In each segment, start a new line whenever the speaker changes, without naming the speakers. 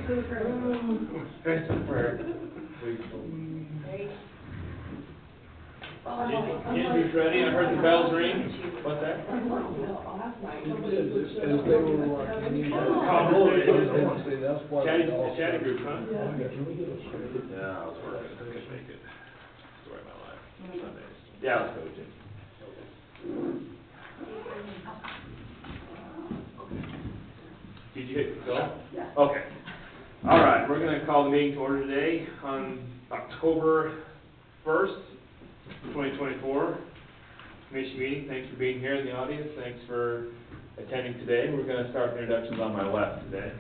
Christopher.
Great.
Andrew's ready, I heard the bells ring. What's that?
As they were watching, you know, that's why.
Chatty group, huh?
Yeah.
Yeah, I was working, I couldn't make it. Story of my life. Sundays. Yeah, let's go, Jim. Did you hit go?
Yeah.
Okay. All right, we're gonna call the meeting to order today on October 1st, 2024. Commission meeting, thanks for being here in the audience, thanks for attending today. We're gonna start the introductions on my left today.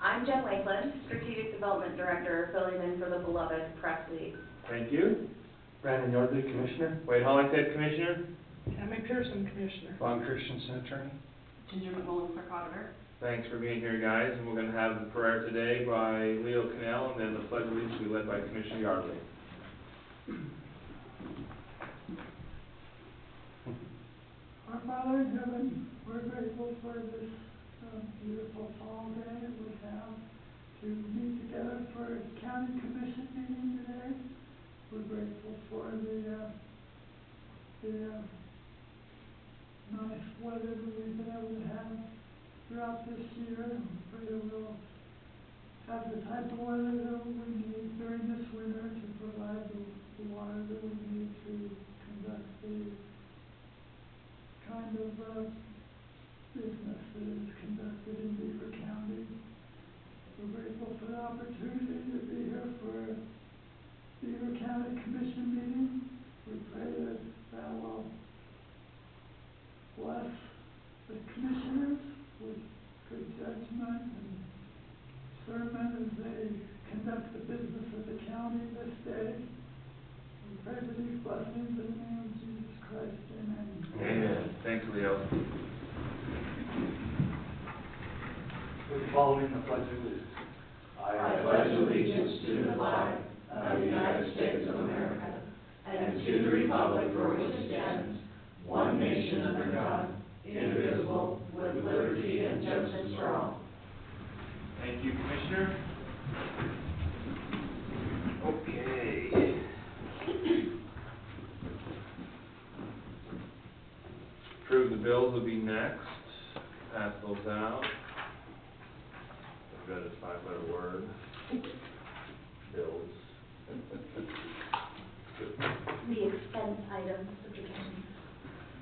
I'm Jen Lakeland, Strategic Development Director, filling in for the beloved Press League.
Thank you.
Brandon Yardley, Commissioner.
Wade Hollingshead, Commissioner.
Tammy Pearson, Commissioner.
Ron Christensen, Attorney.
Ginger McMullen, Clerk Auditor.
Thanks for being here, guys, and we're gonna have the prayer today by Leo Cannell, and then the pledge of allegiance will be led by Commissioner Yardley.
Our Father in heaven, we're grateful for this beautiful fall day that we have to meet together for a county commission meeting today. We're grateful for the nice weather that we've been able to have throughout this year, and we pray that we'll have the type of weather that we need during this winter to provide the water that we need to conduct the kind of business that is conducted in Beaver County. We're grateful for the opportunity to be here for Beaver County Commission meeting. We pray that that will bless the commissioners with good judgment and sermon as they conduct the business of the county this day. We pray for these blessings in the name of Jesus Christ. Amen.
Amen. Thanks, Leo.
We're following the pledge of allegiance.
I pledge allegiance to the flag of the United States of America and to the republic for which it stands, one nation under God, indivisible, with liberty and justice for all.
Thank you, Commissioner. Okay. Approve the bills will be next. Pass those out. I've got a 5-letter word. Bills.
The expense items of the county.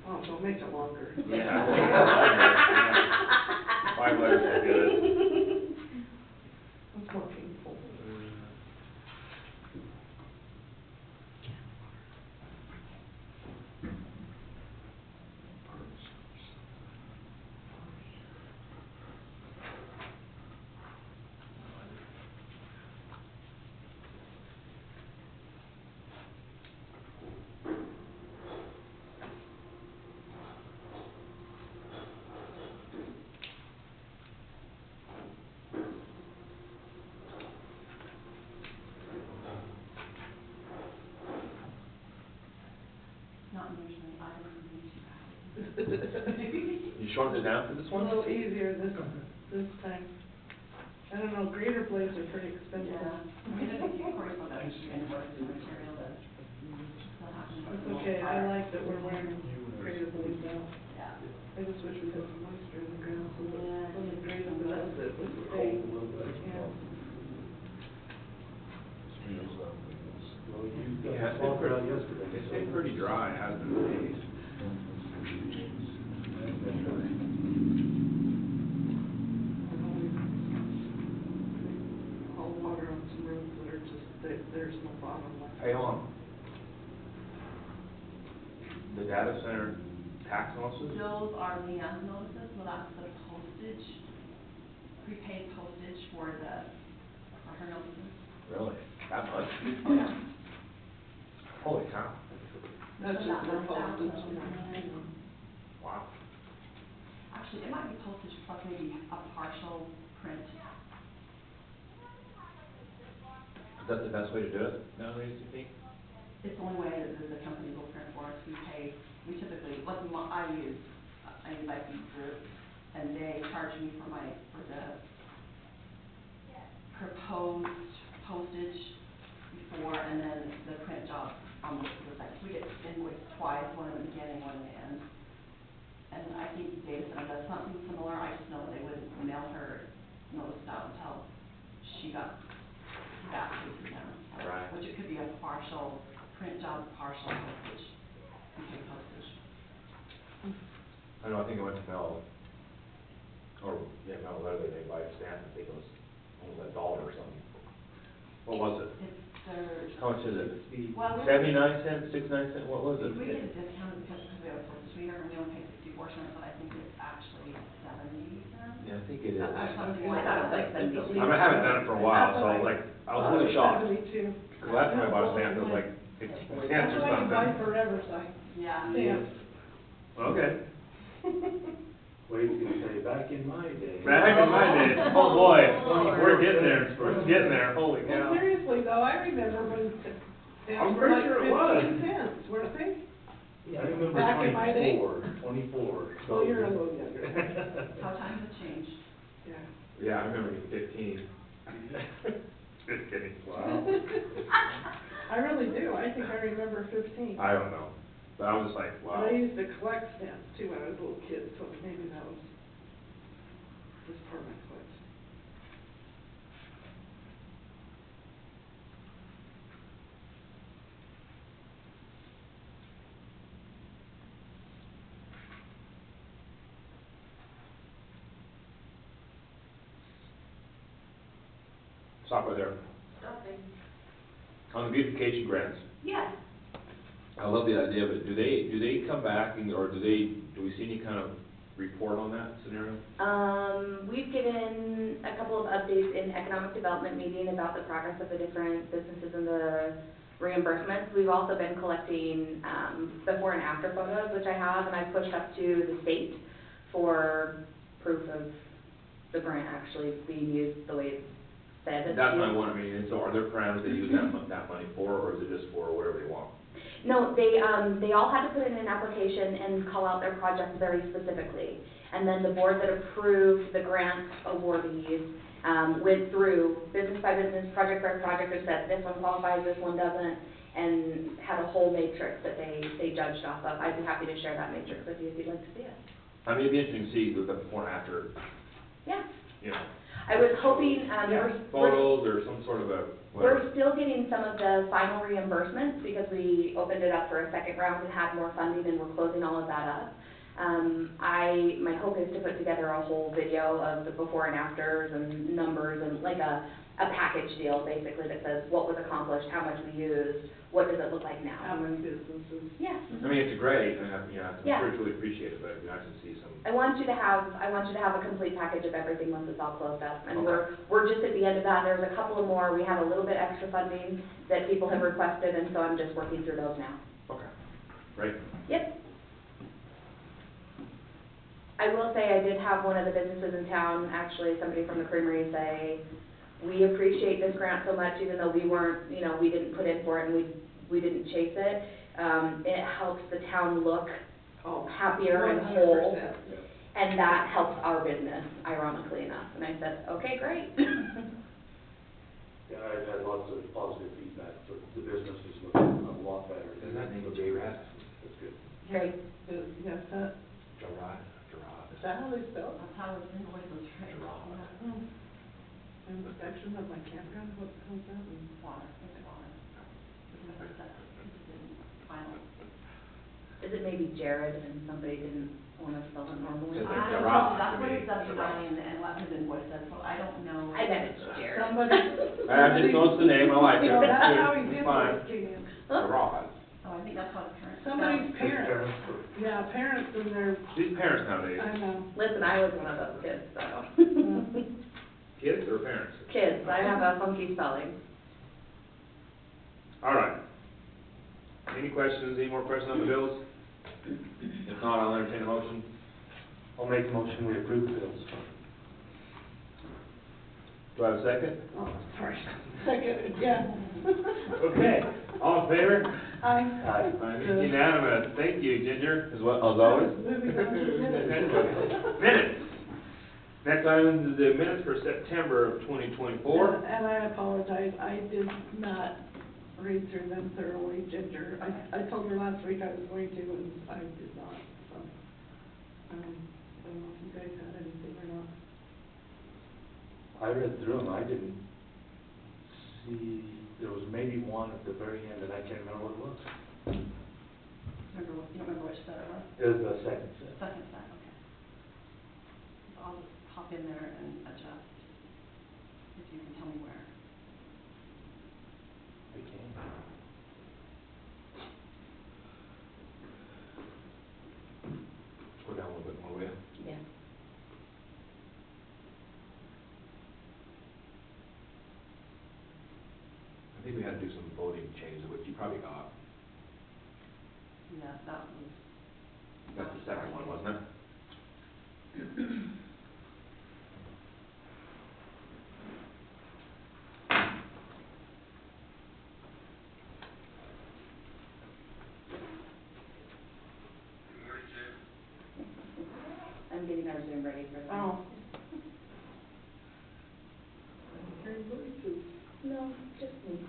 Oh, don't make it longer.
Yeah. 5 letters are good.
That's more painful. Not usually items of these.
You shortened it down for this
It's a
one?
little easier this time. I don't know, greater blades are pretty expensive. It's okay, I like that we're wearing greater blades now. I just wish we had some moisture in the ground so that when the greater blades it would stay. Yeah.
Yeah, it's been pretty dry, hasn't it?
Haul water on some roads that are just, there's no bottom left.
Hey, hold on. The data center tax notices?
Those are liaison notices, so that's the postage, prepaid postage for her notices.
Really? That much?
Oh, yeah.
Holy cow.
That's just for postage.
Wow.
Actually, it might be postage plus maybe a partial print.
Is that the best way to do it nowadays, do you think?
It's the only way that the company will print for us. We typically, like, I use IP Group, and they charge me for the proposed postage before, and then the print job on the site. So we get invoiced twice, one in the beginning, one in the end. And I think Data Center does something similar, I just know they wouldn't mail her notice out until she got back to them.
Right.
Which it could be a partial print job, partial postage, prepaid postage.
I know, I think I went to mail, mail a letter, they buy a stamp, I think it was almost $1 or something. What was it?
It's their,
How much is it?
well, we
79 cents, 69 cents, what was it?
we get a discount because we have a postage meter, and we only pay 64 cents, but I think it's actually 70 cents.
Yeah, I think it is.
Or something
I
like
thought it was
that.
like 72.
I haven't done it for a while, so I was really shocked.
72.
Cause last time I bought a stamp, it was like 15 cents or
That's why you buy
something.
forever sign.
Yeah.
Stamps.
Okay.
Wade's gonna say, back in my day.
Back in my day, oh boy,
Lord.
we're getting there, holy
Well,
cow.
seriously though, I remember when
I'm
stamps were
pretty
like
sure it was.
15 cents, weren't they?
I remember
Back in my day?
24.
Well, you're a little younger.
How times have changed.
Yeah.
Yeah, I remember getting 15.
Just kidding.
Wow.
I really do, I think I remember 15.
I don't know, but I was just like, wow.
But I used to collect stamps too when I was a little kid, so maybe that was just part of my collection.
Stop right there.
Stopping.
On the beautification grants,
Yes.
I love the idea, but do they come back or do we see any kind of report on that scenario?
We've given a couple of updates in economic development meeting about the progress of the different businesses and the reimbursements. We've also been collecting, before and after photos, which I have, and I've pushed up to the state for proof of the grant actually being used the way it's said.
That's my one, I mean, so are there parameters they use that money for, or is it just for whatever they want?
No, they all had to put in an application and call out their projects very specifically. And then the board that approved the grant awardees, went through business by business, project by project, or said this one qualifies, this one doesn't, and had a whole matrix that they judged off of. I'd be happy to share that matrix with you if you'd like to see it.
I mean, it'd be interesting to see the before and after,
Yeah.
you know,
I was hoping, we're
photos or some sort of a, whatever.
we're still getting some of the final reimbursements because we opened it up for a second round and had more funding, and we're closing all of that up. My hope is to put together a whole video of the before and afters and numbers and like a package deal basically that says what was accomplished, how much we used, what does it look like now.
How many businesses?
Yeah.
I mean, it's great, and, I'm
Yeah.
sure it's really appreciated, but it'd be nice to see some.
I want you to have a complete package of everything once it's all closed up. And
Okay.
we're just at the end of that. There's a couple of more. We have a little bit extra funding that people have requested, and so I'm just working through those now.
Okay, great.
Yep. I will say I did have one of the businesses in town, actually somebody from the creamery, say, we appreciate this grant so much, even though we weren't, we didn't put in for it and we didn't chase it. It helps the town look happier and whole.
100%.
And that helps our business, ironically enough. And I said, okay, great.
Yeah, I've had lots of positive feedback, so the business is looking a lot better.
Does that name J-Rat?
That's good.
Great.
Yes, that,
Gerard.
is that how they spell it?
That's how it's invoices, right?
Oh. Inspection of my campground, how's that mean?
Water, it's water. It's in final.
Is it maybe Jared and somebody didn't want to spell it normally?
It's
I don't
Gerard
know, that's
to
what
me,
his W
Gerard.
nine and what his invoice says, so I don't know.
I bet it's Jared.
Somebody.
I just know it's the name, I like it.
Well, that's how his
It's fine.
invoice came in.
Gerard.
Oh, I think that's how it's current.
Somebody's
His
parents,
parents were-
yeah, parents and their,
These parents nowadays,
I know.
Listen, I was one of those kids, so.
kids or parents?
Kids, I have a funky spelling.
All right. Any questions, any more questions on the bills? If not, I'll entertain a motion.
I'll make a motion, we approve the bills.
Do I have a second?
Oh, sorry. Second, yeah.
Okay, all in favor?
Aye.
It's unanimous. Thank you, Ginger, as well, as always.
Moving on to minutes.
Minutes. Next
next item is the minutes for September of 2024.
And I apologize, I did not read through them thoroughly, Ginger. I told her last week I was going to, and I did not, so. I don't know if you guys had anything or not.
I read through them, I didn't see, there was maybe one at the very end, and I can't remember what it was.
You don't remember which set it was?
It was the second set.
Second set, okay. So I'll just hop in there and adjust, if you can tell me where.
I can.
Go down a little bit more, will you?
Yeah.
I think we had to do some voting changes, which you probably got.
Yeah, that was.
That's the second one, wasn't it?
I'm getting our Zoom ready for them.
Oh. Hearing voices.
No, just me.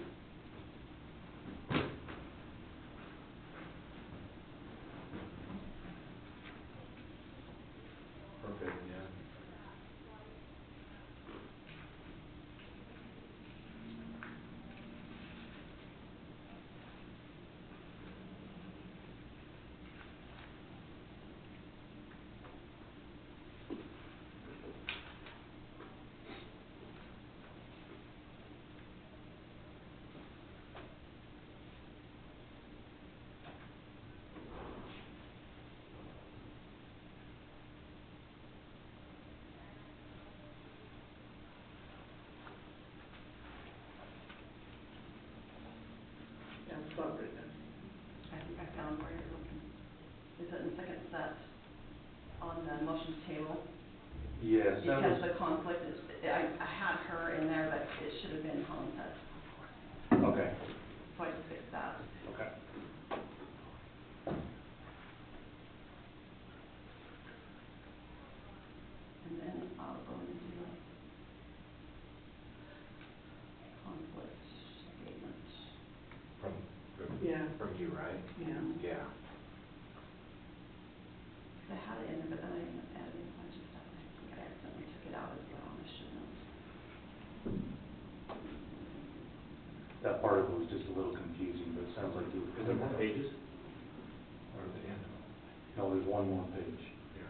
Perfect, yeah.
Yeah, it's about right there.
I think I found where you're looking. Is it in the second set on the motions table?
Yes, that
Because
was,
the conflict is, I had her in there, but it should have been Hollinshead.
okay,
So I just fixed that.
okay.
And then I'll go into conflict statement.
From,
Yeah.
from you, right?
Yeah.
Yeah.
Cause I had it in there, but then I ended up adding a bunch of stuff, and I think I accidentally took it out as well, I shouldn't have.
That part of it was just a little confusing, but it sounds like you.
Is there more pages? Or at the end?
No, there's one more page.
Yeah.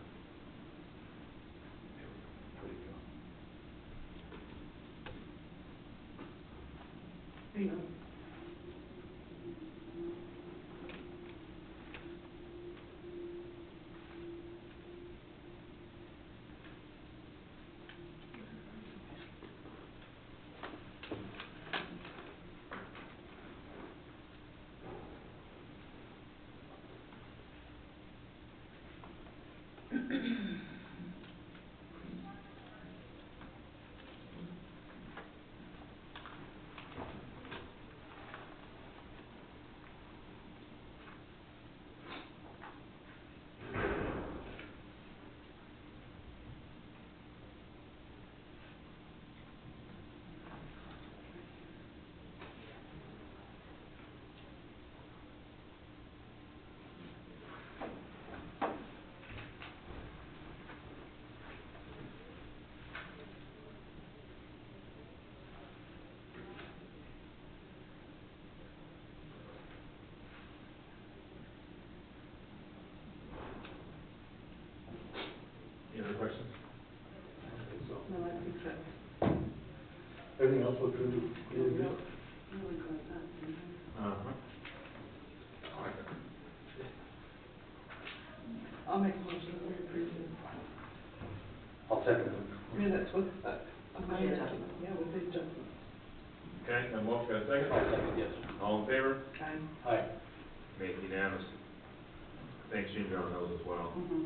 There we go. There we go.
Hang on.
Any other questions?
No, I think that's.
Everything else was really, really good.
Really got that, didn't I?
Uh-huh. I like it.
I'll make a motion that we approve the
I'll second it.
minutes with, amendment.
adjustments.
Yeah, with the adjustments.
Okay, a motion, got a second?
I'll second, yes.
All in favor?
Okay.
Aye.
Made unanimous. Thanks, Ginger, on those as well.
Mm-hmm.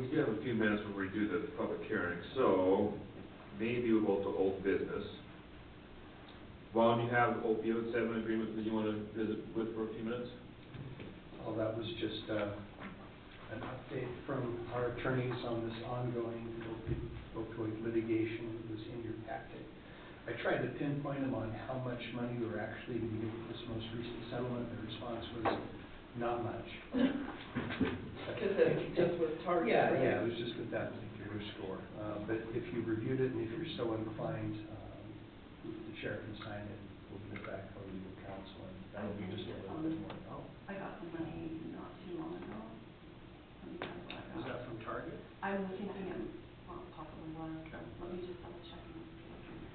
We do have a few minutes before we do the public hearing, so maybe we'll go to old business. Vaughn, you have opioid settlement agreement that you want to visit with for a few minutes?
Oh, that was just, an update from our attorneys on this ongoing opioid litigation that was in your packet. I tried to pinpoint them on how much money we were actually going to get with this most recent settlement. The response was not much.
Because it just was targeted,
Yeah,
right?
yeah, it was just with that particular score. But if you reviewed it and if you're so inclined, the sheriff can sign it, we'll give it back to our legal counsel, and that'll be just a little bit more. Oh,
I got some money not too long ago. Let me tell you what I got.
is that from Target?
I was thinking it possibly was, so let me just double check and see what's in there.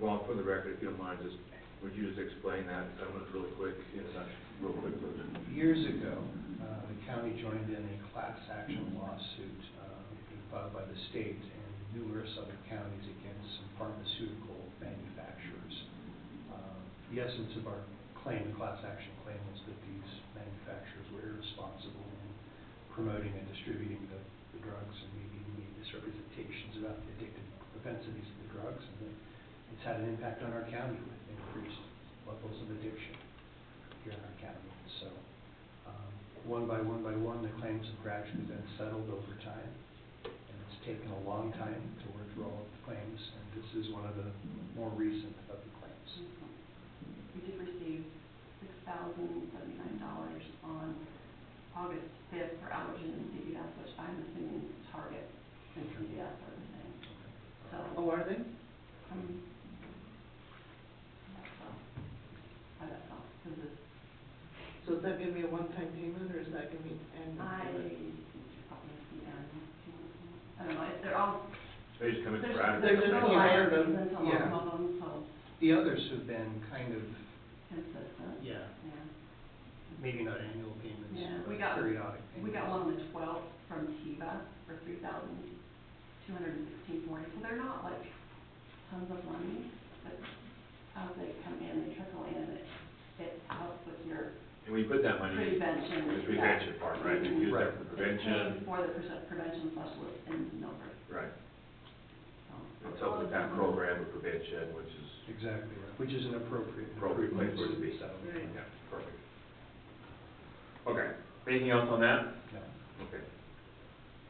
Well, for the record, if you don't mind, would you just explain that settlement really quick, real quick?
Years ago, the county joined in a class action lawsuit being filed by the state and numerous other counties against some pharmaceutical manufacturers. The essence of our claim, the class action claim, was that these manufacturers were irresponsible in promoting and distributing the drugs and making misrepresentations about the addictive propensities of the drugs, and that it's had an impact on our county with increased levels of addiction here in our county. So, one by one, the claims have gradually been settled over time, and it's taken a long time to work through all of the claims, and this is one of the more recent of the claims.
We did receive $6,079 on August 5th for allergen and CVS, which I'm assuming Target and CVS are the same. So,
Oh, are they?
I bet so, because it's,
So is that gonna be a one-time payment, or is that gonna be annual?
I
payment?
think you're probably see annual. I don't know, they're all,
They just come in
there's
sporadically.
They're just
no
scattered.
liabilities into
Yeah.
some of them, so
The others have been kind of,
consistent.
yeah,
Yeah.
maybe not annual payments,
Yeah,
but
we got,
periodic payments.
we got one on the 12th from Tiva for $3,216.40, so they're not like tons of money, but as they come in, they trickle in, it helps with your
And we put that money in
prevention.
the prevention part, right? We use that for
It's
prevention,
paid for the prevention specialist in Milford,
right?
so.
It helps with that program of prevention, which is
Exactly right, which is an appropriate
appropriate place for it to be.
settlement.
Right.
Yeah, perfect. Okay, anything else on that?
No.
Okay.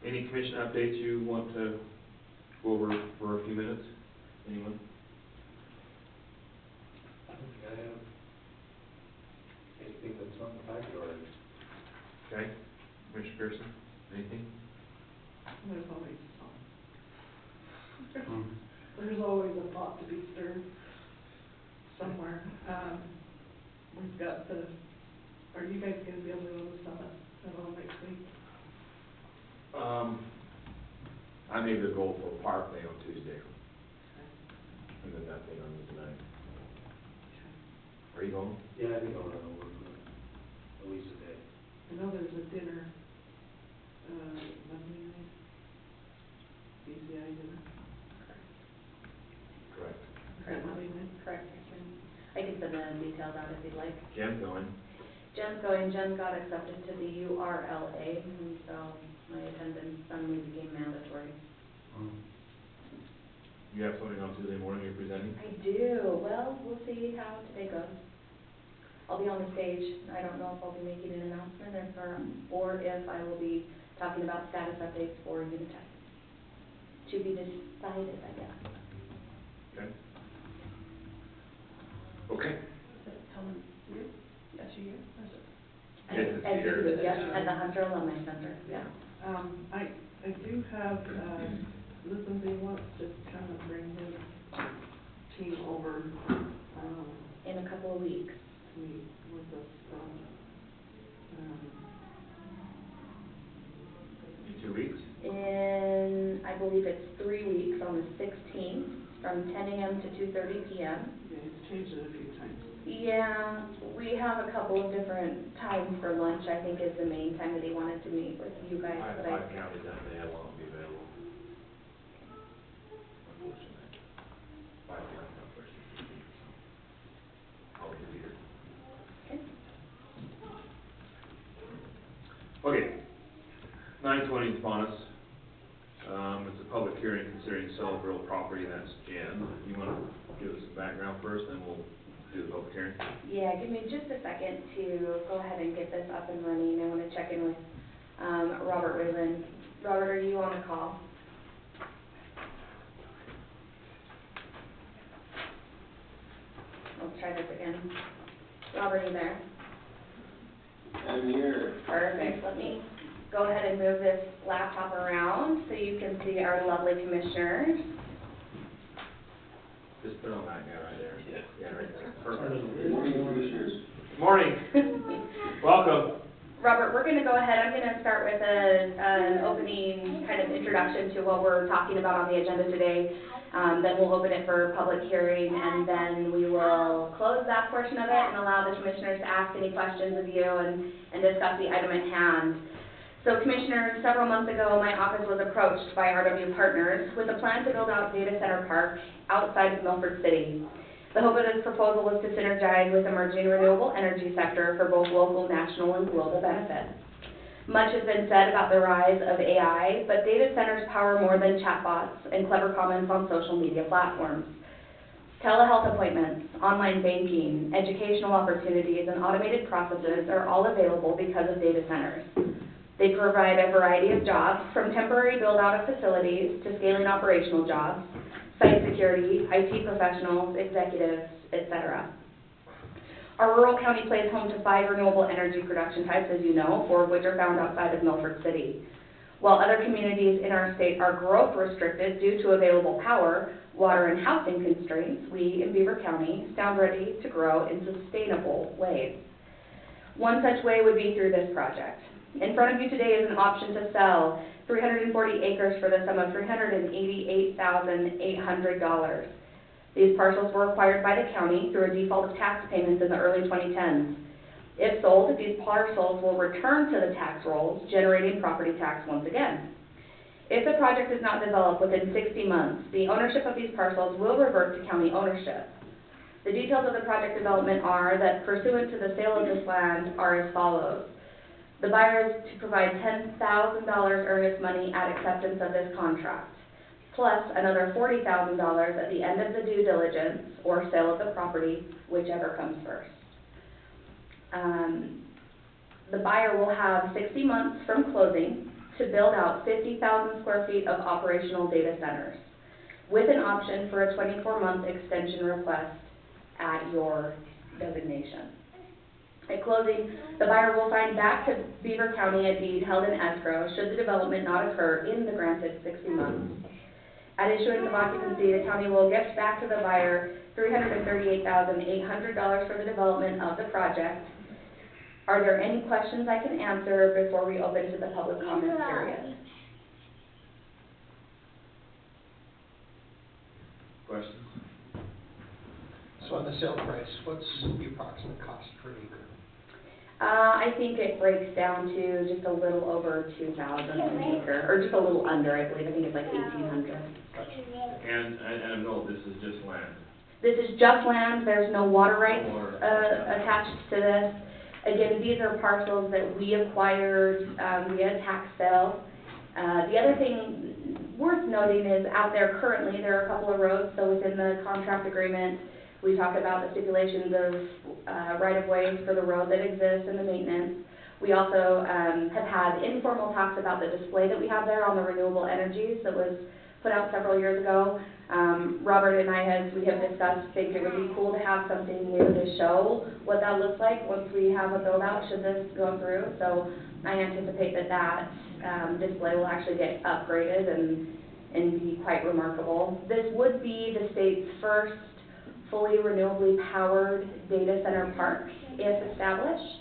Any commission updates you want to go over for a few minutes? Anyone?
I don't think I have anything that's on the packet already.
Okay, Commissioner Pearson, anything?
There's always some.
Mm.
There's always a pot to be stirred somewhere. We've got are you guys gonna be able to go to the summit at all next week?
I made the goal for Parkway on Tuesday, and then that thing on the ninth. Are you going?
Yeah, I think I'll run over for at least a day.
I know there's a dinner, Monday night, BCI dinner.
Correct.
Is that Monday night?
Correct. I can send the details out if you'd like.
Jen's going.
Jen's going, Jen got accepted to the URLA, and so my attendance suddenly became mandatory.
Mm.
You have something on Tuesday morning you're presenting?
I do, well, we'll see how today goes. I'll be on the stage, I don't know if I'll be making an announcement or if I will be talking about status updates for unit tests. To be decided, I guess.
Okay. Okay.
Is it Helen Sear? SU, or is it?
Yes, it's here.
Yes, at the Hunter Alumni Center, yeah.
I do have, Lizenby wants to come and bring his team over,
In a couple of weeks.
to meet with us,
In 2 weeks?
In, I believe it's 3 weeks, on the 16th, from 10 a.m. to 2:30 p.m.
yeah, he's changed it a few times.
Yeah, we have a couple of different times for lunch, I think is the main time that he wanted to meet with you guys,
I have
but
5 counties that day I won't be available. Unfortunately. 5 counties on first and 15th, so I'll be here.
Okay.
Okay, 9:20 is upon us. It's a public hearing considering sale of real property, that's Jen. You want to give us some background first, then we'll do the public hearing?
Yeah, give me just a second to go ahead and get this up and running. I want to check in with Robert Whalen. Robert, are you on the call? Let's try this again. Robert, are you there?
I'm here.
Perfect. Let me go ahead and move this laptop around so you can see our lovely commissioners.
Just put on that guy right there.
Yeah.
Yeah, right there.
Part of
Perfect.
the-
Good morning, Commissioners.
Morning. Welcome.
Robert, we're going to go ahead, I'm going to start with an opening kind of introduction to what we're talking about on the agenda today. Then we'll open it for public hearing, and then we will close that portion of it and allow the commissioners to ask any questions of you and discuss the item at hand. So Commissioners, several months ago, my office was approached by RW Partners with a plan to build out data center park outside of Milford City. The hope of this proposal was to synergize with emerging renewable energy sector for both local, national, and global benefit. Much has been said about the rise of AI, but data centers power more than chatbots and clever comments on social media platforms. Telehealth appointments, online banking, educational opportunities, and automated processes are all available because of data centers. They provide a variety of jobs, from temporary build-out of facilities to scaling operational jobs, site security, IT professionals, executives, etc. Our rural county plays home to 5 renewable energy production types, as you know, 4 of which are found outside of Milford City. While other communities in our state are growth restricted due to available power, water, and housing constraints, we in Beaver County stand ready to grow in sustainable ways. One such way would be through this project. In front of you today is an option to sell 340 acres for the sum of $388,800. These parcels were acquired by the county through a default of tax payments in the early 2010s. If sold, these parcels will return to the tax rolls, generating property tax once again. If the project is not developed within 60 months, the ownership of these parcels will revert to county ownership. The details of the project development are that pursuant to the sale of this land are as follows. The buyer is to provide $10,000 earnest money at acceptance of this contract, plus another $40,000 at the end of the due diligence or sale of the property, whichever comes first. The buyer will have 60 months from closing to build out 50,000 square feet of operational data centers, with an option for a 24-month extension request at your designation. At closing, the buyer will sign back to Beaver County a deed held in escrow should the development not occur in the granted 60 months. At issuance of occupancy, the county will gift back to the buyer $338,800 for the development of the project. Are there any questions I can answer before we open to the public comment period?
Questions?
So on the sale price, what's the approximate cost per acre?
I think it breaks down to just a little over $2,000 an acre, or just a little under, I believe. I think it's like $1,800.
And I know this is just land.
This is just land. There's no water rights
No water.
attached to this. Again, these are parcels that we acquired via tax sale. The other thing worth noting is out there currently, there are a couple of roads, so within the contract agreement, we talk about the stipulations of right-of-ways for the road that exists and the maintenance. We also have had informal talks about the display that we have there on the renewable energies that was put out several years ago. Robert and I, as we have discussed, think it would be cool to have something new to show what that looks like once we have a build-out, should this go through. So I anticipate that display will actually get upgraded and be quite remarkable. This would be the state's first fully renewably powered data center park, if established.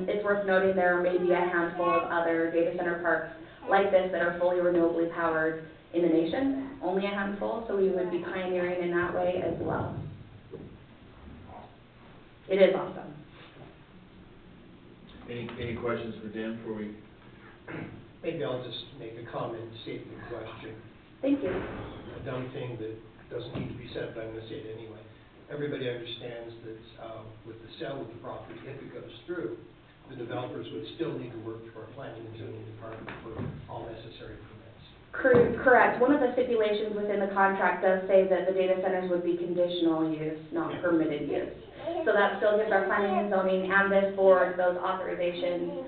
It's worth noting there may be a handful of other data center parks like this that are fully renewably powered in the nation, only a handful, so we would be pioneering in that way as well. It is awesome.
Any questions for Jim before we?
Maybe I'll just make a comment, state the question.
Thank you.
A dumb thing that doesn't need to be said, but I'm going to say it anyway. Everybody understands that with the sale of the property, if it goes through, the developers would still need to work through our planning and zoning department for all necessary permits.
Correct. One of the stipulations within the contract does say that the data centers would be conditional use, not permitted use. So that still gives our planning and zoning and this board those authorizations.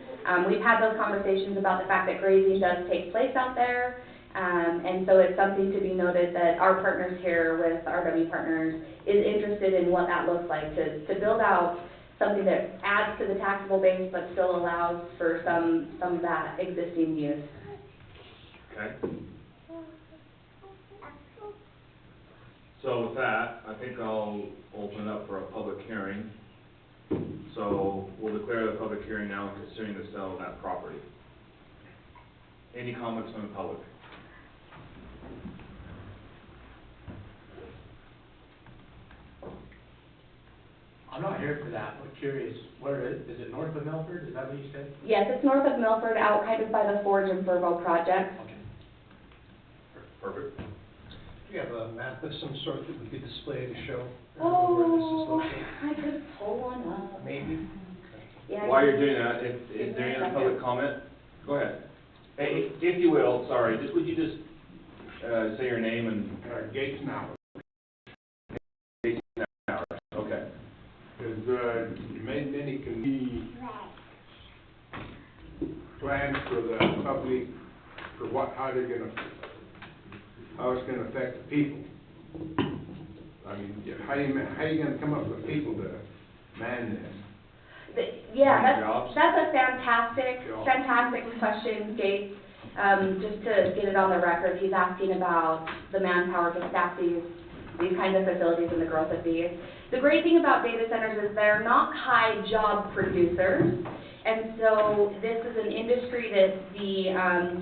We've had those conversations about the fact that grazing does take place out there. And so it's something to be noted that our partners here with RW Partners is interested in what that looks like to build out something that adds to the taxable base but still allows for some of that existing use.
Okay. So with that, I think I'll open it up for a public hearing. So we'll declare the public hearing now concerning the sale of that property. Any comments from the public?
I'm not here for that, but curious, where is it north of Milford, is that what you said?
Yes, it's north of Milford, out kind of by the Forge and Verbo project.
Okay.
Perfect.
Do you have a map of some sort that would be displayed to show where this is
Oh,
located?
I could pull one up.
Maybe?
Yeah.
While you're doing that, is there any other public comment? Go ahead. Hey, if you will, sorry, would you just say your name and...
Gates now,
Okay.
because you made many plans for the public, for how it's gonna affect the people. I mean, how you gonna come up with people to man this?
Yeah,
Jobs?
that's a fantastic question, Gates. Just to get it on the record, he's asking about the manpower to staff these kinds of facilities and the growth of these. The great thing about data centers is they're not high job producers, and so this is an industry that the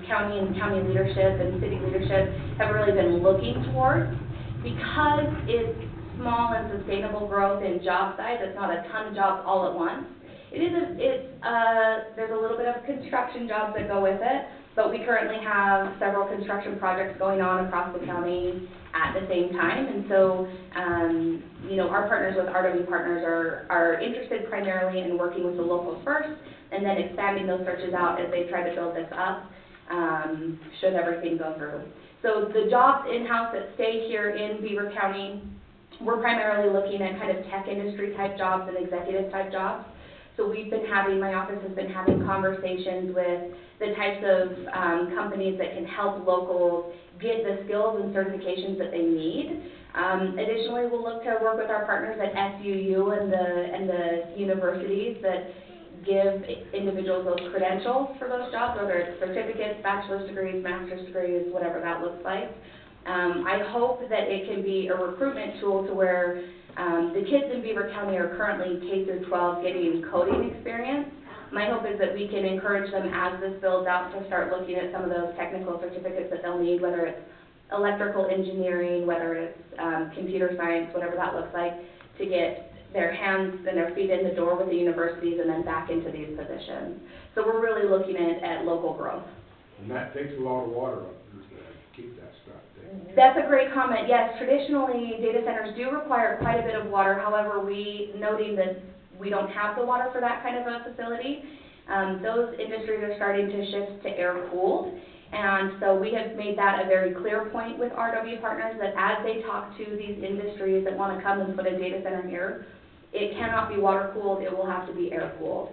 county and county leadership and city leadership have really been looking towards. Because it's small and sustainable growth in job size, it's not a ton of jobs all at once. There's a little bit of construction jobs that go with it, but we currently have several construction projects going on across the county at the same time. And so, our partners with RW Partners are interested primarily in working with the locals first and then expanding those searches out as they try to build this up, should everything go through. So the jobs in-house that stay here in Beaver County, we're primarily looking at kind of tech industry type jobs and executive type jobs. So my office has been having conversations with the types of companies that can help locals get the skills and certifications that they need. Additionally, we'll look to work with our partners at SUU and the universities that give individuals those credentials for those jobs, whether it's certificates, bachelor's degrees, master's degrees, whatever that looks like. I hope that it can be a recruitment tool to where the kids in Beaver County are currently K through 12 getting coding experience. My hope is that we can encourage them as this builds out to start looking at some of those technical certificates that they'll need, whether it's electrical engineering, whether it's computer science, whatever that looks like, to get their hands and their feet in the door with the universities and then back into these positions. So we're really looking at local growth.
And that takes a lot of water up there to keep that stuff there.
That's a great comment. Yes, traditionally, data centers do require quite a bit of water. However, noting that we don't have the water for that kind of a facility, those industries are starting to shift to air-cooled. And so we have made that a very clear point with RW Partners that as they talk to these industries that want to come and put a data center here, it cannot be water-cooled, it will have to be air-cooled.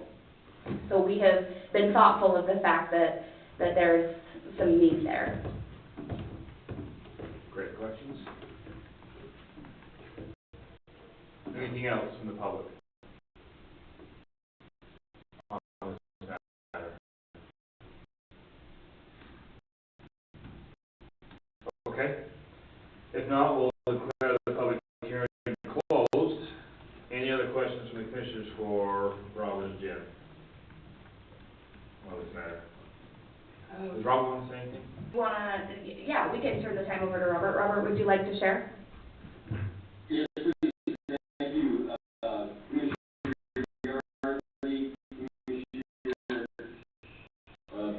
So we have been thoughtful of the fact that there's some need there.
Great questions. Anything else from the public? On this matter? Okay. If not, we'll declare the public hearing closed. Any other questions from the commissioners for Robert and Jen on this matter? Does Robert want to say anything?
Yeah, we can turn the time over to Robert. Robert, would you like to share?
Yes, please. Thank you. Commissioner Yardley, Commissioner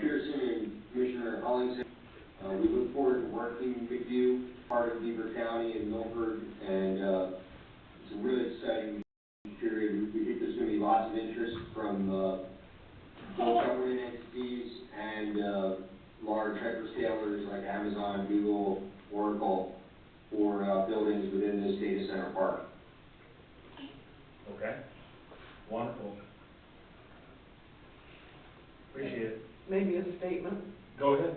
Pearson, and Commissioner Hollington. We look forward to working with you, part of Beaver County and Milford, and it's a really exciting period. We think there's going to be lots of interest from both government entities and large hyperscalers like Amazon, Google, Oracle, for buildings within this data center park.
Okay, wonderful. Appreciate it.
Maybe a statement.
Go ahead.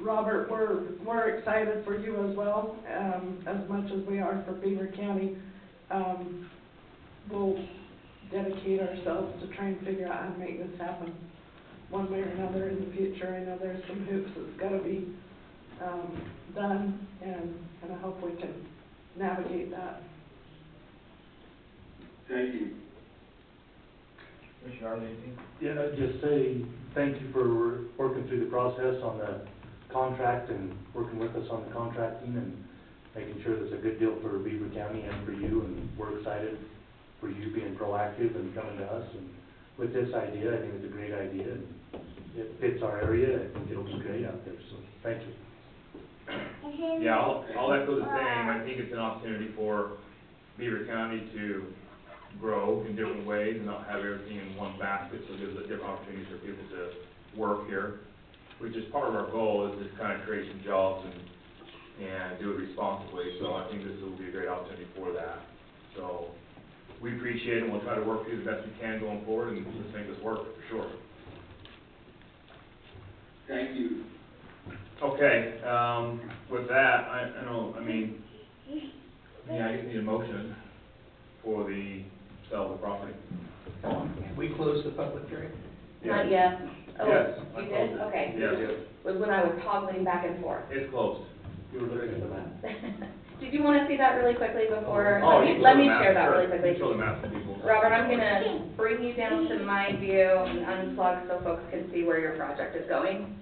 Robert, we're excited for you as well, as much as we are for Beaver County. We'll dedicate ourselves to try and figure out how to make this happen one way or another in the future. I know there's some hoops that's gotta be, done, and I hope we can navigate that.
Thank you.
Commissioner Arlen, anything?
Yeah, I'd just say thank you for working through the process on the contract and working with us on the contracting and making sure that's a good deal for Beaver County and for you, and we're excited for you being proactive and coming to us. And with this idea, I think it's a great idea, and it fits our area. I think it'll be great out there, so thank you.
Yeah, I'll echo the same. I think it's an opportunity for Beaver County to grow in different ways and not have everything in one basket, so it gives us different opportunities for people to work here, which is part of our goal, is just kind of create some jobs and do it responsibly. So I think this will be a great opportunity for that. So we appreciate it, and we'll try to work through the best we can going forward, and let's make this work for sure.
Thank you.
Okay, with that, I mean, I just need a motion for the sell of the property.
We closed the public hearing?
Not yet. Oh,
Yes, I
you
closed
did?
it.
Okay.
Yes.
Was when I was toggling back and forth.
It's closed. You were looking at the map.
Did you want to see that really quickly before?
Oh,
Let me
you can show the map,
share that
sure.
really
You
quickly.
can show the map to people.
Robert, I'm gonna bring you down to my view and unplug so folks can see where your project is going.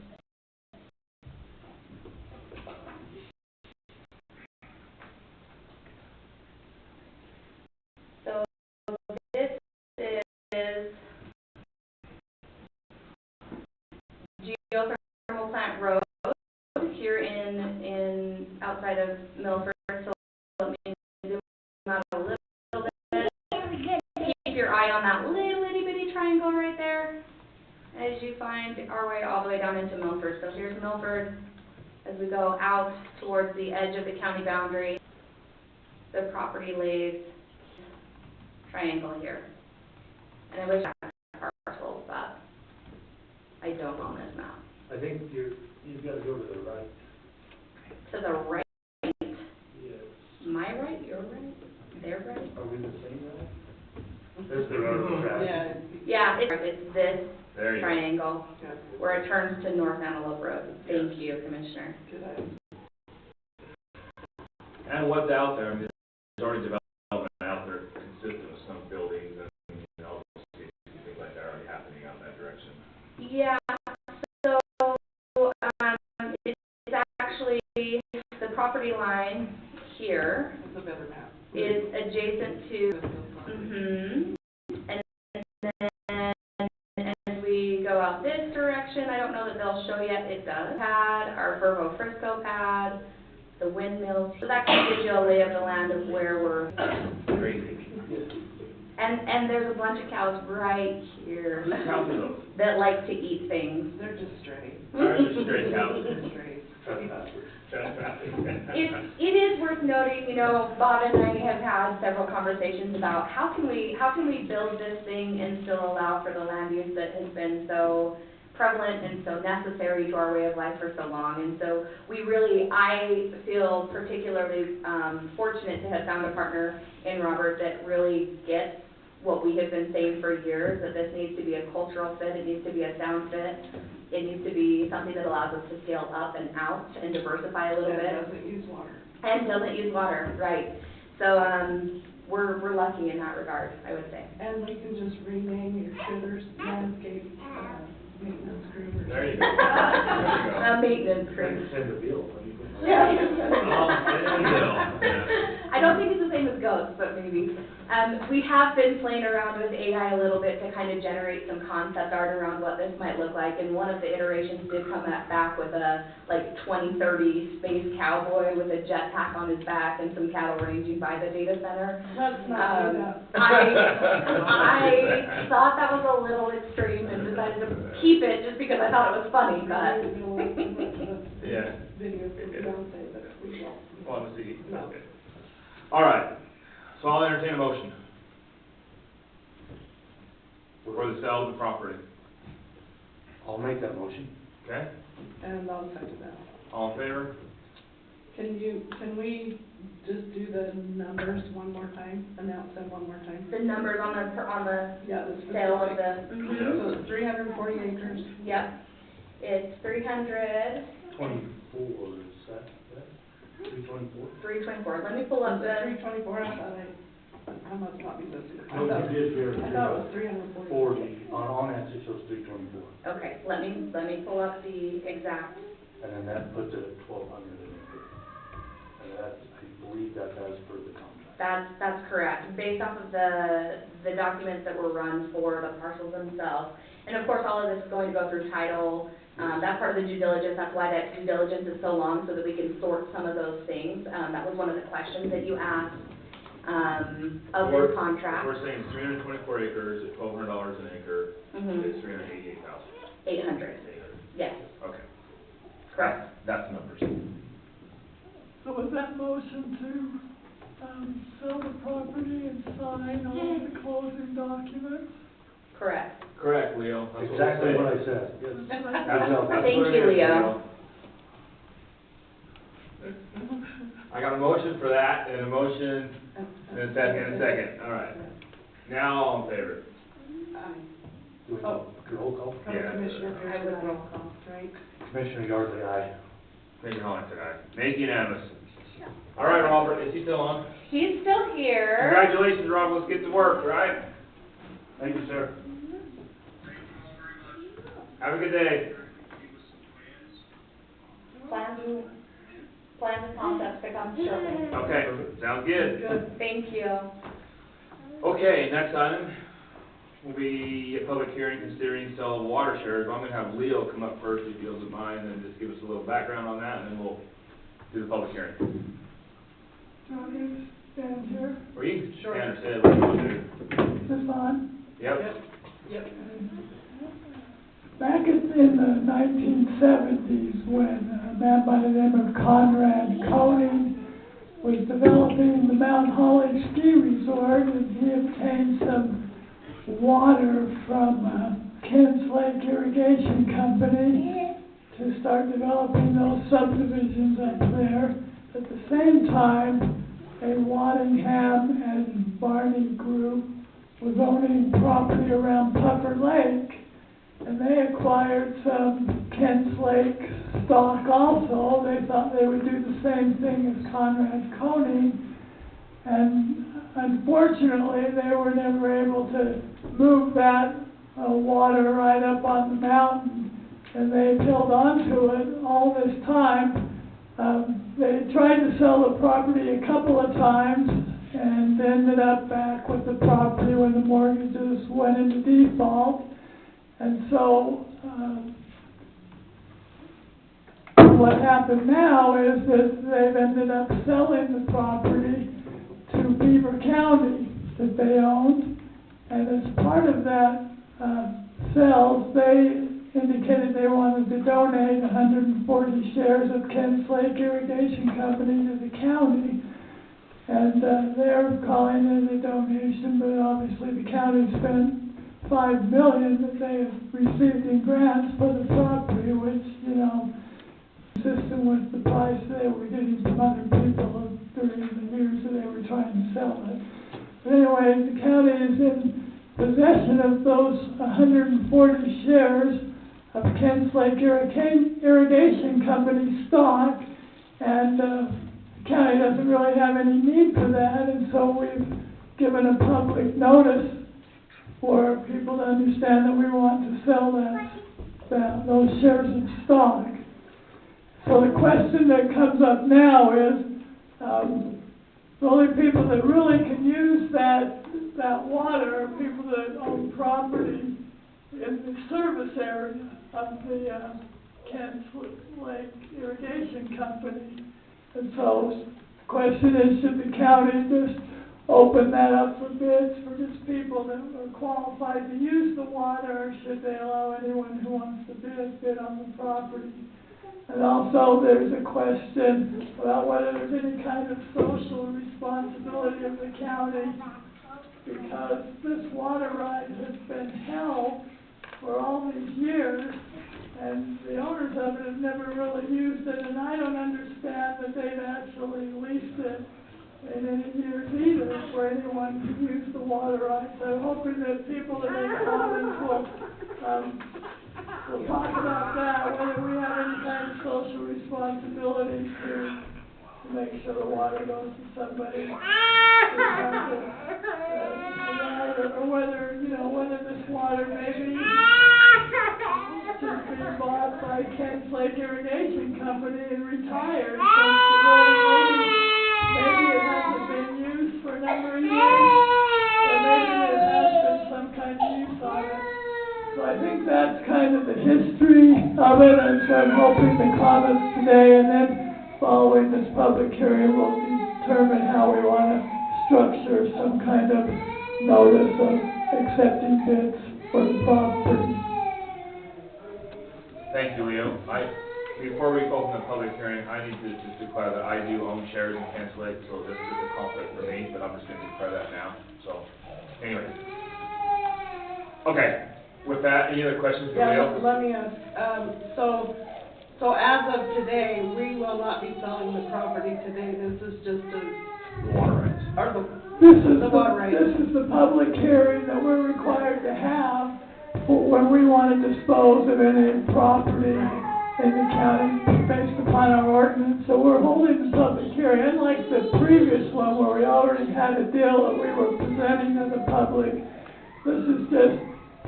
So this is geothermal plant road here in outside of Milford. So let me zoom out a little bit. Keep your eye on that little itty bitty triangle right there as you find our way all the way down into Milford. So here's Milford as we go out towards the edge of the county boundary. The property lays triangle here. And I wish I had parcels, but I don't own this map.
I think you've got to go to the right.
To the right,
Yes.
my right, your right, their right?
Are we the same right? There's the railroad track.
Yeah.
Yeah, it's this
There you go.
triangle
Yeah,
where it turns to North Antelope Road. Thank you, Commissioner.
good idea.
And what's out there, I mean, there's already development out there consistent with some buildings and, things like that already happening out in that direction.
Yeah, so, it's actually, the property line here
It's a better map.
is adjacent to, and then as we go out this direction, I don't know that they'll show yet, it does pad, our Verbo Frisco pad, the windmills, so that kind of gives you a lay of the land of where we're,
Crazy.
and there's a bunch of cows right here
Whose cows are those?
that like to eat things.
They're just stray.
They're just stray cows.
They're strays.
It is worth noting, you know, Bob and I have had several conversations about how can we build this thing and still allow for the land use that has been so prevalent and so necessary to our way of life for so long. And so I feel particularly fortunate to have found a partner in Robert that really gets what we have been saying for years, that this needs to be a cultural fit, it needs to be a sound fit, it needs to be something that allows us to scale up and out and diversify a little bit.
And doesn't use water.
And doesn't use water, right. So, we're lucky in that regard, I would say.
And we can just rename your critters landscape, maintenance crew or.
There you go. There you go.
A maintenance crew.
Send a bill.
Yeah.
Yeah.
I don't think it's the same as ghosts, but maybe. We have been playing around with AI a little bit to kind of generate some concept art around what this might look like, and one of the iterations did come back with a, 2030 space cowboy with a jetpack on his back and some cattle ranging by the data center.
Let's not do that.
I thought that was a little extreme, and decided to keep it just because I thought it was funny, but.
We don't want to put much of a
Yeah.
video for Beyonce, but we won't.
Want to see?
No.
Okay. All right, so I'll entertain a motion for the sale of the property,
I'll make that motion.
okay?
And I'll second that.
All in favor?
Can we just do the numbers one more time, announce them one more time?
The numbers on the
Yeah, the
sale of
specific.
the,
So it's 340 acres.
yep. It's 300,
24, is that, 324?
324. Let me pull up
Was it
the,
324? I must not be listening. I
No,
thought-
you did here.
I thought it was 340.
40, on that it shows 324,
okay, let me pull up the exact,
and then that puts it at 1,200 an acre. And that, I believe that's as per the contract.
that's correct, based off of the documents that were run for the parcels themselves. And of course, all of this is going to go through title, that's part of the due diligence, that's why that due diligence is so long, so that we can sort some of those things. That was one of the questions that you asked, of this contract.
We're saying 324 acres at $1,200 an acre,
Mhm.
it's 388,000.
800, yes,
Okay.
correct.
That's numbers.
So was that motion to, sell the property and sign all the closing documents?
Correct.
Correct, Leo. That's what
Exactly
we're
what
saying.
I said, yes.
That's
Thank
what it
you,
is,
Leo.
I got a motion for that, and a motion, and a second, all right. Now, all in favor?
Do we
Oh.
roll call?
Yeah.
Commissioner
I
Pierce,
would
roll call, right?
Commissioner Yardley, aye.
Commissioner Holland said aye. Make it unanimous. All right, Robert, is he still on?
He's still here.
Congratulations, Rob, let's get to work, all right?
Thank you, sir.
Have a good day.
Plans and concepts to come shortly.
Okay, sounds good.
Good.
Thank you.
Okay, next item will be a public hearing considering sale of water shares. I'm gonna have Leo come up first, if he doesn't mind, and just give us a little background on that, and then we'll do the public hearing.
Do you want me to stand here?
Or you can
Sure.
stand or sit, what you want to do.
Is this on?
Yep.
Yep.
Back in the 1970s, when a man by the name of Conrad Koenig was developing the Mount Holly ski resort, and he obtained some water from Kent's Lake Irrigation Company to start developing those subdivisions up there. At the same time, a Waddingham and Barney group was owning property around Puffer Lake, and they acquired some Kent's Lake stock also. They thought they would do the same thing as Conrad Koenig, and unfortunately, they were never able to move that water right up on the mountain, and they held on to it all this time. They tried to sell the property a couple of times and ended up back with the property when the mortgages went into default. And so, what happened now is that they've ended up selling the property to Beaver County that they owned. And as part of that sales, they indicated they wanted to donate 140 shares of Kent's Lake Irrigation Company to the county. And they're calling it a donation, but obviously the county spent $5 million that they have received in grants for the property, which, you know, consistent with the price they were getting from other people during the years that they were trying to sell it. But anyway, the county is in possession of those 140 shares of Kent's Lake Irrigation Company stock, and the county doesn't really have any need for that, and so we've given a public notice for people to understand that we want to sell those shares of stock. So the question that comes up now is, the only people that really can use that water are people that own property in the service area of the Kent's Lake Irrigation Company. And so the question is, should the county just open that up for bids for just people that are qualified to use the water, or should they allow anyone who wants to bid on the property? And also, there's a question about whether there's any kind of social responsibility of the county, because this water right has been held for all these years, and the owners of it have never really used it, and I don't understand that they've actually leased it in any years either for anyone to use the water rights. I'm hoping that people that make comments will talk about that, whether we have any kind of social responsibility to make sure the water goes to somebody who has it, or whether, whether this water maybe should be bought by Kent's Lake Irrigation Company and retired, since maybe it hasn't been used for a number of years, or maybe there has been some kind of use on it. So I think that's kind of the history of it, and so I'm hoping the comments today, and then following this public hearing, we'll determine how we want to structure some kind of notice of accepting bids for the property.
Thank you, Leo. Before we open the public hearing, I need to just declare that I do own shares in Kent's Lake, so this is a conflict for me, but I'm just gonna declare that now, so, anyway. Okay, with that, any other questions for Leo?
Yeah, let me ask, so as of today, we will not be selling the property today, this is just
The water rights.
the water rights.
This is the public hearing that we're required to have when we want to dispose of any property in the county based upon our ordinance. So we're holding the public hearing, unlike the previous one where we already had a deal that we were presenting to the public. This is just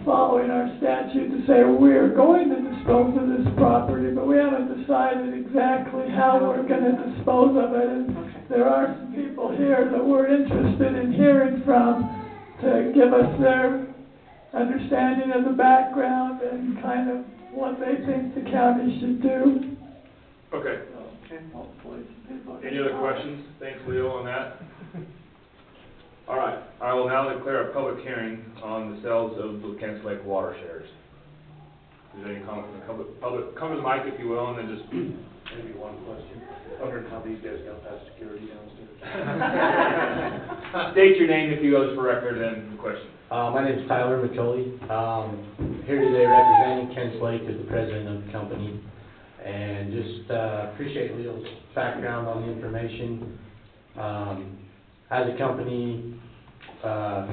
following our statute to say we're going to dispose of this property, but we haven't decided exactly how we're going to dispose of it. And there are some people here that we're interested in hearing from to give us their understanding of the background and kind of what they think the county should do.
Okay.
So, hopefully some people
Any other questions? Thanks, Leo, on that. All right, I will now declare a public hearing on the sales of the Kent's Lake water shares. Is there any comment from the public? Come to the mic if you will, and then just...
Maybe one question. Wondering how these guys got past security downstairs.
State your name if you will, just for record, and the question.
My name's Tyler McCulley. Here today representing Kent's Lake as the president of the company. And just appreciate Leo's background on the information. As a company, the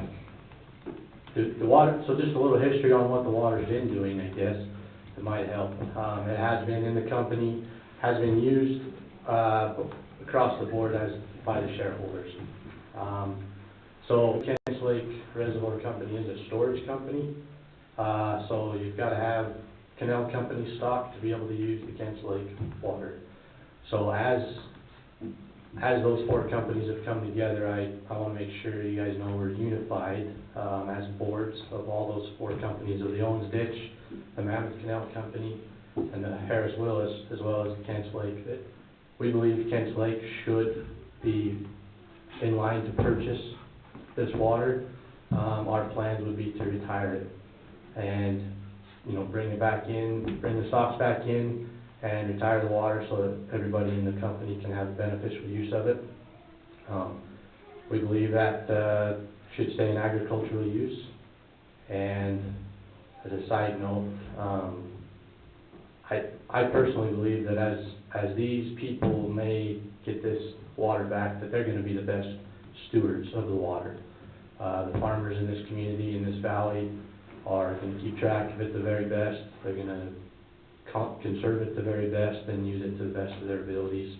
water, so just a little history on what the water's been doing, I guess, that might help. It has been in the company, has been used across the board as by the shareholders. So Kent's Lake Reservoir Company is a storage company, so you've got to have canal company stock to be able to use the Kent's Lake water. So as those four companies have come together, I want to make sure you guys know we're unified as boards of all those four companies, of the Owens Ditch, the Mammoth Canal Company, and the Harris Willis, as well as the Kent's Lake. That we believe Kent's Lake should be in line to purchase this water. Our plans would be to retire it and, bring it back in, bring the stocks back in, and retire the water so that everybody in the company can have beneficial use of it. We believe that should stay in agricultural use. And as a side note, I personally believe that as these people may get this water back, that they're going to be the best stewards of the water. The farmers in this community, in this valley, are going to keep track of it the very best. They're going to conserve it the very best and use it to the best of their abilities.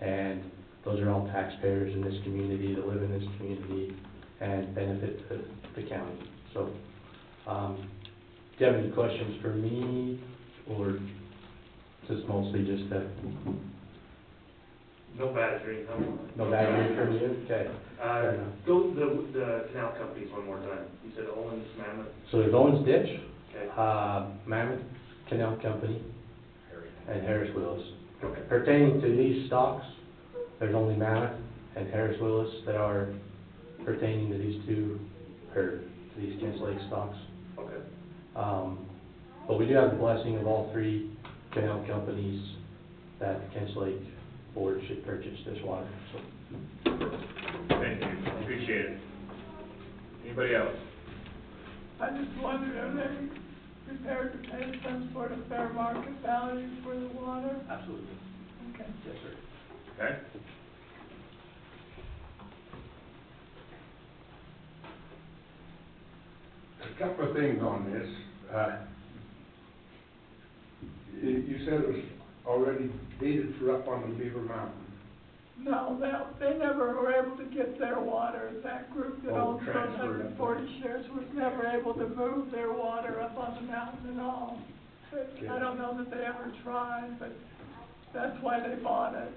And those are all taxpayers in this community that live in this community and benefit the county. So, do you have any questions for me, or is this mostly just that?
No badgering,
No badgering from you? Okay.
Go the canal companies one more time. You said Owens, Mammoth.
So there's Owens Ditch,
Okay.
Mammoth Canal Company, and Harris Willis.
Okay.
Pertaining to these stocks, there's only Mammoth and Harris Willis that are pertaining to these two, or to these Kents Lake stocks.
Okay.
But we do have the blessing of all three canal companies that the Kents Lake Board should purchase this water, so.
Thank you, appreciate it. Anybody else?
I just wondered, are they prepared to pay some sort of fair market value for the water?
Absolutely.
Okay.
Yes, sir.
Okay.
A couple of things on this. You said it was already deeded for up on the Beaver Mountain.
No, they never were able to get their water. That group that
Oh,
owns those
transferred up.
140 shares was never able to move their water up on the mountain at all. I don't know that they ever tried, but that's why they bought it.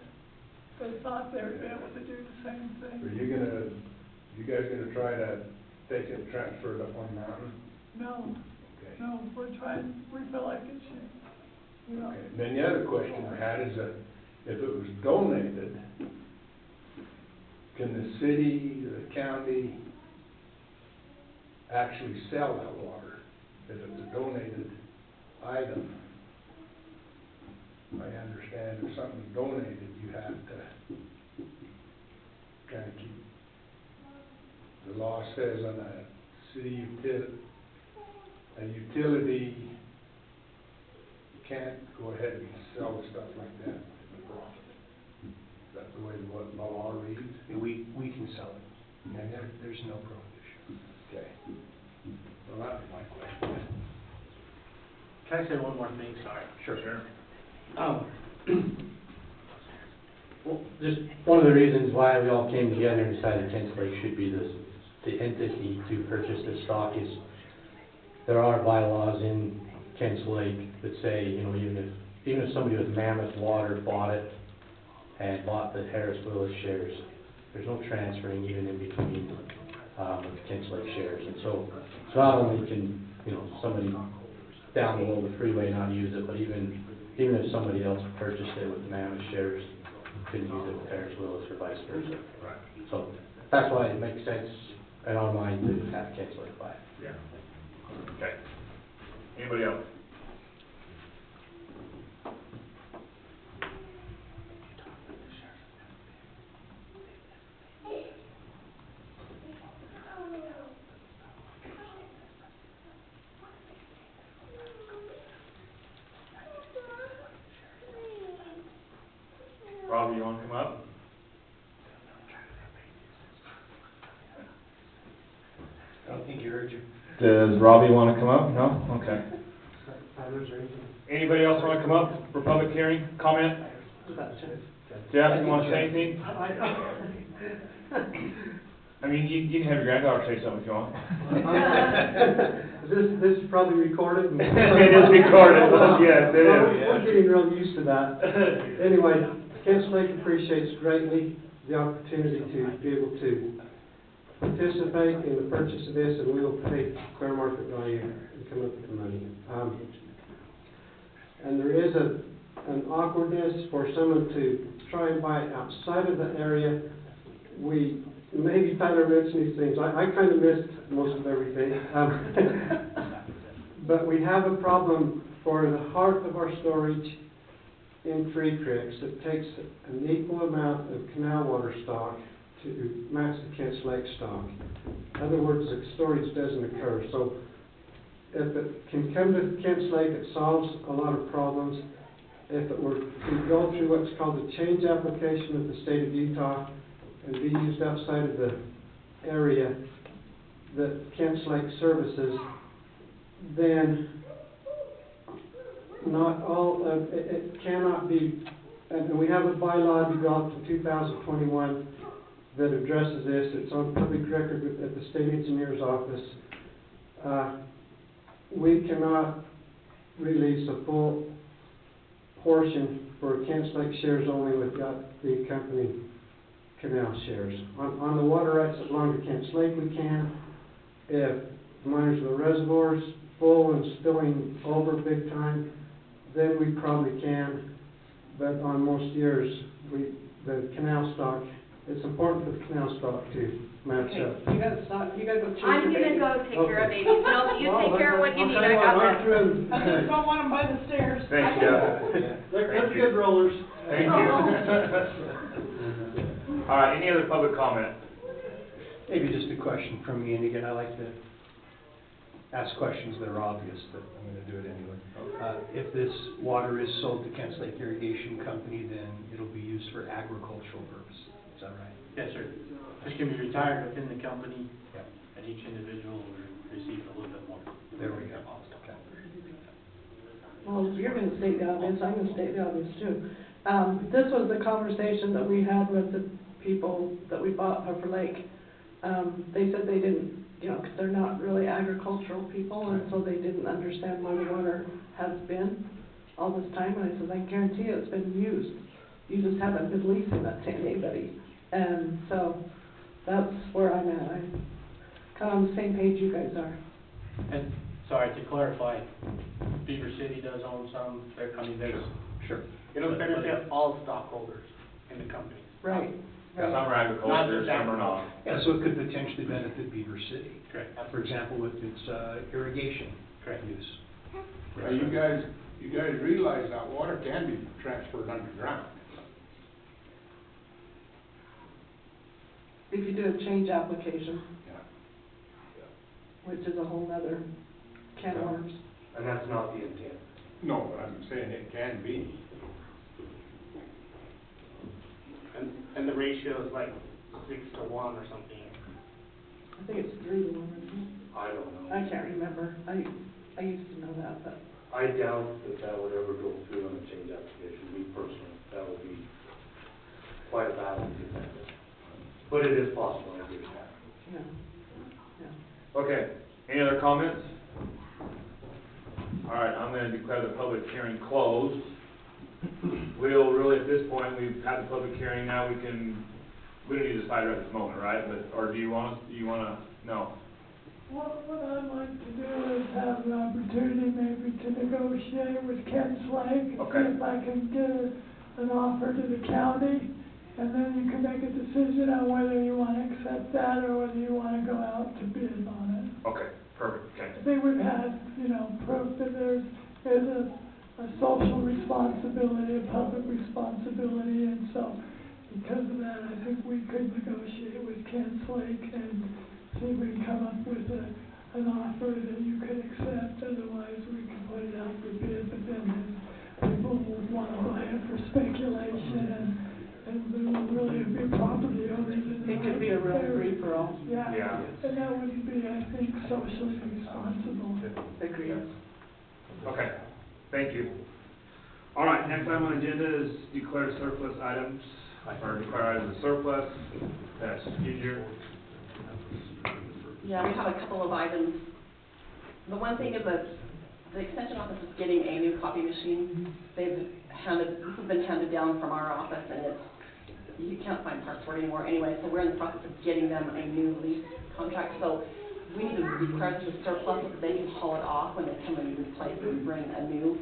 They thought they would be able to do the same
Are
thing.
you guys gonna try to take it, transfer it up on the mountain?
No,
Okay.
no, we feel like it should, you know.
Okay. Then the other question I had is that if it was donated, can the city, the county actually sell that water? If it's a donated item, I understand if something's donated, you have to kind of keep, the law says on a city utility can't go ahead and sell stuff like that in the profit. Is that the way the law reads?
We can sell it, and there's no prohibition.
Okay. Well, that was my question.
Can I say one more thing? Sorry.
Sure.
Well, just one of the reasons why we all came together and decided Kents Lake should be the entity to purchase this stock is there are bylaws in Kents Lake that say, you know, even if somebody with Mammoth Water bought it and bought the Harris Willis shares, there's no transferring even in between with Kents Lake shares. And so not only can, you know, somebody down below the freeway not use it, but even if somebody else purchased it with the Mammoth shares, couldn't use it with Harris Willis or vice versa.
Right.
So that's why it makes sense in our mind to have Kents Lake buy it.
Yeah. Okay. Anybody else? Rob, you want to come up?
I don't think you heard you.
Does Robbie want to come up? No? Okay. Anybody else want to come up for public hearing, comment? Jeff, you want to say anything? I mean, you can have your granddaughter say something if you want.
This is probably recorded.
It is recorded, yes, it is.
We're getting real used to that. Anyway, Kents Lake appreciates greatly the opportunity to be able to participate in the purchase of this, and we'll pay fair market value and come up with the money. And there is an awkwardness for someone to try and buy it outside of the area. Maybe Tyler mentioned these things. I kind of missed most of everything. But we have a problem for the heart of our storage in Three Creeks. It takes an equal amount of canal water stock to match the Kents Lake stock. In other words, the storage doesn't occur. So if it can come to Kents Lake, it solves a lot of problems. If it were to go through what's called a change application of the state of Utah and be used outside of the area that Kents Lake services, then not all of it cannot be, and we have a bylaw developed in 2021 that addresses this. It's on public record at the state engineer's office. We cannot release a full portion for Kents Lake shares only without the accompanying canal shares. On the water rights that belong to Kents Lake, we can. If the miners of the reservoirs full and spilling over big time, then we probably can. But on most years, the canal stock it's important for the canal stock to match
Okay,
up.
you gotta stop, you gotta go change
I'm
your
gonna
baby.
go take care of
Okay.
babies. No, you
Well,
take care of what you need, I got
I'll tell
this.
you what,
I just don't want them by the stairs.
Thanks, Jeff.
They're good rollers.
Thank you. All right, any other public comment?
Maybe just a question from me, and again, I like to ask questions that are obvious, but I'm gonna do it anyway. If this water is sold to Kents Lake Irrigation Company, then it'll be used for agricultural purposes, is that right?
Yes, sir. This can be retired within the company,
Yep.
and each individual will receive a little bit more.
There we go. Okay.
Well, if you're gonna state the obvious, I'm gonna state the obvious too. This was the conversation that we had with the people that we bought Puffer Lake. They said they didn't, you know, 'cause they're not really agricultural people, and so they didn't understand why the water has been all this time, and I said, I guarantee you it's been used. You just haven't been leasing it to anybody. And so, that's where I'm at. I'm kind of on the same page you guys are.
And, sorry, to clarify, Beaver City does own some, there's,
Sure.
it'll benefit all stockholders in the company.
Right.
Some are
Not
agriculture,
just
some are not.
Yeah, so it could potentially benefit Beaver City,
Correct.
for example, with its irrigation
Correct.
use.
Now, you guys realize that water can be transferred underground.
If you do a change application,
Yeah.
which is a whole nother can of worms.
And that's not the intent.
No, but I'm saying it can be.
And the ratio is like 6-to-1 or something.
I think it's 3-1, isn't it?
I don't know.
I can't remember. I used to know that, but
I doubt that that would ever go through on a change application, me personally. That would be quite a battle to get that done. But it is possible, I agree with that.
yeah.
Okay, any other comments? All right, I'm gonna declare the public hearing closed. We'll really, at this point, we've had the public hearing, now we don't need to decide right at this moment, right? But, or do you wanna, no?
What I'd like to do is have the opportunity maybe to negotiate with Kents Lake and
Okay.
see if I can get an offer to the county, and then you can make a decision on whether you want to accept that or whether you want to go out to bid on it.
Okay, perfect, okay.
I think we've had, proof that there's a social responsibility, a public responsibility, and so because of that, I think we could negotiate with Kents Lake and see if we can come up with an offer that you could accept, otherwise we can put it out for bid, but then people will want to buy it for speculation and there will really be property owners in the
It could be a real
area.
free-for-all.
Yeah,
Yeah.
and that wouldn't be, I think, socially responsible.
Agreed.
Okay, thank you. All right, next item on the agenda is declare surplus items, or declare items as surplus. That's Ginger.
Yeah, we have a couple of items. The one thing is that the extension office is getting a new copy machine. This has been handed down from our office, and you can't find parts for it anymore anyway, so we're in the process of getting them a new lease contract. So we need to declare this as surplus so that they can haul it off when they come and replace and bring a new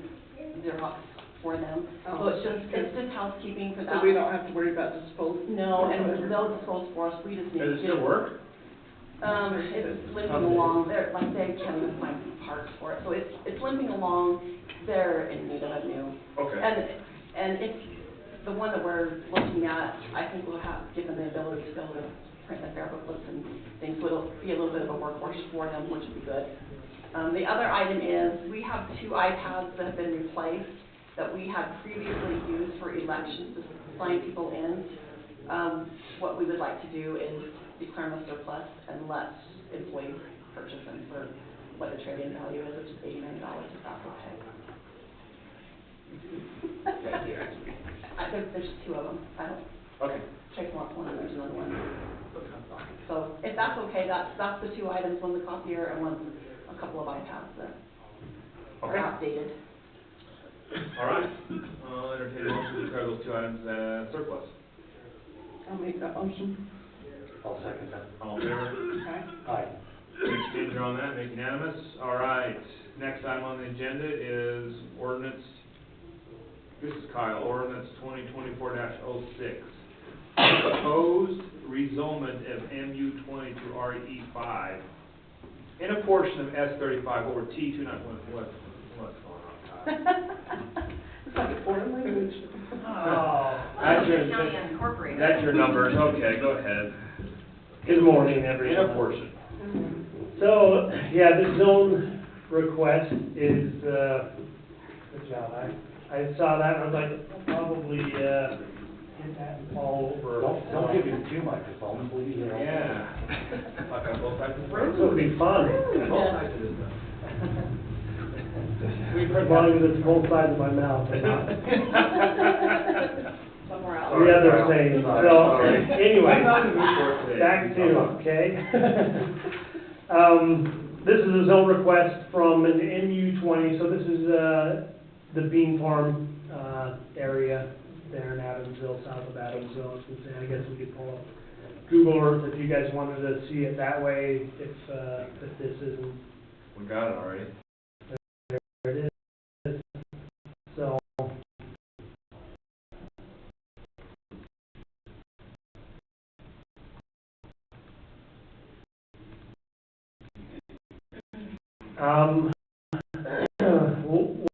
Xerox for them. So it's just housekeeping for that.
So we don't have to worry about disposal?
No, and they'll dispose for us, we just need to
Does it
get
still work?
It's limping along, they can't even find parts for it, so it's limping along, they're in need of a new.
Okay.
And if, the one that we're looking at, I think we'll have, given the ability to be able to print the fair booklets and things, so it'll be a little bit of a workhorse for them, which would be good. The other item is, we have 2 iPads that have been replaced, that we had previously used for elections to sign people in. What we would like to do is declare them a surplus and let employees purchase them for what the trade-in value is, which is $89, if that's okay. There's 2 of them,
Okay.
Trace wants one and there's another one. So if that's okay, that's the 2 items, one's a copier and one's a couple of iPads that are outdated.
All right, I'll entertain a motion to declare those 2 items as surplus.
I'll make that motion.
I'll second that.
All in favor?
Okay.
Aye.
Thanks, Ginger, on that, make unanimous. All right, next item on the agenda is ordinance, this is Kyle, ordinance 2024-06. proposed rezonement of MU 20 to RE 5 in a portion of S 35 over T 29. What's going on?
It's like a foreign language.
Oh,
County Unincorporated.
that's your numbers, okay, go ahead.
Good morning,
In a
everyone.
portion.
So, yeah, the zone request is, good job, I saw that, and I was like, I'll probably, get that and fall over.
Don't give him two microphones, we'll be here all day.
Yeah. Talk on both sides of the
This will be fun.
Both sides of this stuff.
As long as it's both sides of my mouth, and not
Somewhere else.
the other saying.
Sorry,
So,
sorry.
anyway,
I'm not in the mood for it today.
back to, okay? This is a zone request from an MU 20, so this is, the bean farm, area there in Adamsville, south of Adamsville. I was gonna say, I guess we could pull up Google Earth if you guys wanted to see it that way, if this isn't,
We got it already.
there it is. So,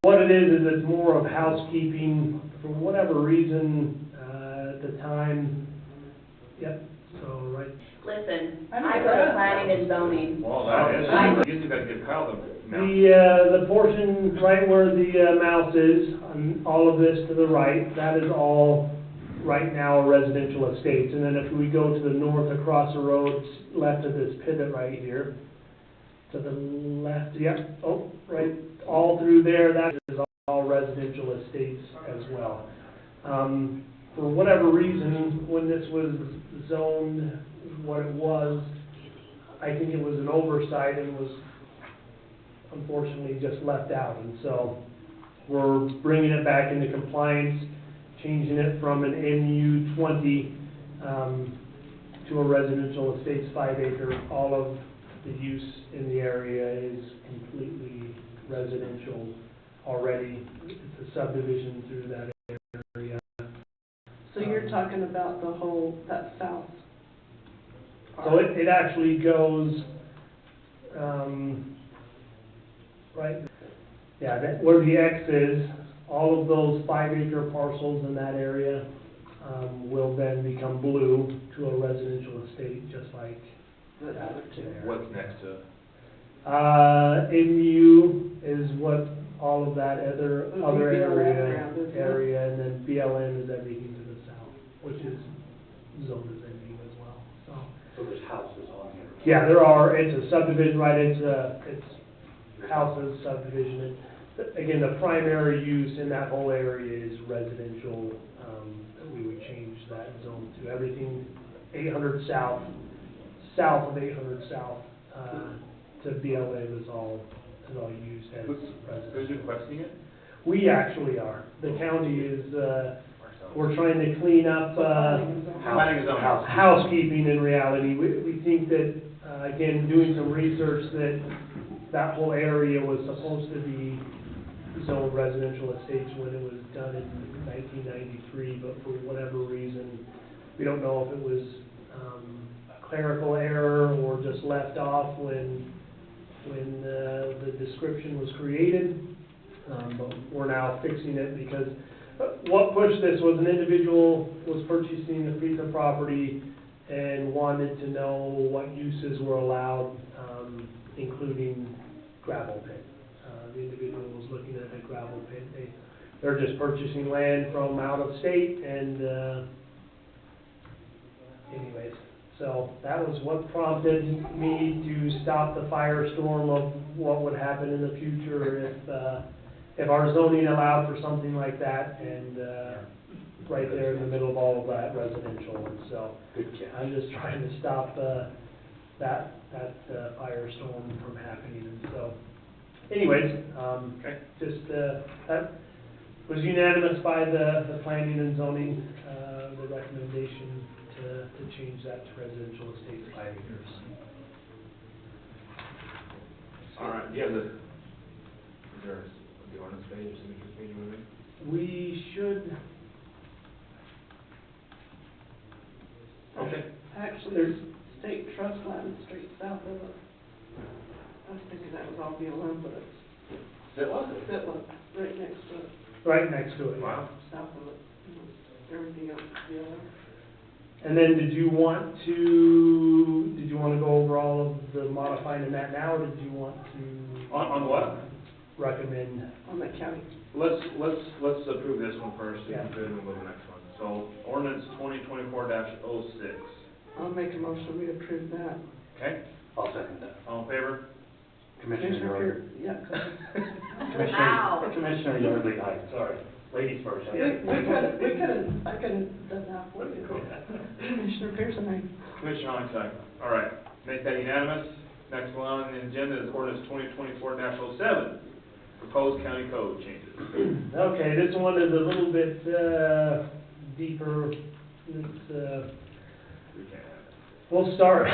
what it is it's more of housekeeping. For whatever reason, at the time, yep, so, right.
Listen,
I'm
I go to
impressed.
planning and zoning.
Well, that is,
I-
you usually gotta give Kyle the mount.
The portion right where the mouse is, on all of this to the right, that is all right now residential estates. And then if we go to the north across the road, left of this pivot right here, to the left, yep, oh, right, all through there, that is all residential estates as well. For whatever reason, when this was zoned, what it was, I think it was an oversight and was unfortunately just left out. And so we're bringing it back into compliance, changing it from an MU 20 to a residential estates 5 acre. All of the use in the area is completely residential already. It's a subdivision through that area.
So you're talking about the whole, that south part?
So it actually goes, right, yeah, that, where the X is, all of those 5 acre parcels in that area, will then become blue to a residential estate, just like that there.
What's next to it?
MU is what all of that other
Would be BLM
area,
ground, isn't it?
and then BLM is everything to the south, which is zoned as MU as well, so.
So there's houses on here.
Yeah, there are, it's a subdivision, right, it's houses, subdivision. Again, the primary use in that whole area is residential. We would change that zone to everything 800 south of 800 south, to BLM is all used as
Who's
residential.
requesting it?
We actually are. The county is, we're trying to clean up,
Planning is on.
housekeeping in reality. We think that, again, doing some research, that whole area was supposed to be zoned residential estates when it was done in 1993, but for whatever reason, we don't know if it was a clerical error or just left off when the description was created. But we're now fixing it because what pushed this was an individual was purchasing a piece of property and wanted to know what uses were allowed, including gravel pit. The individual was looking at a gravel pit. They're just purchasing land from out of state and, anyways. So that was what prompted me to stop the firestorm of what would happen in the future if our zoning allowed for something like that, and right there in the middle of all of that residential. And so I'm just trying to stop that firestorm from happening. And so, anyways, just that was unanimous by the planning and zoning, the recommendation to change that to residential estates 5 acres.
All right, do you have the, is there the ordinance page or signature page with it?
We should,
there's state trust land straight south of it. I was thinking that was all BLM, but it's Sitla, right next to it,
right next to it.
Wow.
south of it. Everything else is BLM.
And then did you want to go over all of the modifying in that now, or did you want to?
On what?
Recommend,
On that county.
Let's approve this one first, if
Yeah.
you could, and we'll go to the next one. So, ordinance 2024-06.
I'll make a motion, we approve that.
Okay,
I'll second that.
all in favor?
Commissioner Yardley.
Yeah, go ahead.
Wow.
Commissioner Yardley, aye, sorry. Ladies first.
I could've done that for you. Commissioner Pearson, aye.
Commissioner Holmes, aye. All right, make that unanimous. Next one on the agenda is ordinance 2024-07, proposed county code changes.
okay, this one is a little bit, deeper, it's,
We can't have it.
we'll start.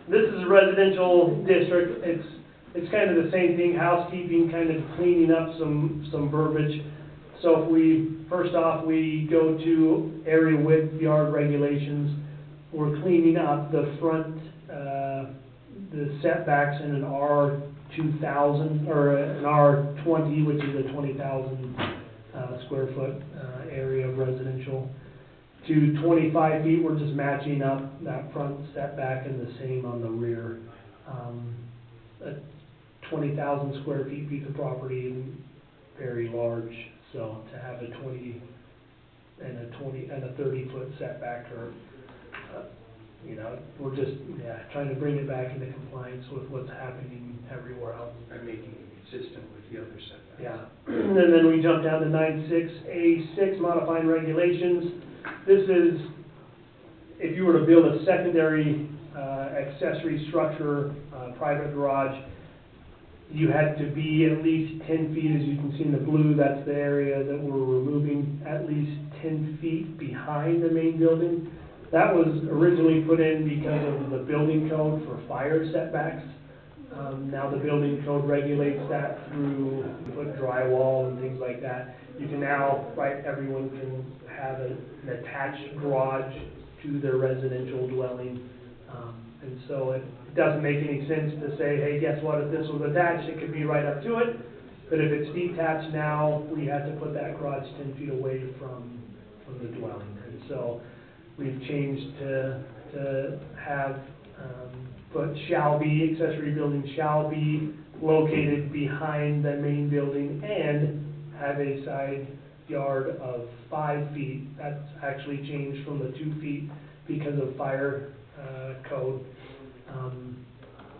This is a residential district, it's kind of the same thing, housekeeping, kind of cleaning up some verbiage. So if first off, we go to area width yard regulations, we're cleaning up the front, the setbacks in an R2000, or an R20, which is a 20,000, square foot, area of residential, to 25 feet. We're just matching up that front setback and the same on the rear. A 20,000 square feet piece of property isn't very large, so to have a 20 and a 30-foot setback, or we're just trying to bring it back into compliance with what's happening everywhere else.
By making it consistent with the other setbacks.
Yeah, and then we jump down to 9.6A6, modifying regulations. This is, if you were to build a secondary accessory structure, private garage, you had to be at least 10 feet, as you can see in the blue, that's the area that we're removing, at least 10 feet behind the main building. That was originally put in because of the building code for fire setbacks. Now the building code regulates that through put drywall and things like that. You can now, everyone can have an attached garage to their residential dwelling. And so it doesn't make any sense to say, hey, guess what, if this was attached, it could be right up to it. But if it's detached now, we have to put that garage 10 feet away from the dwelling. And so we've changed to have, put shall be, accessory building shall be located behind the main building and have a side yard of 5 feet. That's actually changed from the 2 feet because of fire code.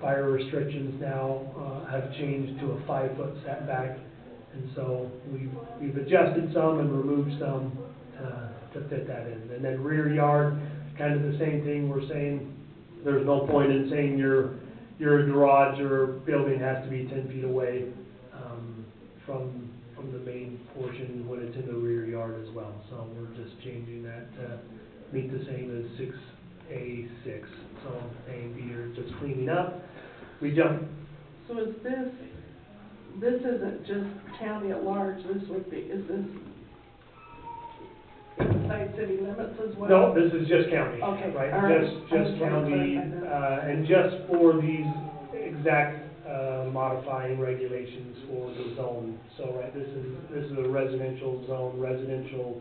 Fire restrictions now have changed to a 5-foot setback, and so we've adjusted some and removed some to fit that in. And then rear yard, kind of the same thing. We're saying there's no point in saying your garage or building has to be 10 feet away from the main portion when it's in the rear yard as well. So we're just changing that to meet the same as 6A6. So A and B are just cleaning up. We jump.
So is this isn't just county at large, is this inside city limits as well?
No, this is just county.
Okay,
Right,
all right.
just county, and just for these exact modifying regulations for the zone. So, this is a residential zone, residential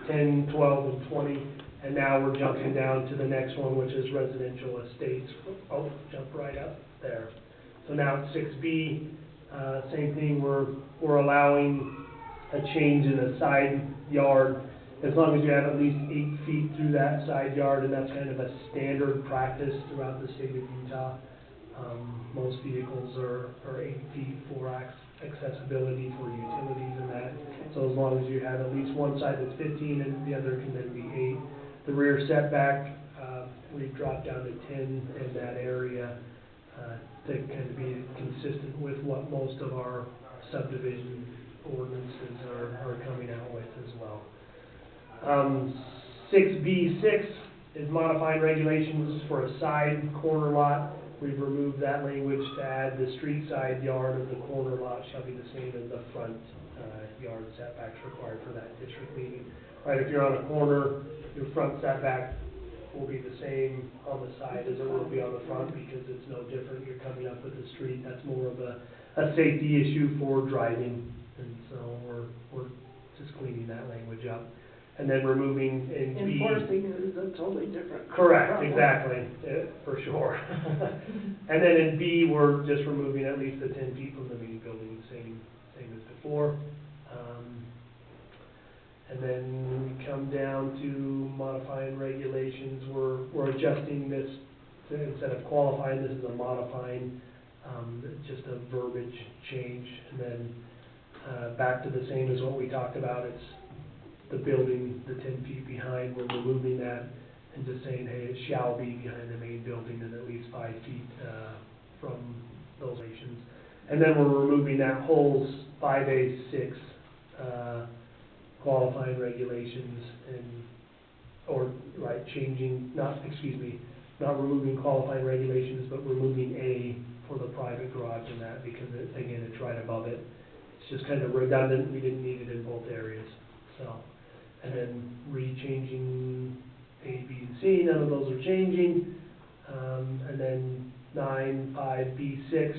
10, 12, and 20. And now we're jumping down to the next one, which is residential estates. Oh, jump right up there. So now it's 6B, same thing, we're allowing a change in a side yard as long as you have at least 8 feet through that side yard, and that's kind of a standard practice throughout the state of Utah. Most vehicles are 8 feet for accessibility for utilities and that. So as long as you have at least one side that's 15 and the other can then be 8. The rear setback, we've dropped down to 10 in that area to kind of be consistent with what most of our subdivision ordinances are coming out with as well. 6B6 is modifying regulations for a side corner lot. We've removed that language to add the street side yard of the corner lot shall be the same as the front yard setbacks required for that district meeting. right, if you're on a corner, your front setback will be the same on the side as it will be on the front, because it's no different, you're coming up with the street, that's more of a safety issue for driving, and so we're just cleaning that language up. And then removing in B.
Enforcing is a totally different.
Correct,
problem.
exactly, for sure. And then in B, we're just removing at least the 10 feet from the main building, same as before. And then we come down to modifying regulations, we're adjusting this, instead of qualifying, this is a modifying, just a verbiage change. And then back to the same as what we talked about, it's the building, the 10 feet behind, we're removing that and just saying, hey, it shall be behind the main building and at least 5 feet from those stations. And then we're removing that whole 5A6 qualifying regulations changing, not removing qualifying regulations, but removing A for the private garage and that, because again, it's right above it. It's just kind of redundant, we didn't need it in both areas, so. And then re-changing A, B, and C, none of those are changing. And then 9(5)(b)(6),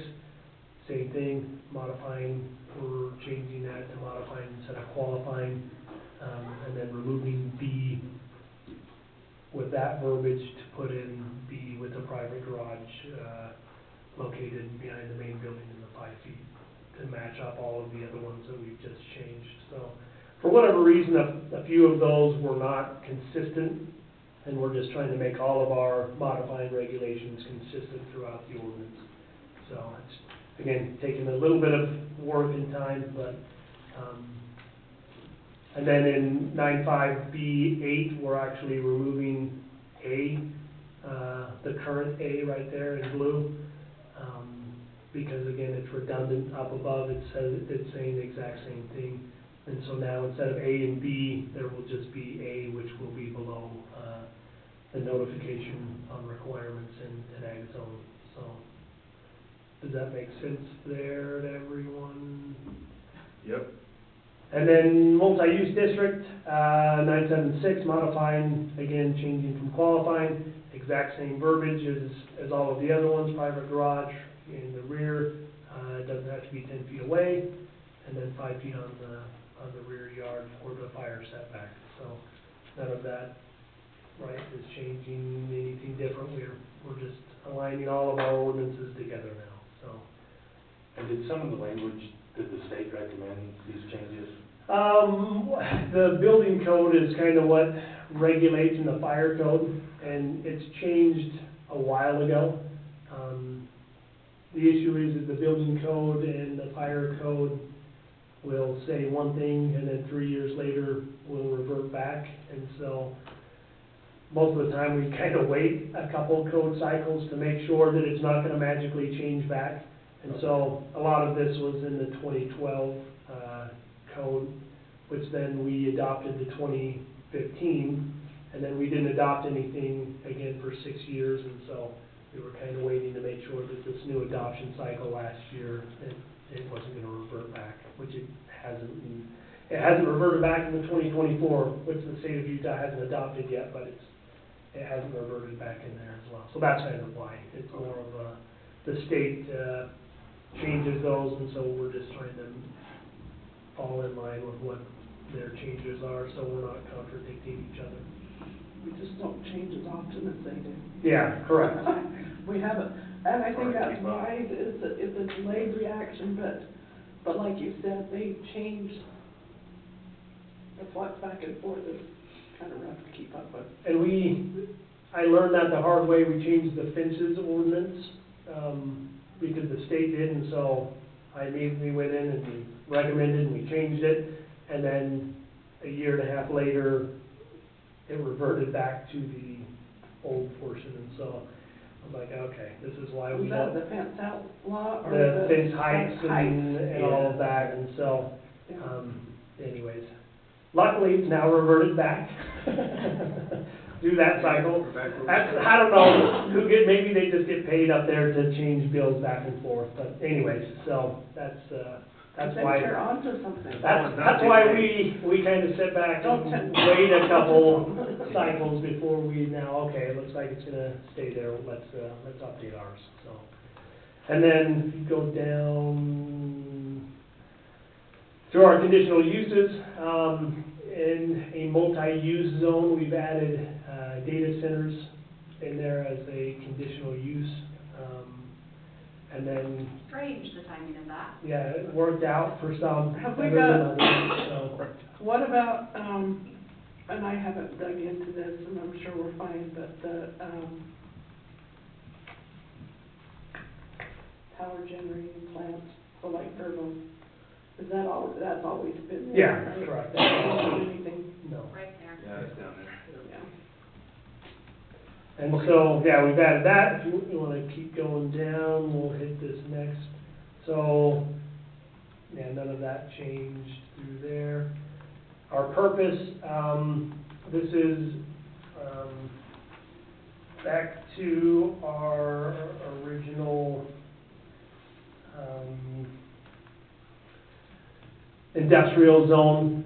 same thing, modifying, we're changing that to modifying instead of qualifying. And then removing B with that verbiage to put in B with the private garage located behind the main building in the 5 feet to match up all of the other ones that we've just changed. So for whatever reason, a few of those were not consistent, and we're just trying to make all of our modifying regulations consistent throughout the ordinance. So it's, again, taking a little bit of work and time, but, and then in 9(5)(b)(8), we're actually removing A, the current A right there in blue, because again, it's redundant up above, it says, it's saying the exact same thing. And so now instead of A and B, there will just be A, which will be below the notification on requirements in ag zone. So does that make sense there to everyone?
Yep.
And then multi-use district, 976, modifying, again, changing from qualifying, exact same verbiage as all of the other ones, private garage in the rear, it doesn't have to be 10 feet away, and then 5 feet on the rear yard for the fire setback. So none of that, right, is changing anything different. We're just aligning all of our ordinances together now, so.
And did some of the language, did the state recommend these changes?
The building code is kind of what regulates in the fire code, and it's changed a while ago. The issue is that the building code and the fire code will say one thing, and then 3 years later will revert back. And so most of the time we kind of wait a couple code cycles to make sure that it's not going to magically change back. And so a lot of this was in the 2012 code, which then we adopted the 2015, and then we didn't adopt anything again for 6 years. And so we were kind of waiting to make sure that this new adoption cycle last year, it wasn't going to revert back, which it hasn't. It hasn't reverted back in the 2024, which the state of Utah hasn't adopted yet, but it hasn't reverted back in there as well. So that's kind of why. It's more of the state changes those, and so we're just trying to fall in line with what their changes are, so we're not contradicting each other.
We just don't change as often as they do.
Yeah, correct.
We haven't, and I think that's right, it's a delayed reaction, but like you said, they change, the flux back and forth is kind of rough to keep up with.
And I learned that the hard way. We changed the fences ordinance, because the state did, and so I immediately went in and we recommended and we changed it, and then a year and a half later, it reverted back to the old portion, and so I was like, okay, this is why we
Was
don't.
that the fence out law, or
The fence heights and
Yeah.
all of that, and so, anyways, luckily, it's now reverted back. Do that cycle. I don't know, maybe they just get paid up there to change bills back and forth, but anyways, so that's
I
That's
think
why,
you're onto something.
that's why we kind of sit back
Don't
and
tempt-
wait a couple cycles before we now, okay, it looks like it's gonna stay there, let's update ours, so. And then if you go down through our conditional uses, in a multi-use zone, we've added, data centers in there as a conditional use. And then,
Strange, the timing of that.
yeah, it worked out for some
Have we
better than others, so.
What about, and I haven't dug into this, and I'm sure we're fine, but the, power generating plants, so like Verbo, is that all, that's always been there?
Yeah,
right?
correct.
Anything,
No.
Right there.
Yeah, it's down there.
yeah.
And so, yeah, we've added that. If you wanna keep going down, we'll hit this next. So, yeah, none of that changed through there. Our purpose, this is, back to our original, industrial zone.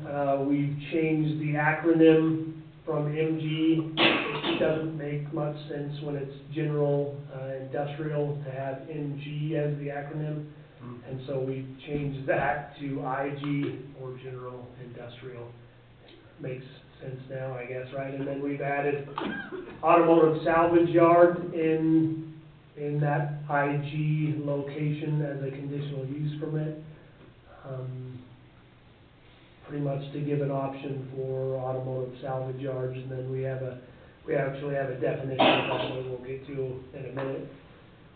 We've changed the acronym from MG. It doesn't make much sense when it's general, industrial to have MG as the acronym. And so we changed that to IG, or general industrial. Makes sense now, I guess, right? And then we've added automotive salvage yard in that IG location as a conditional use permit. Pretty much to give an option for automotive salvage yards, and then we actually have a definition of that that we'll get to in a minute.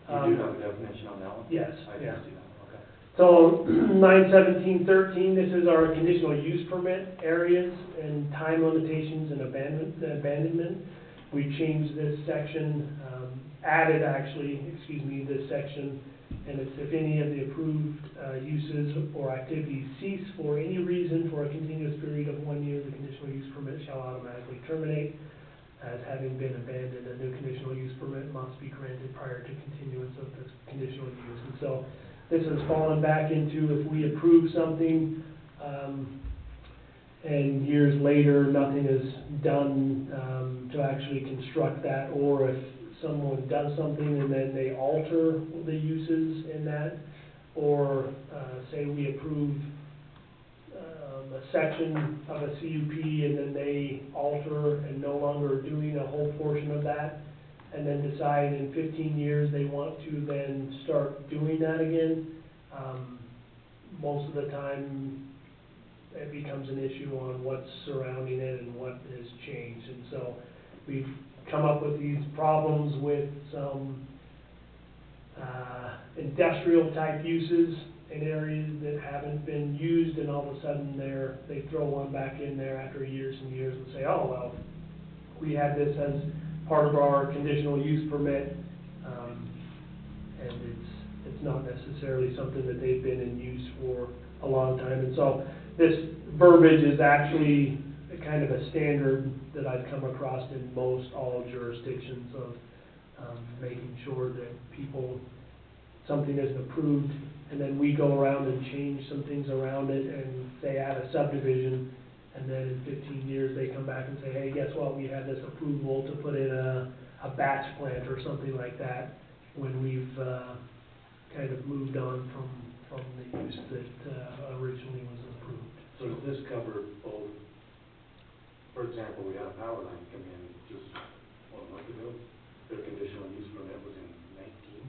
You do have a definition on that one?
Yes,
I
yeah.
didn't see that, okay.
So 91713, this is our conditional use permit areas and time limitations and abandonment. We changed this section, added this section, and it's if any of the approved uses or activities cease for any reason for a continuous period of 1 year, the conditional use permit shall automatically terminate. As having been abandoned, a new conditional use permit must be granted prior to continuance of this conditional use. And so this has fallen back into if we approve something, and years later, nothing is done to actually construct that, or if someone does something and then they alter the uses in that, or say we approve a section of a CUP and then they alter and no longer are doing a whole portion of that, and then decide in 15 years they want to then start doing that again, most of the time it becomes an issue on what's surrounding it and what has changed. And so we've come up with these problems with some industrial type uses in areas that haven't been used, and all of a sudden they throw one back in there after years and years and say, oh, well, we had this as part of our conditional use permit, and it's not necessarily something that they've been in use for a long time. And so this verbiage is actually kind of a standard that I've come across in most all jurisdictions of making sure that something isn't approved, and then we go around and change some things around it, and say add a subdivision, and then in 15 years they come back and say, hey, guess what, we had this approval to put in a batch plant or something like that, when we've kind of moved on from the use that originally was approved.
So does this cover both, for example, we had a power line come in just, a month ago, their conditional use permit was in 19.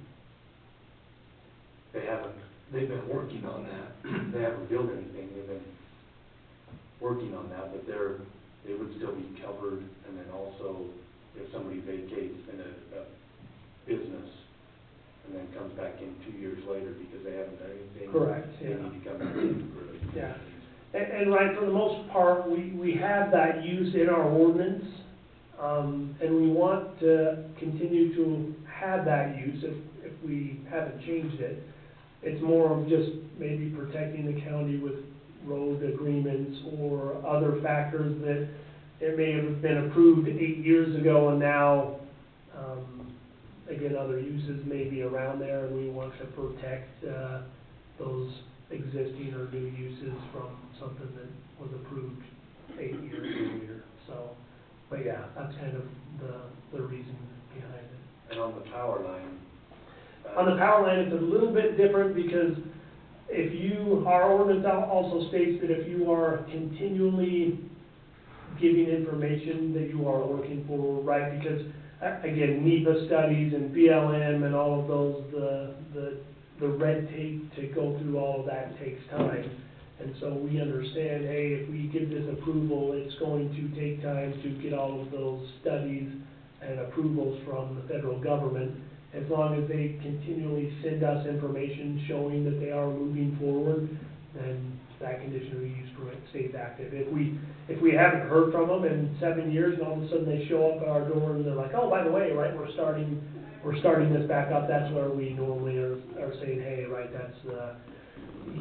They've been working on that, they haven't built anything, they've been working on that, but they would still be covered. And then also, if somebody vacates in a business and then comes back in 2 years later because they haven't done anything.
Correct,
They
yeah.
need to come back in for the.
Yeah. And right, for the most part, we have that use in our ordinance, and we want to continue to have that use if we haven't changed it. It's more of just maybe protecting the county with road agreements or other factors that it may have been approved 8 years ago, and now, again, other uses may be around there, and we want to protect those existing or new uses from something that was approved 8 years earlier, so, but yeah, that's kind of the reason behind it.
And on the power line?
On the power line, it's a little bit different because if you, our ordinance also states that if you are continually giving information that you are working for, right, because again, NEPA studies and BLM and all of those, the red tape to go through all of that takes time. And so we understand, hey, if we give this approval, it's going to take time to get all of those studies and approvals from the federal government. As long as they continually send us information showing that they are moving forward, then that conditional use permit stays active. If we haven't heard from them in 7 years and all of a sudden they show up at our door and they're like, oh, by the way, right, we're starting this back up, that's where we normally are saying, hey, right, that's,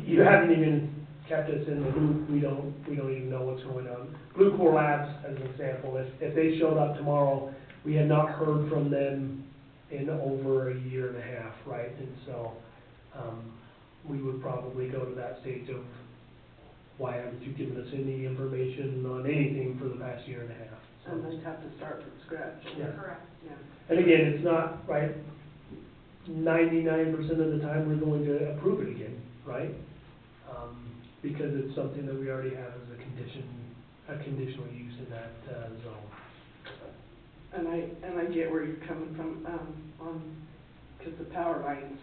you haven't even kept us in the loop, we don't even know what's going on. Blue Core Labs, as an example, if they showed up tomorrow, we had not heard from them in over 1.5 years, right? And so, we would probably go to that stage of, why haven't you given us any information on anything for the past 1.5 years? So,
And they'd have to start from scratch.
Yeah.
Correct.
Yeah.
and again, it's not, right, 99% of the time we're going to approve it again, right? Because it's something that we already have as a conditional use in that, zone.
And I get where you're coming from, because the power lines,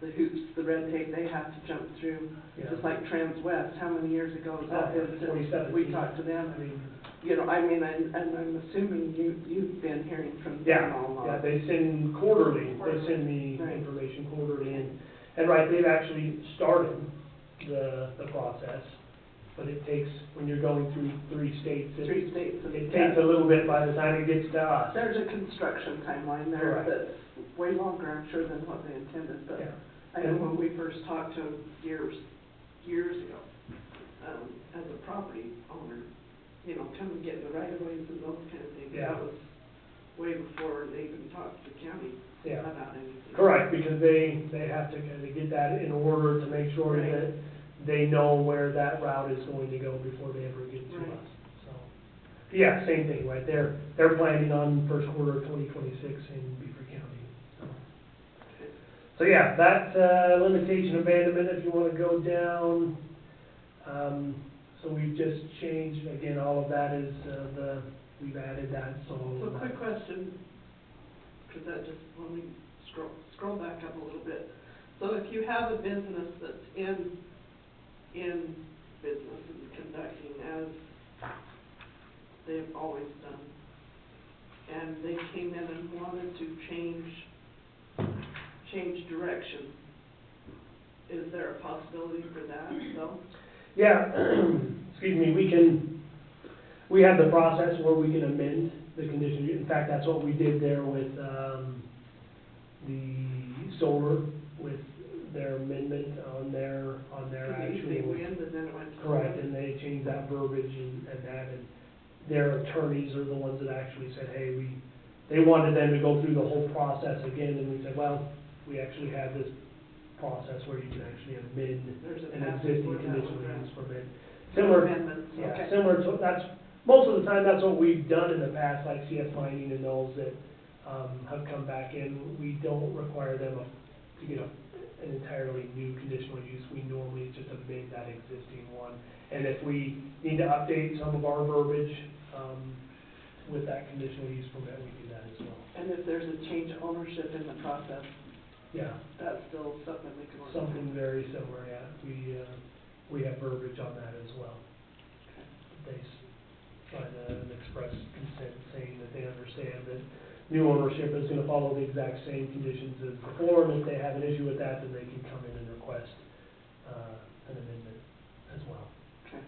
the hoops, the red tape they have to jump through,
Yeah.
just like Trans-West, how many years ago has that
Oh,
been? since
2017.
We talked to them,
I mean,
you know, I mean, and I'm assuming you've been hearing from them all along.
yeah, they send quarterly, they send me
Right.
information quarterly, and right, they've actually started the process, but it takes, when you're going through 3 states,
Three states. and-
it takes a little bit by the time it gets to us.
There's a construction timeline there
Correct.
that's way longer, I'm sure, than what they intended, but
Yeah.
I know when we first talked to them years ago, as a property owner, you know, come and get the right of ways and those kind of things.
Yeah.
That was way before they even talked to the county
Yeah.
about anything.
Correct, because they have to kind of get that in order to make sure
Right.
that they know where that route is going to go before they ever get to
Right.
us, so. Yeah, same thing, right, they're planning on first quarter of 2026 in Beaver County, so. So yeah, that's, limitation abandonment, if you wanna go down, so we've just changed, again, all of that is, we've added that, so.
So quick question, because that just, let me scroll back up a little bit. So if you have a business that's in business and conducting as they've always done, and they came in and wanted to change direction, is there a possibility for that, though?
Yeah, excuse me, we have the process where we can amend the condition. In fact, that's what we did there with, the solar, with their amendment on their actual.
They win, and then it went to.
Correct, and they changed that verbiage and that, and their attorneys are the ones that actually said, hey, they wanted them to go through the whole process again, and we said, well, we actually have this process where you can actually amend
There's a
an
path
existing
for that
conditional
one,
use permit. Similar,
Amendments,
yeah,
okay.
similar to, that's, most of the time, that's what we've done in the past, like CS Mining and those that, have come back in. We don't require them to get an entirely new conditional use. We normally just amend that existing one. And if we need to update some of our verbiage, with that conditional use permit, we do that as well.
And if there's a change of ownership in the process,
Yeah,
that's still something we can work on.
something very similar, yeah. We have verbiage on that as well. They sign an express consent saying that they understand that new ownership is gonna follow the exact same conditions as before, and if they have an issue with that, then they can come in and request, an amendment as well.
Okay.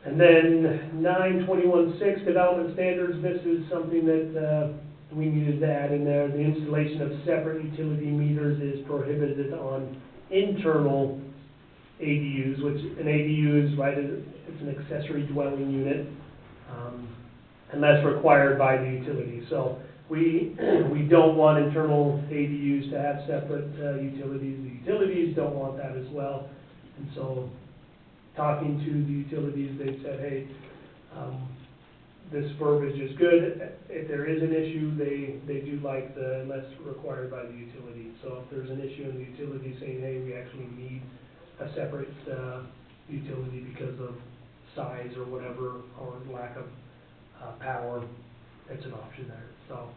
And then 921.6 development standards, this is something that, we needed to add in there. The installation of separate utility meters is prohibited on internal ADUs, which an ADU is, right, it's an accessory dwelling unit, unless required by the utility. So we don't want internal ADUs to have separate utilities. The utilities don't want that as well. And so, talking to the utilities, they said, hey, this verbiage is good. If there is an issue, they do like the unless required by the utility. So if there's an issue and the utility saying, hey, we actually need a separate utility because of size or whatever, or lack of power, it's an option there. So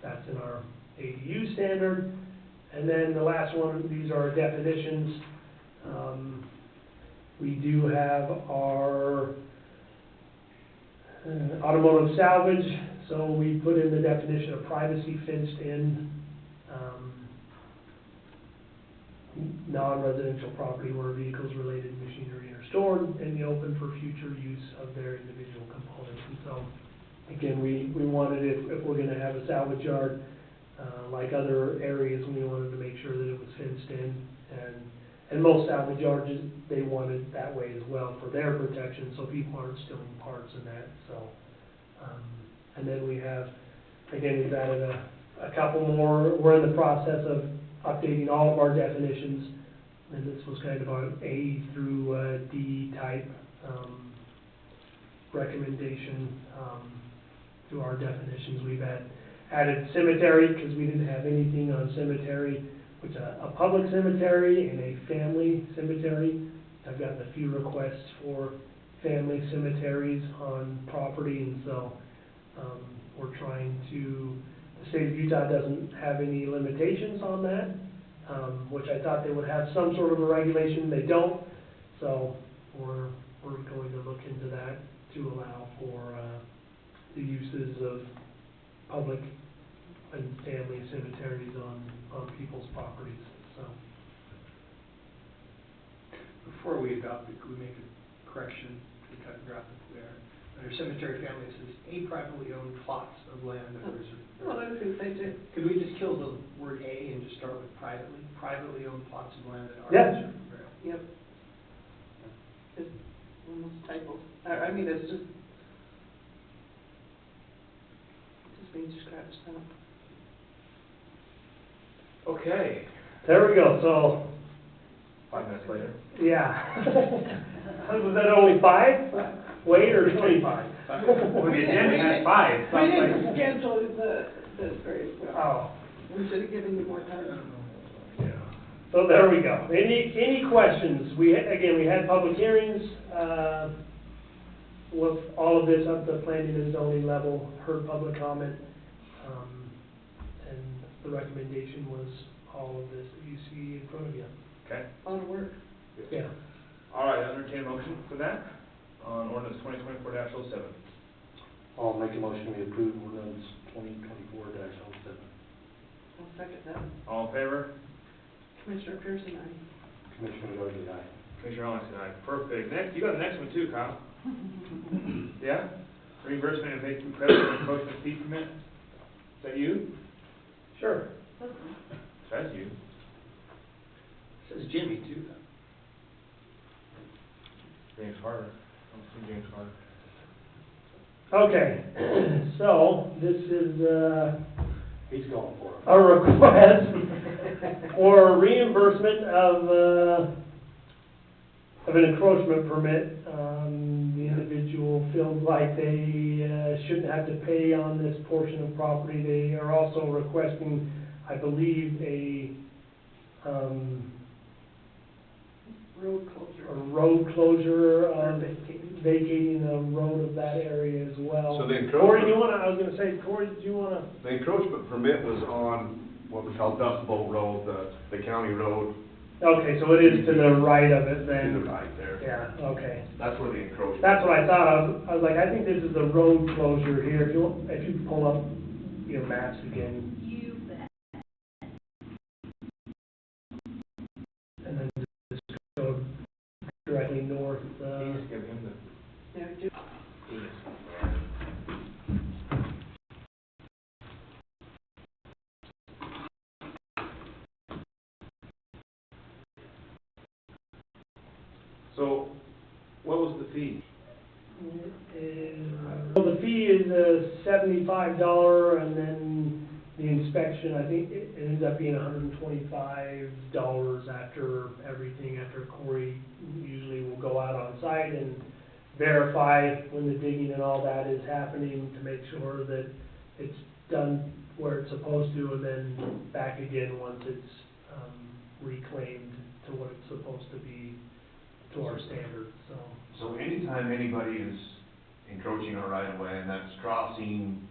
that's in our ADU standard. And then the last one, these are our definitions. We do have our automotive salvage, so we put in the definition of privacy fenced in non-residential property where vehicles related machinery are stored in the open for future use of their individual components. And so, again, we wanted, if we're gonna have a salvage yard, like other areas, we wanted to make sure that it was fenced in, and most salvage yards, they wanted that way as well for their protection, so people aren't stealing parts and that, so. And then we have, again, we've added a couple more. We're in the process of updating all of our definitions, and this was kind of an A through D type recommendation to our definitions. We've added cemetery, because we didn't have anything on cemetery, which a public cemetery and a family cemetery. I've gotten a few requests for family cemeteries on property, and so we're trying to, the state of Utah doesn't have any limitations on that, which I thought they would have some sort of a regulation. They don't, so we're going to look into that to allow for the uses of public and family cemeteries on people's properties, so.
Before we adopt it, could we make a correction to cut and graphic there? Under cemetery family, it says a privately owned plots of land that was.
Well, I was gonna say too.
Could we just kill the word a and just start with privately owned plots of land that are
Yeah.
reserved for burial?
Yep. It's almost typos. I mean, it's just means you scratch that.
Okay.
There we go, so,
5 minutes later.
yeah. Was that only 5? Wait, or 25?
Well, the agenda has 5.
We didn't schedule this very well.
Oh.
We should have given you more time.
Yeah. So there we go. Any questions? We had public hearings, with all of this up to planning and zoning level, heard public comment, and the recommendation was all of this that you see in front of you.
Okay.
A lot of work.
Yeah.
All right, I entertain a motion for that on ordinance 2024-07.
I'll make a motion to approve ordinance 2024-07.
I'll second that.
All in favor?
Commissioner Pearson, aye.
Commissioner Garcia, aye.
Commissioner Owens, aye. Perfect. Next, you got the next one too, Kyle. Yeah? Reimbursement of vacancy credit and encroachment fee permit. Is that you?
Sure.
That's you.
It says Jimmy too.
James Carter. I don't see James Carter.
Okay, so this is,
He's going for it.
a request for reimbursement of an encroachment permit. The individual feels like they shouldn't have to pay on this portion of property. They are also requesting, I believe, a road closure, vacating the road of that area as well.
So the
Corey,
encroachment,
I was gonna say, Corey, did you wanna?
the encroachment permit was on what we call Dust Bowl Road, the county road
Okay, so it is to the right of it
to
then?
the right there.
Yeah, okay.
That's where the encroachment.
That's what I thought. I was like, I think this is the road closure here. If you pull up your maps again.
You bet.
And then just go directly north,
Just give him the.
Yeah, do.
So, what was the fee?
Well, the fee is $75, and then the inspection, I think it ends up being $125 after everything, after Corey usually will go out on site and verify when the digging and all that is happening to make sure that it's done where it's supposed to, and then back again once it's reclaimed to what it's supposed to be, to our standards, so.
So anytime anybody is encroaching on a right of way, and that's crossing,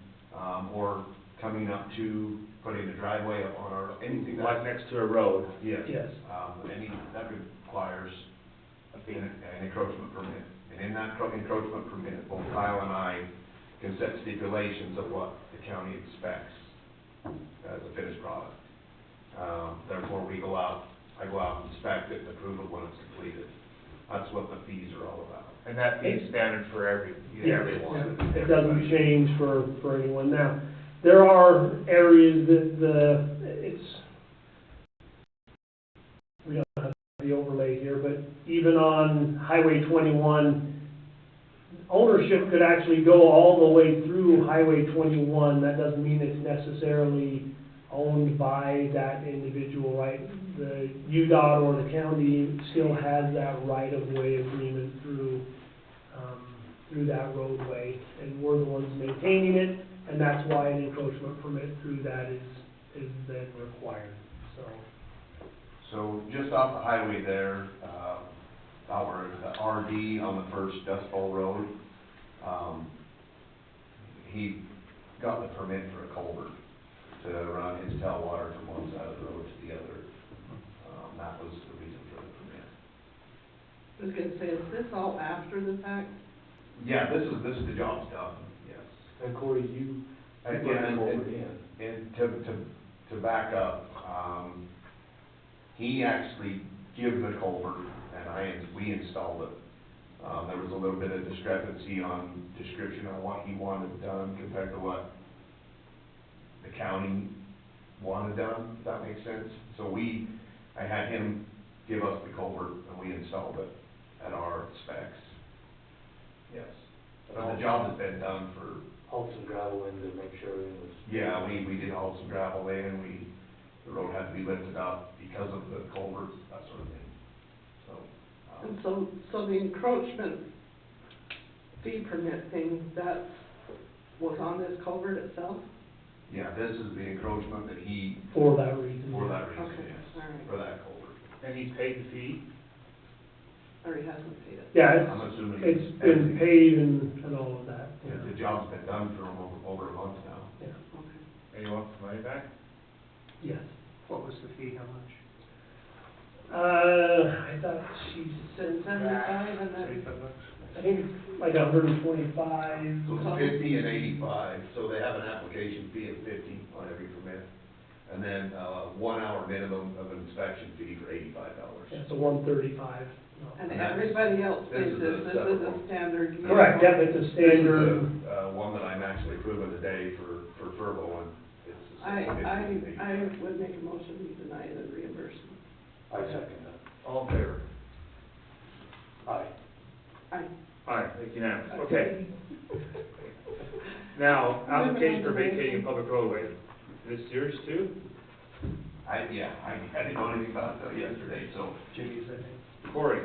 or coming up to putting a driveway up on our, anything that.
Like next to a road.
Yes.
Yes.
That requires an encroachment permit. And in that encroachment permit, both Kyle and I can set stipulations of what the county expects as a finished product. Therefore, I go out and inspect it and approve it when it's completed. That's what the fees are all about.
And that fee is standard for everyone.
It doesn't change for anyone. Now, there are areas that we don't have the overlay here, but even on Highway 21, ownership could actually go all the way through Highway 21. That doesn't mean it's necessarily owned by that individual, right? The UDOT or the county still has that right-of-way agreement through that roadway, and we're the ones maintaining it, and that's why an encroachment permit through that is then required, so.
So just off the highway there, our the RD on the first Dust Bowl Road, he got the permit for a culvert to run his tailwater from one side of the road to the other. That was the reason for the permit.
I was gonna say, is this all after the fact?
Yeah, this is the job's done, yes.
And Corey, you put
Again,
that over in.
and to back up, he actually gave the culvert, and we installed it. There was a little bit of discrepancy on description on what he wanted done compared to what the county wanted done, if that makes sense. So I had him give us the culvert, and we installed it at our specs. Yes. But the job has been done for.
Hauled some gravel in to make sure it was.
Yeah, we did haul some gravel in, the road had to be lifted up because of the culverts, that sort of thing, so.
And so the encroachment fee permit thing, that was on this culvert itself?
Yeah, this is the encroachment that he,
For that reason.
yes,
All right.
for that culvert.
And he's paid the fee?
Or he hasn't paid it?
Yeah,
I'm assuming
it's been paid and all of that, yeah.
The job's been done for over a month now.
Yeah,
Okay.
And he wants the money back?
yes.
What was the fee, how much?
I thought she said
75 and then,
I think like 125.
So it's 50 and 85, so they have an application fee of 50 on every permit, and then 1 hour minimum of inspection fee for $85.
Yeah, so 135. No.
and everybody else pays
This is
this,
a
this is
separate
a
one.
standard.
Correct, yeah, it's a
This is
standard.
the one that I'm actually approving today for Furbo, and it's the same 50 and 85.
I would make a motion to deny the reimbursement.
I second that.
All in favor?
Aye.
Aye, it's unanimous, okay. Now, application for vacating public roadway, is this yours too?
I didn't know anything about it till yesterday, so.
Jimmy's, I think.
Corey,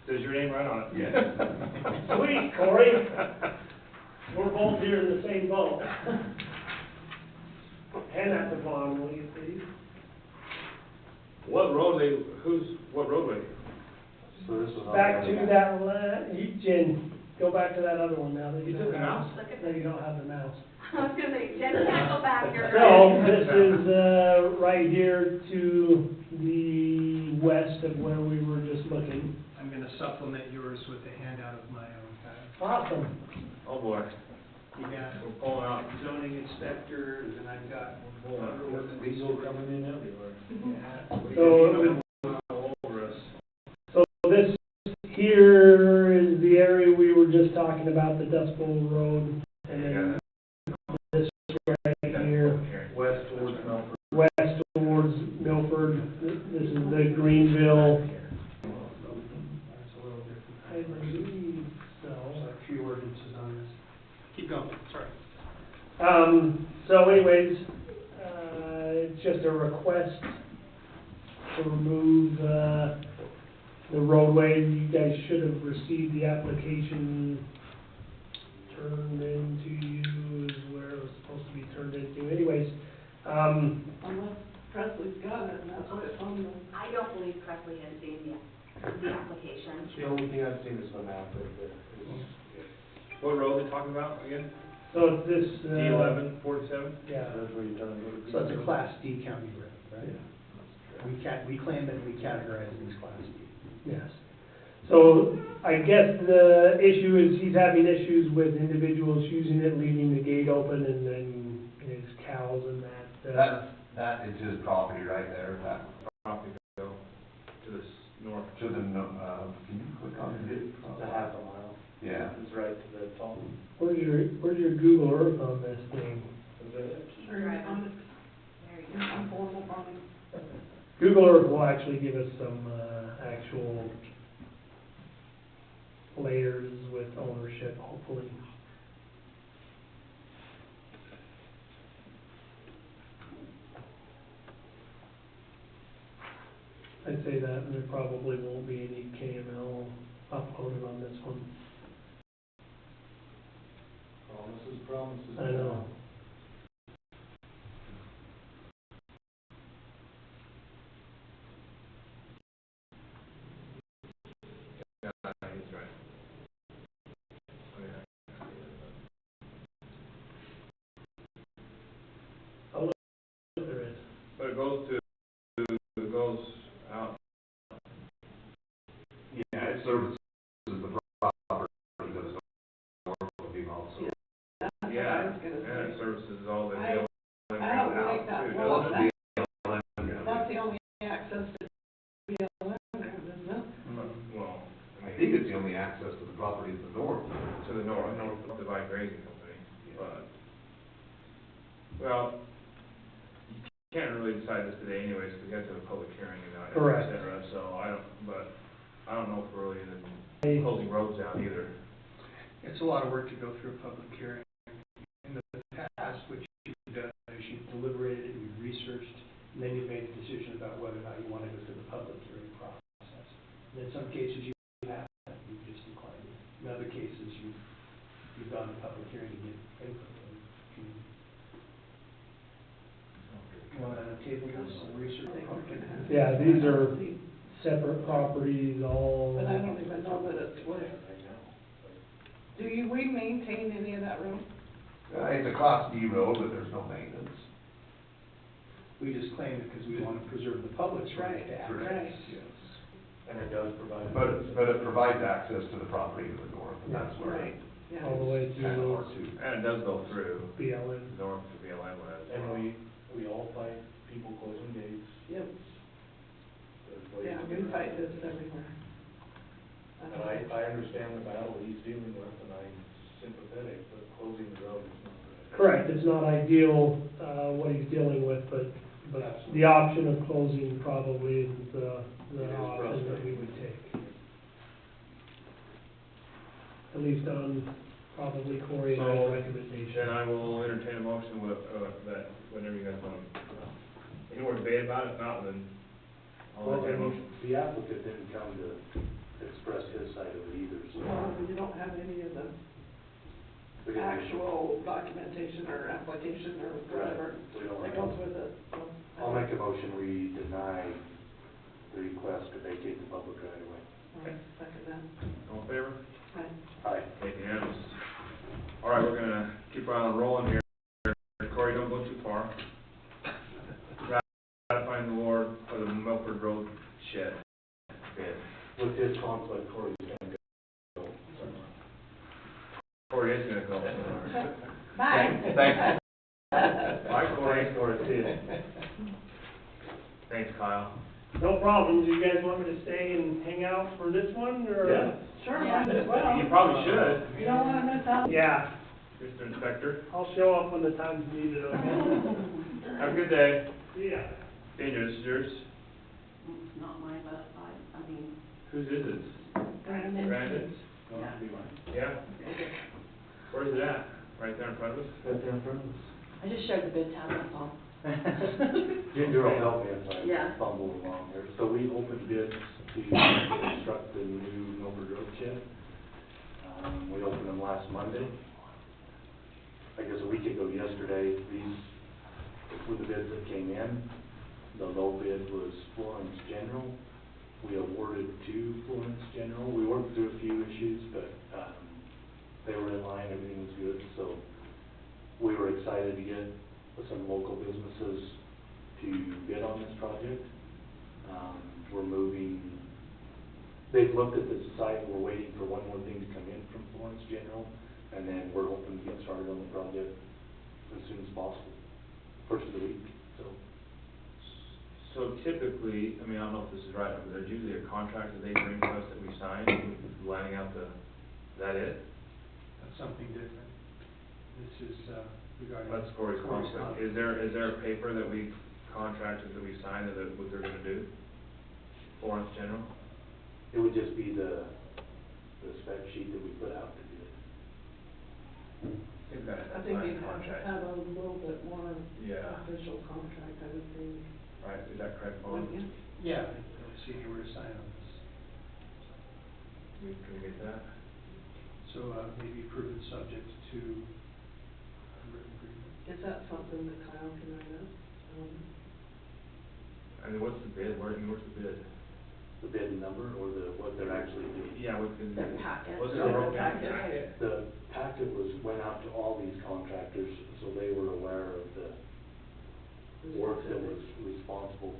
says your name right on it.
Yes.
Sweet, Corey. We're both here in the same boat. Hand that to Vaughn, will you, please?
What roadway, what roadway?
So this was.
Back to that, Jen, go back to that other one now that you
You
don't
took the
have.
mouse?
No, you don't have the mouse.
I was gonna say, Jen can't go back here.
So, this is, right here to the west of where we were just looking.
I'm gonna supplement yours with a handout of my own.
Awesome.
Oh, boy.
You got
We're pulling out.
zoning inspector, and then I've got.
Diesel coming in everywhere.
Yeah.
So,
You've been all over us.
so this here is the area we were just talking about, the Dust Bowl Road, and then this right here,
West towards Melford.
west towards Milford. This is the Greenville. I believe so.
So a few
Keep going, sorry.
So anyways, it's just a request to remove, the roadway. You guys should have received the application turned into you, is where it was supposed to be turned into. Anyways,
Unless Presley's got it, and that's what it's on the.
I don't believe Presley has seen the application.
The only thing I've seen is the map right there.
What road are they talking about again?
so it's this,
D1147?
yeah.
That's where you turn and go to.
So it's a Class D county road, right?
Yeah.
We claim it, we categorize it as Class D.
Yes. So I guess the issue is he's having issues with individuals using it, leaving the gate open, and then his cows and that.
That is his property right there, that,
Property go to the north.
to the, can you click on it?
It's a half a mile.
Yeah.
It's right to the top.
Where's your Google Earth on this thing?
Sure, you're on it.
There you
You're on formal on it.
Google Earth will actually give us some, actual layers with ownership, hopefully. I'd say that, and there probably won't be any KML uploaded on this one.
Promises.
I know.
Yeah, he's right. Oh, yeah.
I'll look if there is.
But it goes out.
Yeah, it services the property to the north of him also.
That's what I
Yeah,
was gonna
and it
say.
services all the
I-
BLM
I don't
out
like that
too,
wall.
doesn't it?
That's the only access to BLM, isn't it?
Well,
I think it's the only access to the property to the north.
to the north, Divide Grazing Company, but, well, you can't really decide this today anyways, because you have to have a public hearing and et
Correct.
cetera, so I don't know if we're really in closing roads down either.
It's a lot of work to go through a public hearing. In the past, what you've done is you've deliberated, you've researched, and then you've made a decision about whether or not you want to go through the public hearing process. And in some cases, you have, you've just declined it. In other cases, you've gone to public hearing to get input from the community. You want to table this and research?
Yeah, these are separate properties, all.
But I don't even know that it's worth. We maintain any of that road?
It's a Class D road, but there's no maintenance.
We just claim it because we want to preserve the public's right to access.
Right.
Yes.
And it does provide.
But it provides access to the property to the north, and that's where.
Right, yeah.
All the way
And
to
north too.
And it does go through
BLM.
north to BLM as
And
well.
we all fight people closing gates.
Yep,
There's ways
yeah,
to
we
get
fight
around
this
it.
everywhere.
And I understand the battle he's dealing with, and I'm sympathetic, but closing the road is not good.
Correct, it's not ideal, what he's dealing with, but the option of closing probably is the
It is
option that we would take. At least on probably Corey and I's
So,
recommendation.
then I will entertain a motion with, that, whenever you guys want to, any more debate about it, if not, then I'll
Well,
entertain a motion.
the applicant didn't come to express his side of it either, so.
You don't have any of the
we didn't-
actual documentation or application or whatever
We don't
that
have-
goes with it, so.
I'll make a motion, we deny the request to vacate the public right of way.
Second that.
All in favor?
Right.
Aye.
Okay, unanimous. All right, we're gonna keep on rolling here. Corey, don't go too far. Ratifying the award for the Milford Road shed bid.
With his conflict, Corey's gonna go.
Corey is gonna go.
Bye.
Thanks. Bye, Corey.
Thanks, Corey, see you.
Thanks, Kyle.
No problem, do you guys want me to stay and hang out for this one, or?
Yeah.
Sure, might as well.
You probably should,
You don't wanna miss out.
Yeah,
Mr. Inspector.
I'll show up when the time's needed, okay?
Have a good day.
Yeah.
Daniel, this is yours.
It's not mine, but I mean,
Whose is it?
Brandon.
Brandon's?
Yeah.
Yeah? Where's it at? right there in front of us?
Right there in front of us.
I just shared the bid tab, that's all.
Ginger will help me if
Yeah.
I fumble along here. So we opened bids to construct the new Milford Road shed. We opened them last Monday. I guess a week ago yesterday, these were the bids that came in. The low bid was Florence General. We awarded to Florence General. We worked through a few issues, but, they were in line, everything was good, so we were excited to get some local businesses to bid on this project. We're moving, they've looked at the site, and we're waiting for one more thing to come in from Florence General, and then we're hoping to get started on the project as soon as possible, first of the week, so.
So typically, I mean, I don't know if this is right, but there's usually a contract that they bring to us that we sign, with lining out the, is that it?
That's something different. This is, regarding.
That's Corey's conflict. Is there a paper that we contracted that we signed that what they're gonna do? Florence General?
It would just be the spec sheet that we put out to bid.
They've got
I
a
think
signed
you'd
contract.
have a little bit more
Yeah.
official contract, I would think.
Right, is that correct, Vaughn?
Wouldn't you?
Yeah, I don't see anywhere to sign on this.
Can we get that?
So, maybe approve it subject to a written agreement.
Is that something that Kyle can write up?
I mean, what's the bid, where's the bid?
The bid number or what they're actually doing?
Yeah, what's the?
Their packet.
What's
Yeah,
the
the packet.
The packet went out to all these contractors, so they were aware of the work that was responsible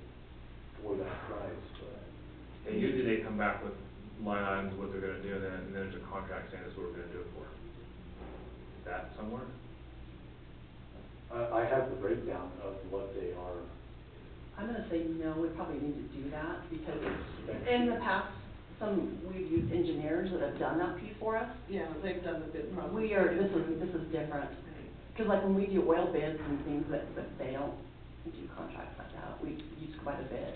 for that price, but.
And usually they come back with line items, what they're gonna do, and then there's a contract saying this is what we're gonna do it for. Is that somewhere?
I have the breakdown of what they are.
I'm gonna say no, we probably need to do that, because in the past, we've used engineers that have done that piece for us.
Yeah, they've done the bid process.
This is different, because like when we do oil bids and things that fail, we do contracts like that, we just go by the bid.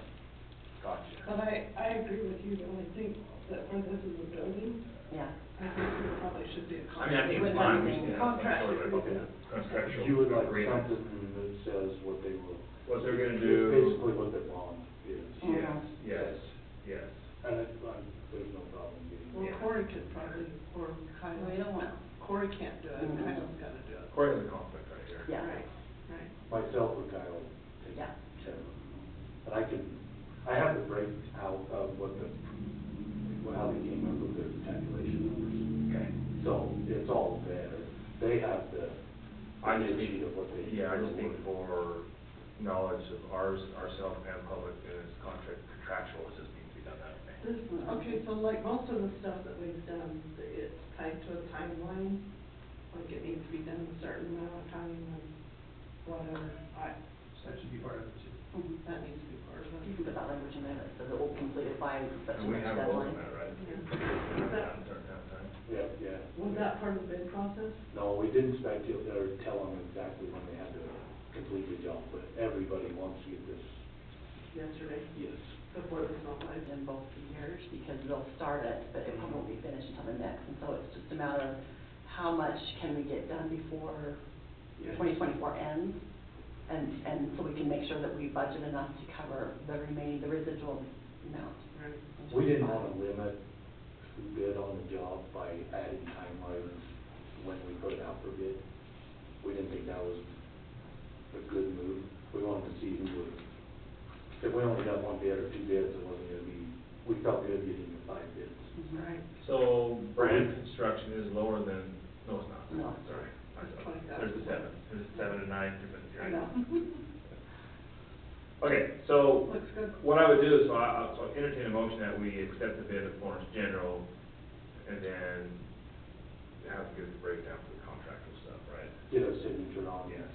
Gotcha.
But I agree with you, though, I think that where this is a building,
Yeah.
I think there probably should be a
I mean, I
contract.
think it's
With
fine, we
everything.
just have some
Contract
sort of,
agreement.
contractual
You would like
agreement.
something that says what they will.
What they're gonna
It's
do.
basically what their bond is.
Yes, yes, yes.
And there's no problem getting.
Well,
Yeah.
Corey could probably, or Kyle.
We don't want,
Corey can't do it,
Mhm.
Kyle's gotta do it.
Corey has a conflict right here.
yeah,
Right, right.
Myself or Kyle. take
Yeah.
care of it. And I have the breakout of how they came up with their tabulation numbers.
Okay.
So it's all there. They have the
I just
sheet
think,
of what they.
yeah, I just think for knowledge of ourselves and public, and it's contractual, it just needs to be done that way.
Okay, so like most of the stuff that we've done, it's tied to a timeline, like it needs to be done in a certain amount of time and whatever,
So that should be part of it too.
that needs to be part of
you
it.
can put that language in there that says it will complete it by such
And
and
we
such
have a vote on
deadline.
that, right?
Yeah.
Downtime.
Yeah.
Was that part of the bid process?
No, we didn't speculate or tell them exactly when they had to complete the job, but everybody wants to get this.
Yesterday,
Yes.
before the snow flies.
In both years, because they'll start it, but it probably won't be finished until the next, and so it's just a matter of how much can we get done before
Yes.
2024 ends? And so we can make sure that we budget enough to cover the residual amount.
Right.
We didn't want to limit who bid on the job by adding timelines when we put it out for bid. We didn't think that was a good move. We wanted to see who would, if we only got one bid or two bids, it wasn't gonna be, we felt good getting the 5 bids.
Right.
So brand construction is lower than, no, it's not.
No.
Sorry.
It's 20,000.
There's the 7, there's the 7 and 9 difference,
I
right?
know.
Okay, so
Looks good.
what I would do is, so I'll entertain a motion that we accept the bid of Florence General, and then have to give the breakdown for the contractual stuff, right?
Get a signature on it.
Yes.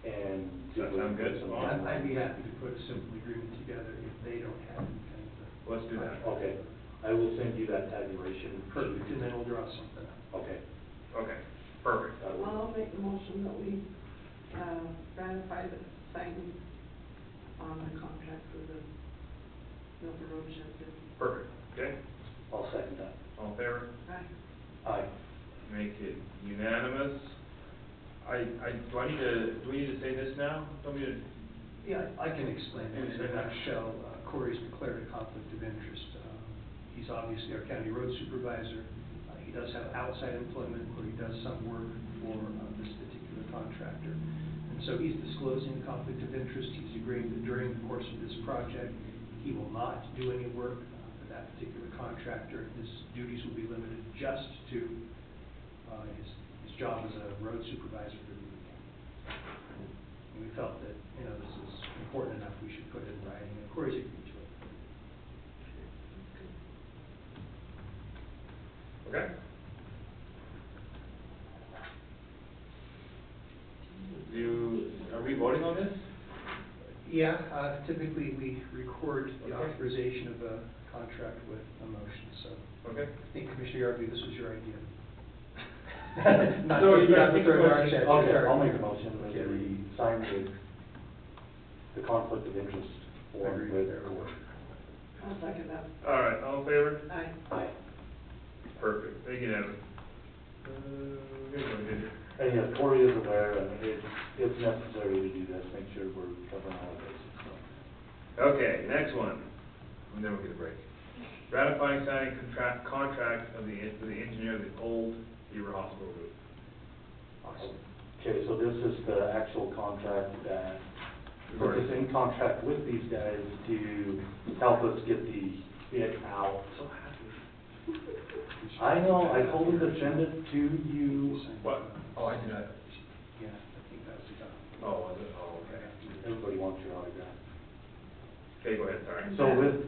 And.
Does that sound good?
Some
I'd be
timelines.
happy to put a simple agreement together if they don't have any kind of.
Let's do that.
Okay, I will send you that tabulation.
Perfect, and then we'll draw something up.
Okay.
Okay, perfect.
I'll make the motion that we, ratify the signing on the contract for the Milford Road shelter.
Perfect, okay?
I'll second that.
All in favor?
Right.
Aye.
Make it unanimous. do we need to say this now? Tell me to,
Yeah, I can explain that in a nutshell. Corey's declared a conflict of interest. He's obviously our county road supervisor. He does have outside employment where he does some work for this particular contractor. And so he's disclosing a conflict of interest. He's agreeing that during the course of this project, he will not do any work for that particular contractor. His duties will be limited just to his job as a road supervisor for Beaver County. And we felt that, this is important enough, we should put it in writing, and Corey's agreed to it.
okay? Are we voting on this?
Yeah, typically we record the
Okay.
authorization of a contract with a motion, so
Okay.
I think Commissioner Yardley, this was your idea. Not
So
you
you
have to
gotta
throw
make a
our
motion.
check.
Okay, I'll make a motion that
Okay.
we sign the conflict of interest form
Agree
with
there.
Corey.
I'll second that.
All right, all in favor?
Aye.
Aye.
Perfect, thank you, Devin.
And yeah, Corey is aware, and it's necessary to do this, make sure we're covering all bases, so.
Okay, next one, and then we'll get a break. Ratifying signing contract of the engineer of the old Beaver Hospital roof.
Okay, so this is the actual contract that, put us in contract with these guys to help us get the bid out.
So happy.
I know, I told them to send it to you.
What? Oh, I did not.
Yeah, I think that was done.
Oh, was it? Oh, okay.
Everybody wants your autograph.
Okay, go ahead, sorry.
So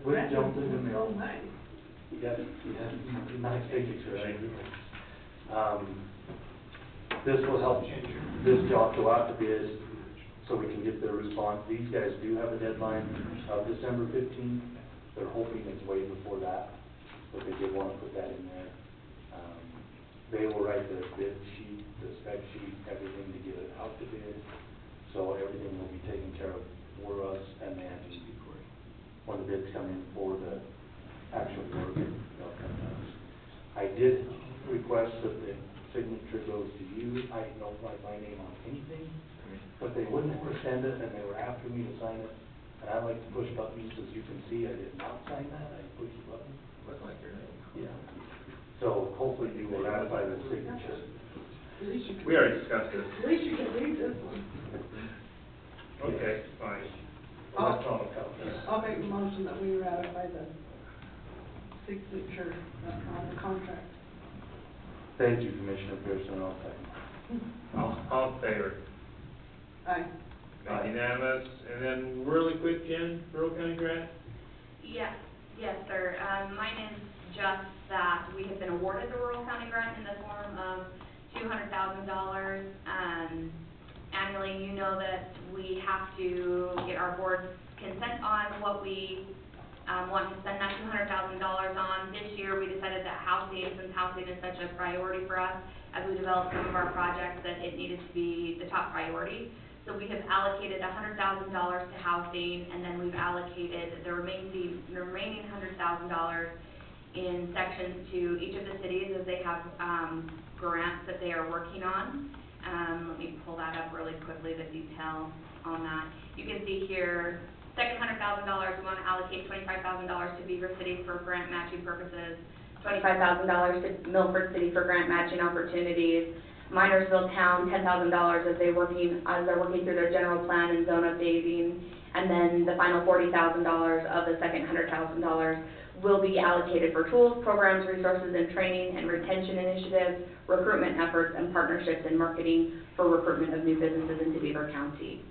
with jumping in the.
Oh, nice.
Yeah, nice signature, right? This will help this job go out to bid, so we can get their response. These guys do have a deadline of December 15th. They're hoping it's way before that, but they did want to put that in there. They will write the bid sheet, the spec sheet, everything to get it out to bid, so everything will be taken care of for us, and then when the bids come in for the actual work, they'll come to us. I did request that the signature goes to you. I don't write my name on anything, but they wouldn't send it, and they were after me to sign it. And I like to push buttons, as you can see, I did not sign that, I pushed the button.
Look like your name.
Yeah. So hopefully you will ratify the signature.
At least you can.
We already discussed this.
At least you can read this one.
Okay, fine.
I'll make the motion that we ratify the signature on the contract.
Thank you, Commissioner Pearson, I'll second.
All in favor?
Aye.
Okay, unanimous. And then really quick, Jen, Rural County grant?
Yes, sir. Mine is just that we have been awarded the rural county grant in the form of $200,000. Annually, you know that we have to get our board's consent on what we want to spend that $200,000 on. This year, we decided that housing, since housing is such a priority for us, as we develop some of our projects, that it needed to be the top priority. So we have allocated $100,000 to housing, and then we've allocated the remaining $100,000 in sections to each of the cities as they have grants that they are working on. Let me pull that up really quickly, the detail on that. You can see here, second $100,000, we want to allocate $25,000 to Beaver City for grant matching purposes, $25,000 to Milford City for grant matching opportunities, Minersville Town, $10,000 as they're working through their general plan and zone updating, and then the final $40,000 of the second $100,000 will be allocated for tools, programs, resources, and training and retention initiatives, recruitment efforts, and partnerships and marketing for recruitment of new businesses into Beaver County.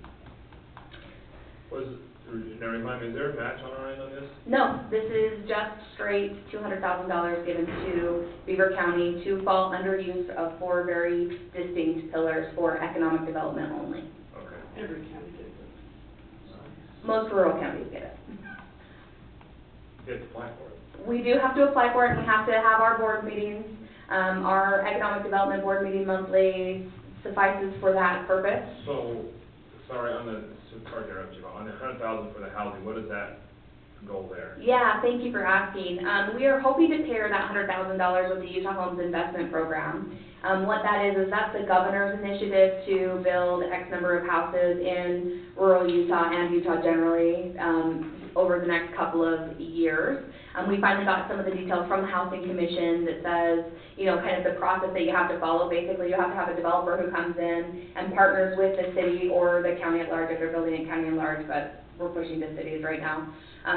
Now remind me, is there a match on our end on this?
No, this is just straight $200,000 given to Beaver County to fall under use of 4 very distinct pillars for economic development only.
Okay.
Every county gets it.
Most rural counties get it.
You have to apply for it.
We do have to apply for it, and we have to have our board meetings. Our economic development board meeting monthly suffices for that purpose.
So, sorry, sorry to interrupt you, on the $100,000 for the housing, what is that goal there?
Yeah, thank you for asking. We are hoping to pair that $100,000 with the Utah Homes Investment Program. What that is that's the governor's initiative to build X number of houses in rural Utah and Utah generally, over the next couple of years. We finally got some of the details from the Housing Commission that says, you know, kind of the process that you have to follow. Basically, you have to have a developer who comes in and partners with the city or the county at large if they're building in county at large, but we're pushing to cities right now.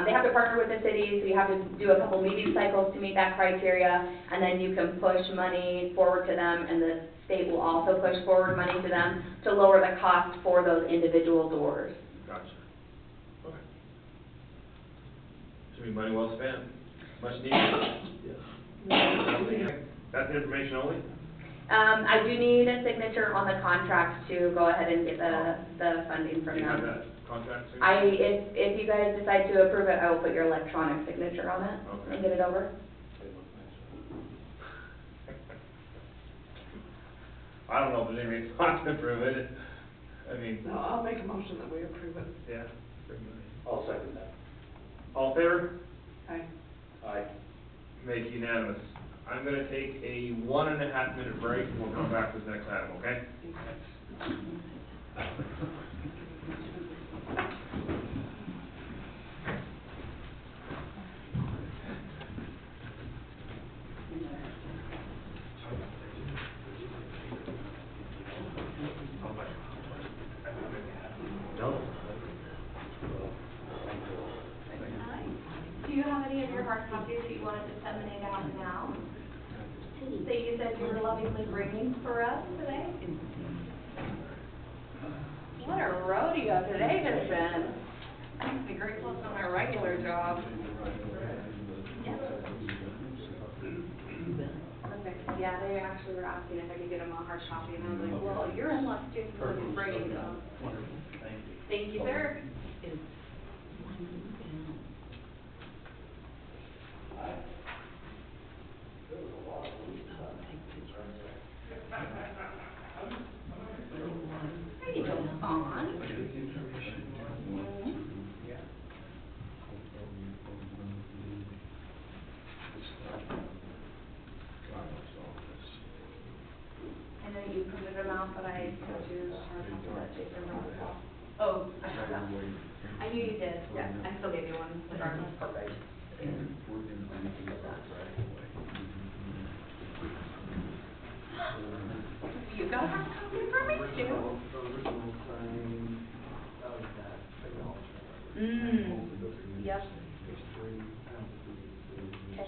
They have to partner with the city, so you have to do a couple meeting cycles to meet that criteria, and then you can push money forward to them, and the state will also push forward money to them to lower the cost for those individual doors.
Gotcha. Okay. Should be money well spent, much needed. Yes. That's information only?
I do need a signature on the contract to go ahead and get the funding from
Do you have
them.
that contract signature?
If you guys decide to approve it, I will put your electronic signature on it
Okay.
and get it over.
I don't know if there's any reason not to approve it. I mean,
No, I'll make a motion that we approve it.
yeah.
I'll second that.
All in favor?
Aye.
Aye.
Make it unanimous. I'm gonna take a 1.5 minute break, and we'll come back to the next item, okay?
Do you have any of your hard copies that you wanted to disseminate out now? That you said you were lovingly bringing for us today? What a rodeo today has been. I must be grateful it's not my regular job. Perfect. Yeah, they actually were asking if I could get them a hard copy, and I was like, well, you're in luck too, because I'm bringing them. Thank you, sir. There you go, on. I know you printed them out, but I told you hard copy that Jason wrote as well. Oh, I forgot. I knew you did, yeah, I still gave you one regardless. Perfect. You got a hard copy for me too? Yep. Okay.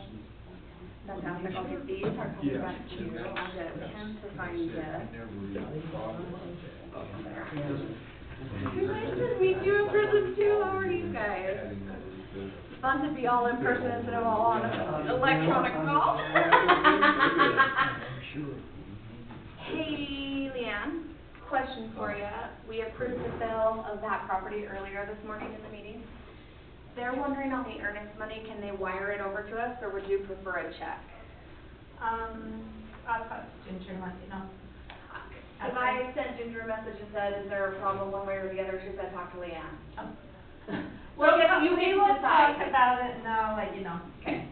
Fantastic, I'll give these hard copies back to you, I'll get him to sign this. Nice to meet you in person too, how are you guys? It's fun to be all in person instead of all on electronic call. Hey, Leanne, question for you. We approved the sale of that property earlier this morning in the meeting. They're wondering on the earnest money, can they wire it over to us, or would you prefer a check?
I'll talk to Ginger and let you know.
If I sent Ginger a message and said, is there a problem one way or the other, she said, talk to Leanne.
Well,
Like, if you
we
can
will talk
decide.
about it and I'll let you know.
Okay.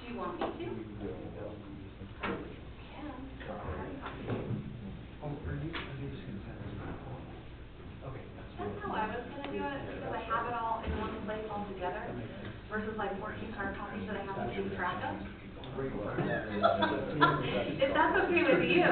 Do you want me to? That's how I was gonna do it, because I have it all in one place all together, versus like 14 hard copies that I have to keep track of. If that's okay with you.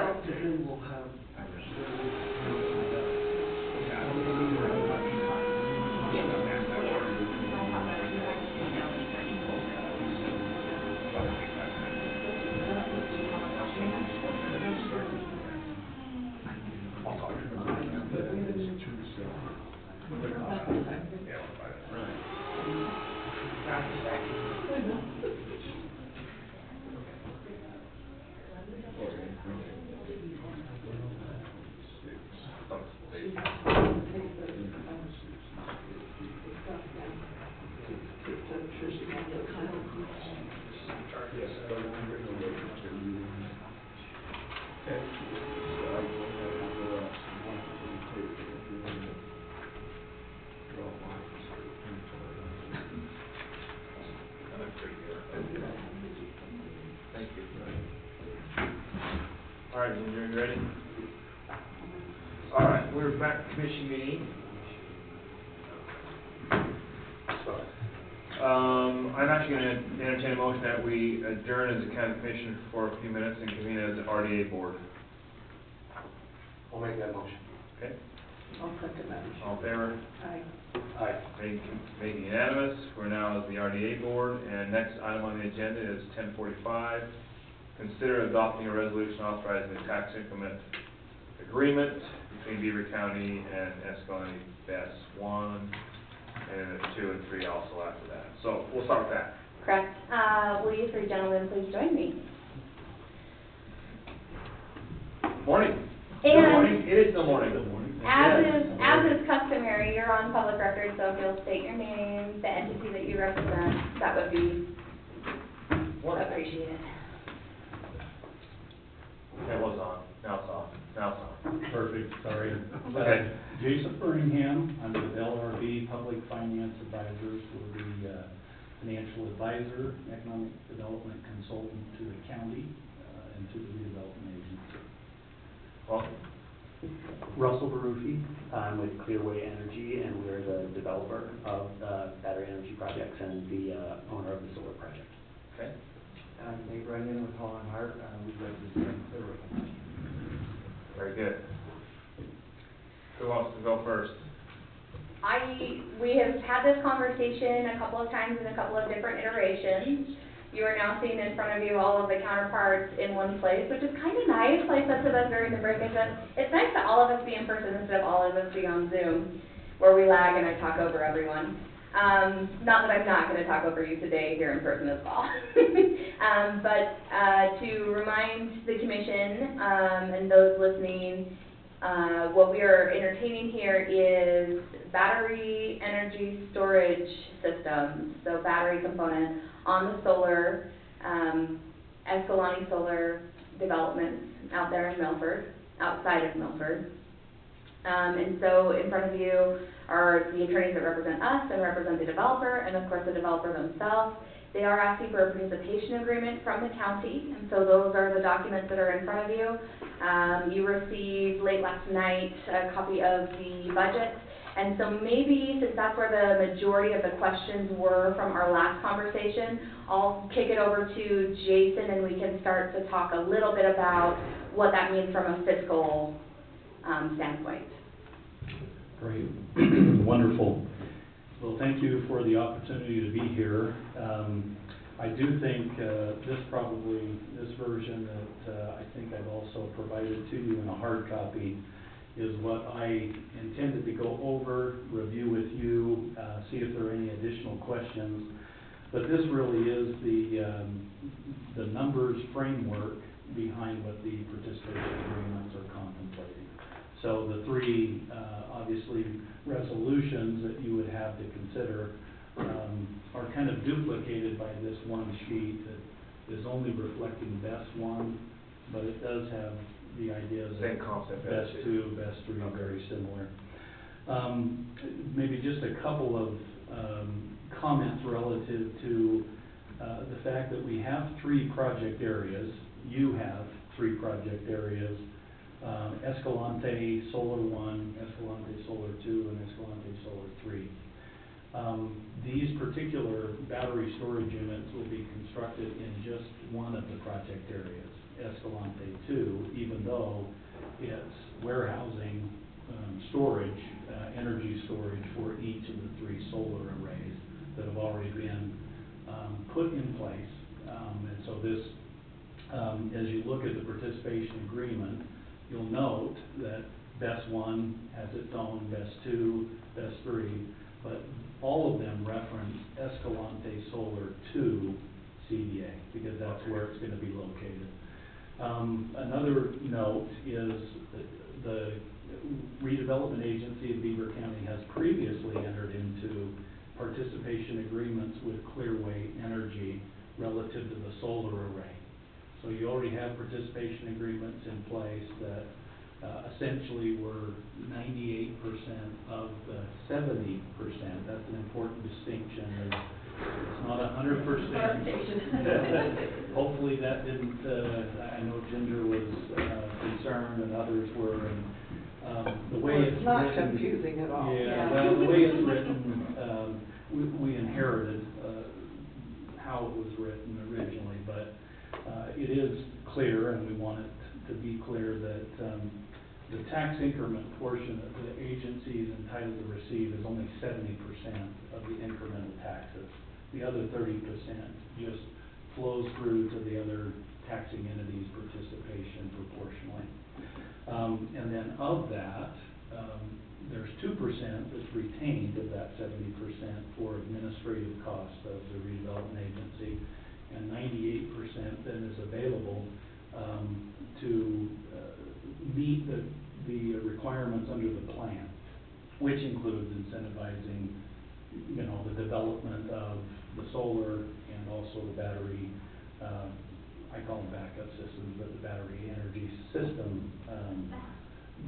All right, you ready? All right, we're back to commission meeting. I'm actually gonna entertain a motion that we adjourn as a county commission for a few minutes and convene as an RDA board.
I'll make that motion.
Okay,
I'll second that.
all in favor?
Aye.
Aye.
Making unanimous, we're now as the RDA board, and next item on the agenda is 10:45. Consider adopting a resolution authorizing a tax increment agreement between Beaver County and Escalante Best 1, and 2 and 3 also after that. So we'll start with that.
Correct. Will you three gentlemen please join me?
Morning.
And-
Good morning. It is still morning. Good morning.
As is customary, you're on public record, so if you'll state your name, the entity that you represent, that would be appreciated.
It was on. Now it's off. Now it's on.
Perfect, sorry.
Okay.
Jason Birmingham, I'm with LRB Public Finance Advisors, we're the financial advisor, economic development consultant to the county and to the redevelopment agency.
Welcome.
Russell Barufi, I'm with Clearway Energy, and we're the developer of battery energy projects and the owner of the solar project.
Okay.
I'm Dave Brennan with Holland Hart, we represent Clearway.
Very good. Who wants to go first?
We have had this conversation a couple of times in a couple of different iterations. You are now seeing in front of you all of the counterparts in one place, which is kind of nice, like that's what I was during the break. I said, it's nice that all of us be in person instead of all of us be on Zoom, where we lag and I talk over everyone. Not that I'm not going to talk over you today here in person as well. But to remind the commission and those listening, what we are entertaining here is battery energy storage systems, so battery component on the solar, Escalante solar developments out there in Milford, outside of Milford. And so in front of you are the attorneys that represent us and represent the developer, and of course the developer themselves. They are asking for a participation agreement from the county, and so those are the documents that are in front of you. You received late last night a copy of the budget, and so maybe since that's where the majority of the questions were from our last conversation, I'll kick it over to Jason and we can start to talk a little bit about what that means from a fiscal standpoint.
Great, wonderful. Well, thank you for the opportunity to be here. I do think this version that I think I've also provided to you in a hard copy is what I intended to go over, review with you, see if there are any additional questions. But this really is the numbers framework behind what the participation agreements are contemplating. So the three, obviously, resolutions that you would have to consider are kind of duplicated by this one sheet that is only reflecting best one, but it does have the ideas of
Same concept.
best two, best three, very similar. Maybe just a couple of comments relative to the fact that we have three project areas. You have three project areas. Escalante Solar 1, Escalante Solar 2, and Escalante Solar 3. These particular battery storage units will be constructed in just one of the project areas, Escalante 2, even though it's warehousing storage, energy storage for each of the three solar arrays that have already been put in place. And so this, as you look at the participation agreement, you'll note that BESS 1 has its own, BESS 2, BESS 3, but all of them reference Escalante solar to CDA, because that's where it's gonna be located. Another note is the redevelopment agency of Beaver County has previously entered into participation agreements with Clearway Energy relative to the solar array. So you already have participation agreements in place that essentially were 98% of the 70%. That's an important distinction. It's not 100%. Hopefully that didn't, I know Ginger was concerned and others were, and the way
Well,
it's
it's not
written.
confusing at all.
Yeah, well, the way it's written, we inherited how it was written originally, but it is clear, and we want it to be clear that the tax increment portion that the agency is entitled to receive is only 70% of the incremental taxes. The other 30% just flows through to the other taxing entities' participation proportionally. And then of that, there's 2% that's retained of that 70% for administrative costs of the redevelopment agency, and 98% then is available to meet the requirements under the plan, which includes incentivizing, you know, the development of the solar and also the battery, I call them backup systems, but the battery energy system,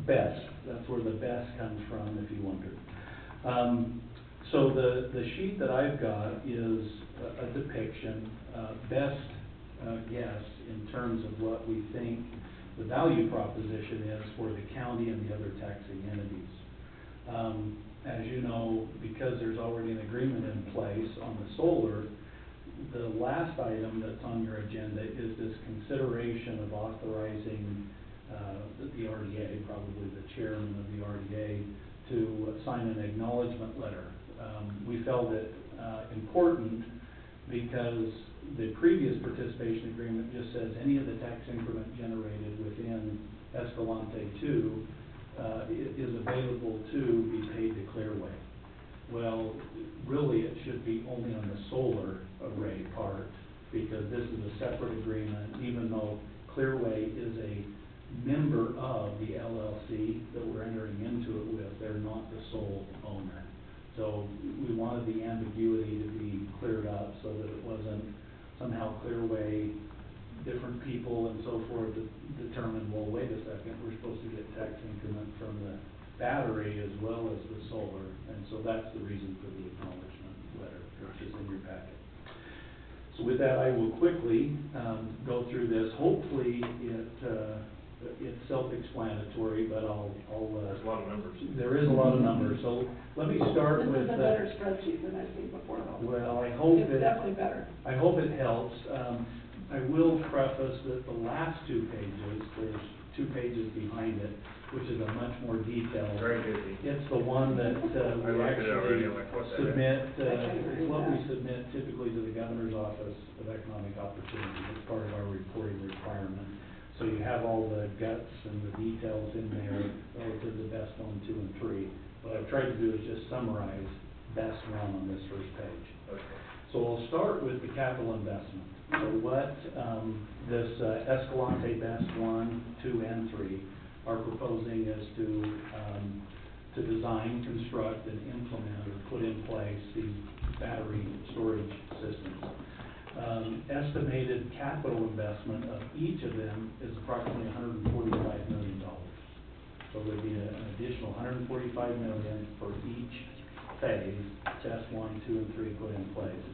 BESS. That's where the BESS comes from, if you wondered. So the sheet that I've got is a depiction, best guess in terms of what we think the value proposition is for the county and the other taxing entities. As you know, because there's already an agreement in place on the solar, the last item that's on your agenda is this consideration of authorizing the RDA, probably the chairman of the RDA, to sign an acknowledgement letter. We felt it important because the previous participation agreement just says any of the tax increment generated within Escalante 2 is available to be paid to Clearway. Well, really it should be only on the solar array part, because this is a separate agreement, even though Clearway is a member of the LLC that we're entering into it with. They're not the sole owner. So we wanted the ambiguity to be cleared up so that it wasn't somehow Clearway, different people and so forth that determine, well, wait a second, we're supposed to get tax increment from the battery as well as the solar. And so that's the reason for the acknowledgement letter, which is in your packet. So with that, I will quickly go through this. Hopefully it's self-explanatory, but I'll
There's a lot of numbers.
There is a lot of numbers, so let me start with.
This is a better spreadsheet than I've seen before, though.
Well, I hope
It's definitely better.
I hope it helps. I will preface that the last 2 pages, there's 2 pages behind it, which is a much more detailed.
Very busy.
It's the one that we
looked at it already,
actually
I'm like, what's that?
submit, it's what we submit typically to the Governor's Office of Economic Opportunity. It's part of our reporting requirement. So you have all the guts and the details in there relative to best 1, 2, and 3. What I've tried to do is just summarize best 1 on this first page.
Okay.
So I'll start with the capital investment. So what this Escalante Best 1, 2, and 3 are proposing is to design, construct, and implement or put in place these battery storage systems. Estimated capital investment of each of them is approximately $145 million. So there'd be an additional $145 million for each phase, Best 1, 2, and 3 put in place.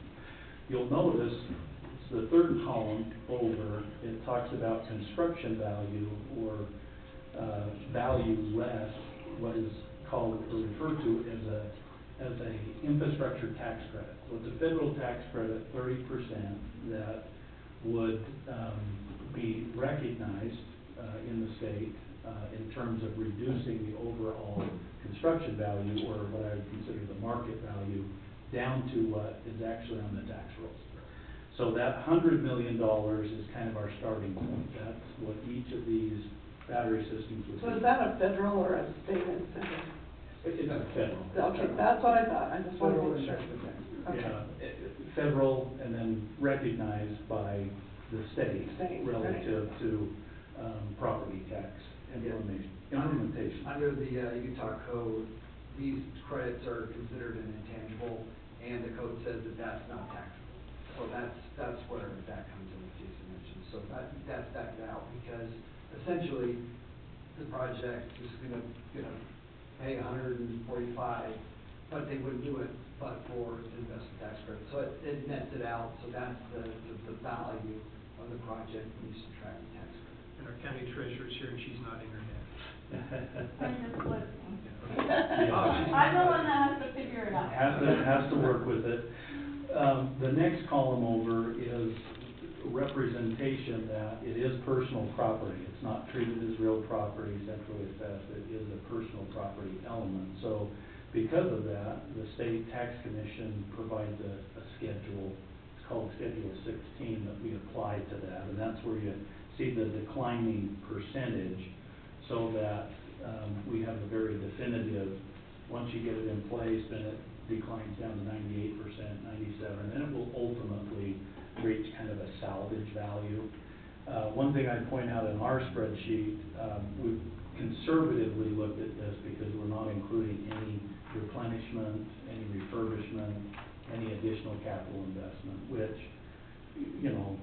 You'll notice it's the third column over. It talks about construction value or value less what is called or referred to as a infrastructure tax credit. So it's a federal tax credit, 30%, that would be recognized in the state in terms of reducing the overall construction value, or what I would consider the market value, down to what is actually on the tax rolls. So that $100 million is kind of our starting point. That's what each of these battery systems would be.
So is that a federal or a state incentive?
It's a federal.
Okay, that's what I thought, I just wanted to make sure. Okay.
Federal and then recognized by the state
State,
relative to, property tax implementation.
Under the Utah code, these credits are considered an intangible, and the code says that that's not taxable. So that's where that comes in, as Jason mentioned. So that's backed out, because essentially, the project is gonna pay $145, but they wouldn't do it but for the investment tax credit. So it nets it out, so that's the value of the project when you subtract the tax credit.
And our county treasurer's here, and she's nodding her head.
I'm just listening.
Yeah.
I'm the one that has to figure it out.
Has to work with it. The next column over is representation that it is personal property. It's not treated as real property, centrally assessed. It is a personal property element. So because of that, the state tax commission provides a schedule. It's called Schedule 16 that we apply to that. And that's where you see the declining percentage, so that we have a very definitive, once you get it in place, then it declines down to 98%, 97%, and it will ultimately reach kind of a salvage value. One thing I'd point out in our spreadsheet, we've conservatively looked at this because we're not including any replenishment, any refurbishment, any additional capital investment, which, you know,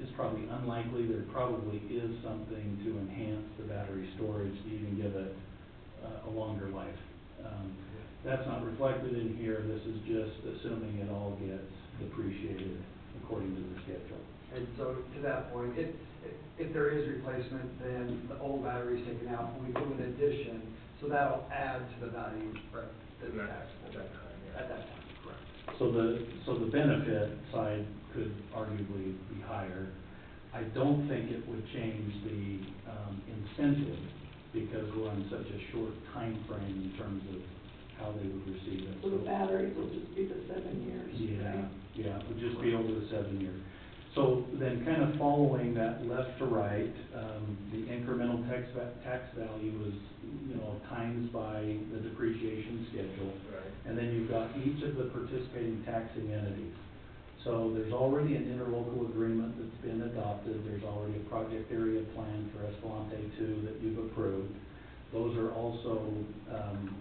is probably unlikely. There probably is something to enhance the battery storage to even give it a longer life. That's not reflected in here. This is just assuming it all gets depreciated according to the schedule.
And so to that point, if there is replacement, then the old battery is taken out, and we do an addition, so that'll add to the value that's taxable.
At that time, yeah.
At that time, correct.
So the benefit side could arguably be higher. I don't think it would change the incentive, because we're on such a short time frame in terms of how they would receive it.
So the batteries will just be the 7 years.
Yeah, it would just be over the 7 year. So then kind of following that left to right, the incremental tax value is, you know, times by the depreciation schedule.
Right.
And then you've got each of the participating taxing entities. So there's already an interlocal agreement that's been adopted. There's already a project area plan for Escalante 2 that you've approved. Those are also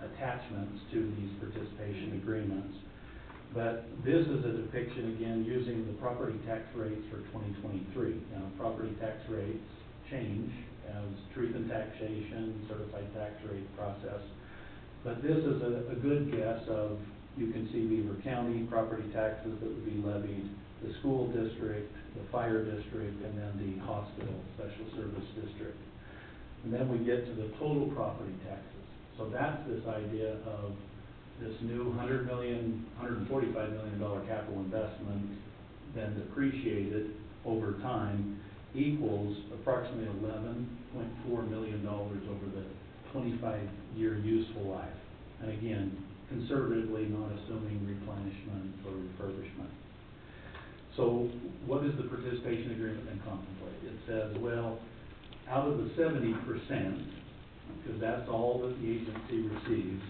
attachments to these participation agreements. But this is a depiction, again, using the property tax rates for 2023. Now, property tax rates change as truth in taxation, certified tax rate process. But this is a good guess of, you can see Beaver County property taxes that would be levied, the school district, the fire district, and then the hospital special service district. And then we get to the total property taxes. So that's this idea of this new $145 million capital investment, then depreciated over time, equals approximately $11.4 million over the 25-year useful life. And again, conservatively, not assuming replenishment or refurbishment. So what does the participation agreement then contemplate? It says, well, out of the 70%, because that's all that the agency receives,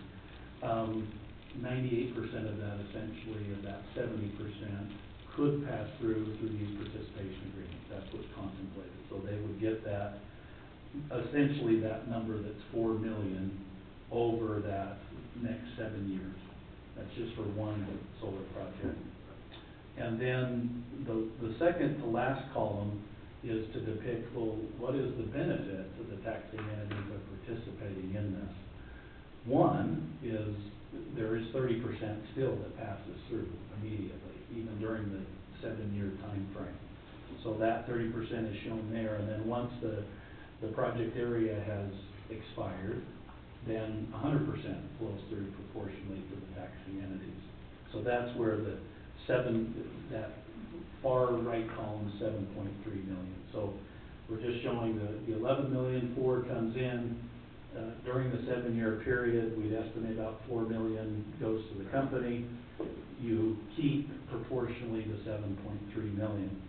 98% of that, essentially, of that 70%, could pass through these participation agreements. That's what's contemplated. So they would get that, essentially that number that's $4 million over that next 7 years. That's just for one solar project. And then the second to last column is to depict, well, what is the benefit to the taxing entities of participating in this? One is there is 30% still that passes through immediately, even during the 7-year time frame. So that 30% is shown there, and then once the project area has expired, then 100% flows through proportionally to the taxing entities. So that's where that far right column, 7.3 million. So we're just showing the 11 million comes in during the 7-year period. We'd estimate about 4 million goes to the company. You keep proportionally the 7.3 million.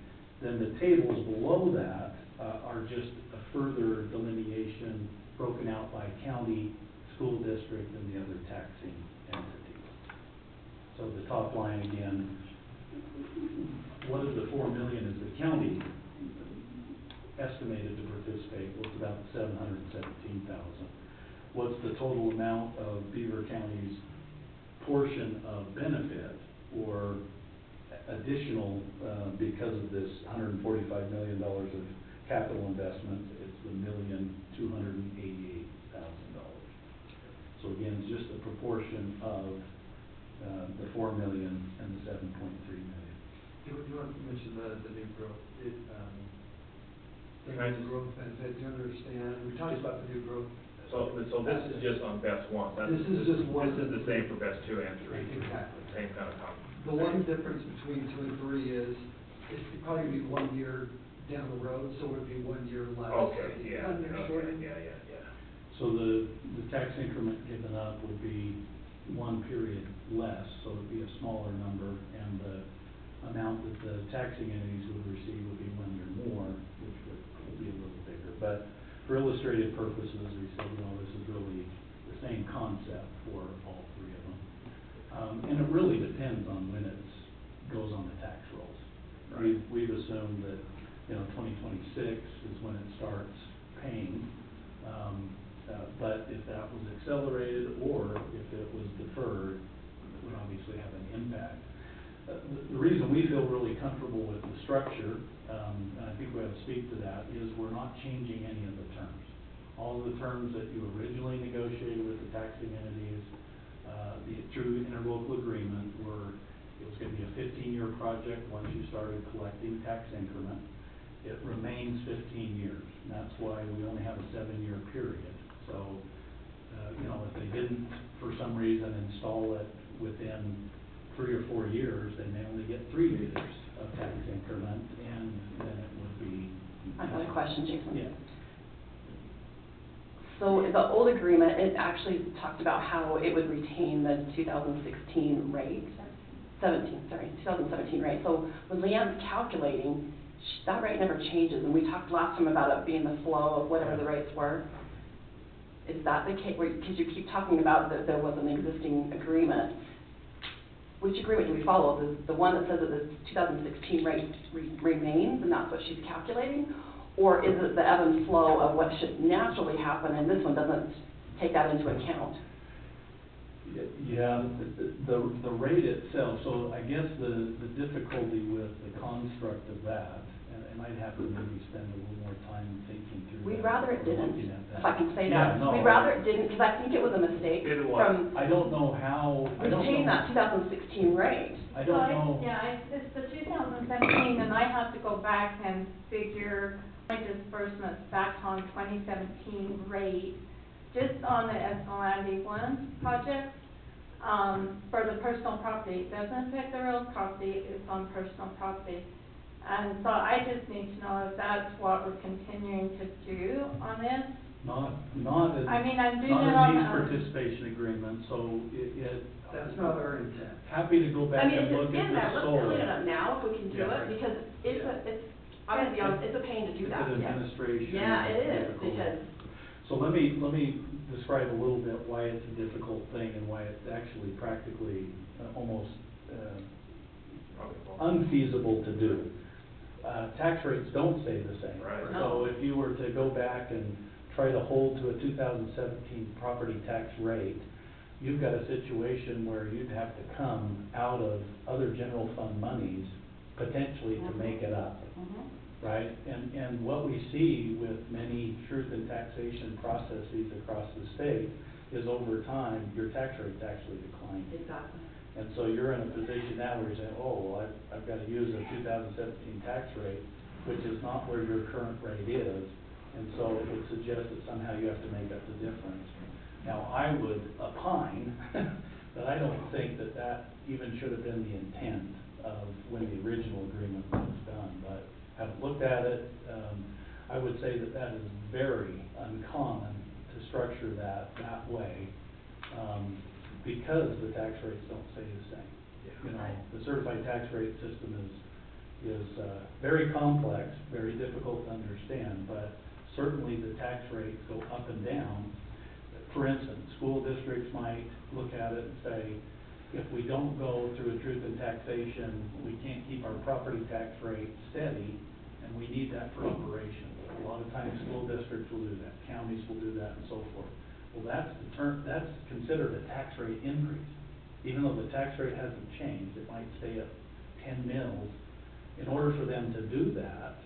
Then the tables below that are just a further delineation broken out by county, school district, and the other taxing entities. So the top line again, what of the 4 million is the county estimated to participate? Well, it's about 717,000. What's the total amount of Beaver County's portion of benefit or additional, because of this $145 million of capital investment? It's $1,288,000. So again, it's just a proportion of the 4 million and the 7.3 million.
You want to mention the new growth, the
Can I
new growth benefit, do you understand? We talked about the new growth.
So this is just on best one.
This is just one.
This is the same for best two and three.
Exactly.
Same kind of comment.
The one difference between 2 and 3 is, it's probably be 1 year down the road, so it would be 1 year less.
Okay, yeah, okay, yeah.
So the tax increment given up would be 1 period less, so it'd be a smaller number, and the amount that the taxing entities would receive would be 1 year more, which would be a little bigger. But for illustrative purposes, we said, this is really the same concept for all 3 of them. And it really depends on when it goes on the tax rolls.
Right.
We've assumed that, 2026 is when it starts paying. But if that was accelerated or if it was deferred, it would obviously have an impact. The reason we feel really comfortable with the structure, and I think we have to speak to that, is we're not changing any of the terms. All of the terms that you originally negotiated with the taxing entities, the true interlocal agreement, it was going to be a 15-year project once you started collecting tax increment. It remains 15 years, and that's why we only have a 7-year period. So, if they didn't, for some reason, install it within 3 or 4 years, they may only get 3 years of tax increment, and then it would be.
I've got a question, Jason.
Yeah.
So the old agreement, it actually talked about how it would retain the 2016 rate, 2017 rate. So when Leanne's calculating, that rate never changes, and we talked last time about it being the flow of whatever the rates were. Is that the case? Because you keep talking about that there was an existing agreement. Which agreement do we follow? The one that says that the 2016 rate remains, and that's what she's calculating? Or is it the ebb and flow of what should naturally happen, and this one doesn't take that into account?
Yeah, the rate itself, so I guess the difficulty with the construct of that, and I'd have to maybe spend a little more time thinking through that.
We'd rather it didn't,
looking at that.
if I can say
Yeah,
that.
no,
We'd rather it didn't, because I think it was a mistake
It was.
from
I don't know how, I don't
retaining
know.
that 2016 rate.
I don't know.
It's the 2017, and I have to go back and figure my disbursements back on 2017 rate, just on the Escalante 1 project, for the personal property. It doesn't affect the real property, it's on personal property. And so I just need to know if that's what we're continuing to do on this.
Not in,
I mean, I'm doing
not
it on
in these
the.
participation agreements, so it.
That's not our intent.
Happy to go back
I mean,
and
it's
look at
in there,
the
let's
solar.
clean it up now if we can do
Yeah.
it, because it's obviously, it's a pain to do that.
It's an administration.
Yeah, it is,
difficult.
because,
So let me describe a little bit why it's a difficult thing and why it's actually practically almost unfeasible to do. Tax rates don't stay the same.
Right.
So if you were to go back and try to hold to a 2017 property tax rate, you've got a situation where you'd have to come out of other general fund monies potentially to make it up. Right? And what we see with many truth in taxation processes across the state is over time, your tax rate's actually declining.
exactly.
And so you're in a position now where you're saying, oh, well, I've got to use a 2017 tax rate, which is not where your current rate is. And so it would suggest that somehow you have to make up the difference. Now, I would opine that I don't think that that even should have been the intent of when the original agreement was done. But haven't looked at it. I would say that that is very uncommon to structure that way, because the tax rates don't stay the same. You know, the certified tax rate system is very complex, very difficult to understand, but certainly the tax rates go up and down. For instance, school districts might look at it and say, if we don't go through a truth in taxation, we can't keep our property tax rate steady, and we need that for operations. A lot of times, school districts will do that, counties will do that, and so forth. Well, that's considered a tax rate increase. Even though the tax rate hasn't changed, it might stay at 10 mils. In order for them to do that,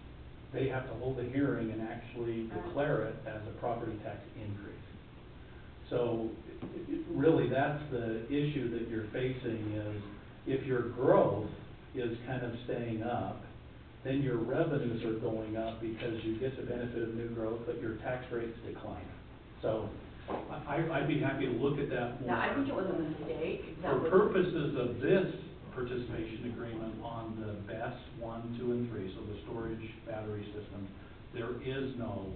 they have to hold a hearing and actually declare it as a property tax increase. So, really, that's the issue that you're facing is, if your growth is kind of staying up, then your revenues are going up because you get the benefit of new growth, but your tax rate's declining. So, I'd be happy to look at that more.
Yeah, I think it was a mistake.
For purposes of this participation agreement on the BESS 1, 2, and 3, so the storage battery system, there is no.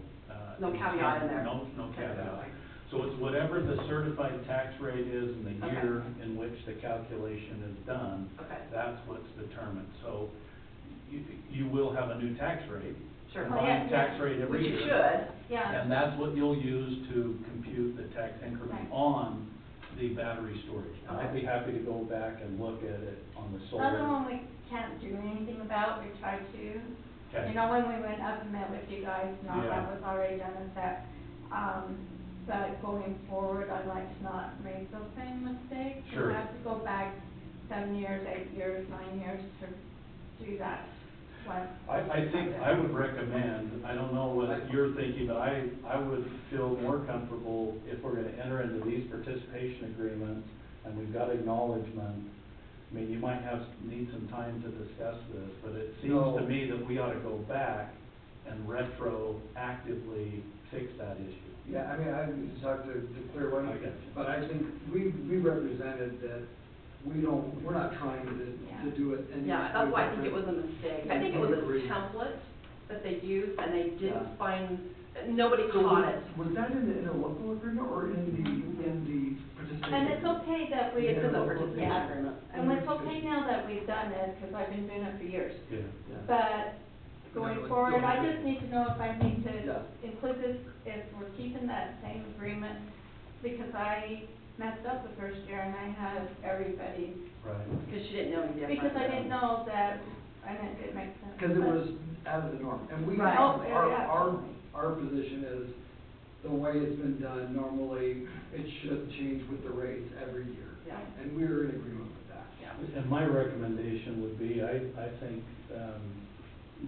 No caveat in there.
No caveat. So it's whatever the certified tax rate is in the year in which the calculation is done.
Okay.
That's what's determined. So you will have a new tax rate.
Sure.
Combined tax rate every year.
Which you should.
Yeah.
And that's what you'll use to compute the tax increment on the battery storage. Now, I'd be happy to go back and look at it on the solar.
Another one we can't do anything about, we tried to.
Okay.
You know, when we went up and met with you guys, no,
Yeah.
that was already done and set. But going forward, I'd like to not make those same mistakes.
Sure.
We have to go back 7 years, 8 years, 9 years to do that.
I think I would recommend, I don't know what you're thinking, but I would feel more comfortable if we're gonna enter into these participation agreements and we've got acknowledgement. I mean, you might need some time to discuss this, but it seems to me that we ought to go back and retroactively fix that issue.
Yeah, I mean, I need to talk to Clearway,
I got you.
but I think we represented that we're not trying to do it.
Yeah, that's why I think it was a mistake. I think it was a template that they used, and they didn't find, nobody caught it.
Was that in the interlocal agreement or in the participation?
And it's okay that we.
It's in the participation agreement.
And it's okay now that we've done it, because I've been doing it for years.
Yeah.
But going forward, I just need to know if I need to
Yeah.
include this, if we're keeping that same agreement, because I messed up the first year and I had everybody,
Right.
Because she didn't know any different.
because I didn't know that, and it didn't make sense.
Because it was out of the norm, and we,
Right. Oh, yeah.
our position is, the way it's been done, normally, it should change with the rates every year.
Yeah.
And we're in agreement with that.
Yeah.
And my recommendation would be, I think,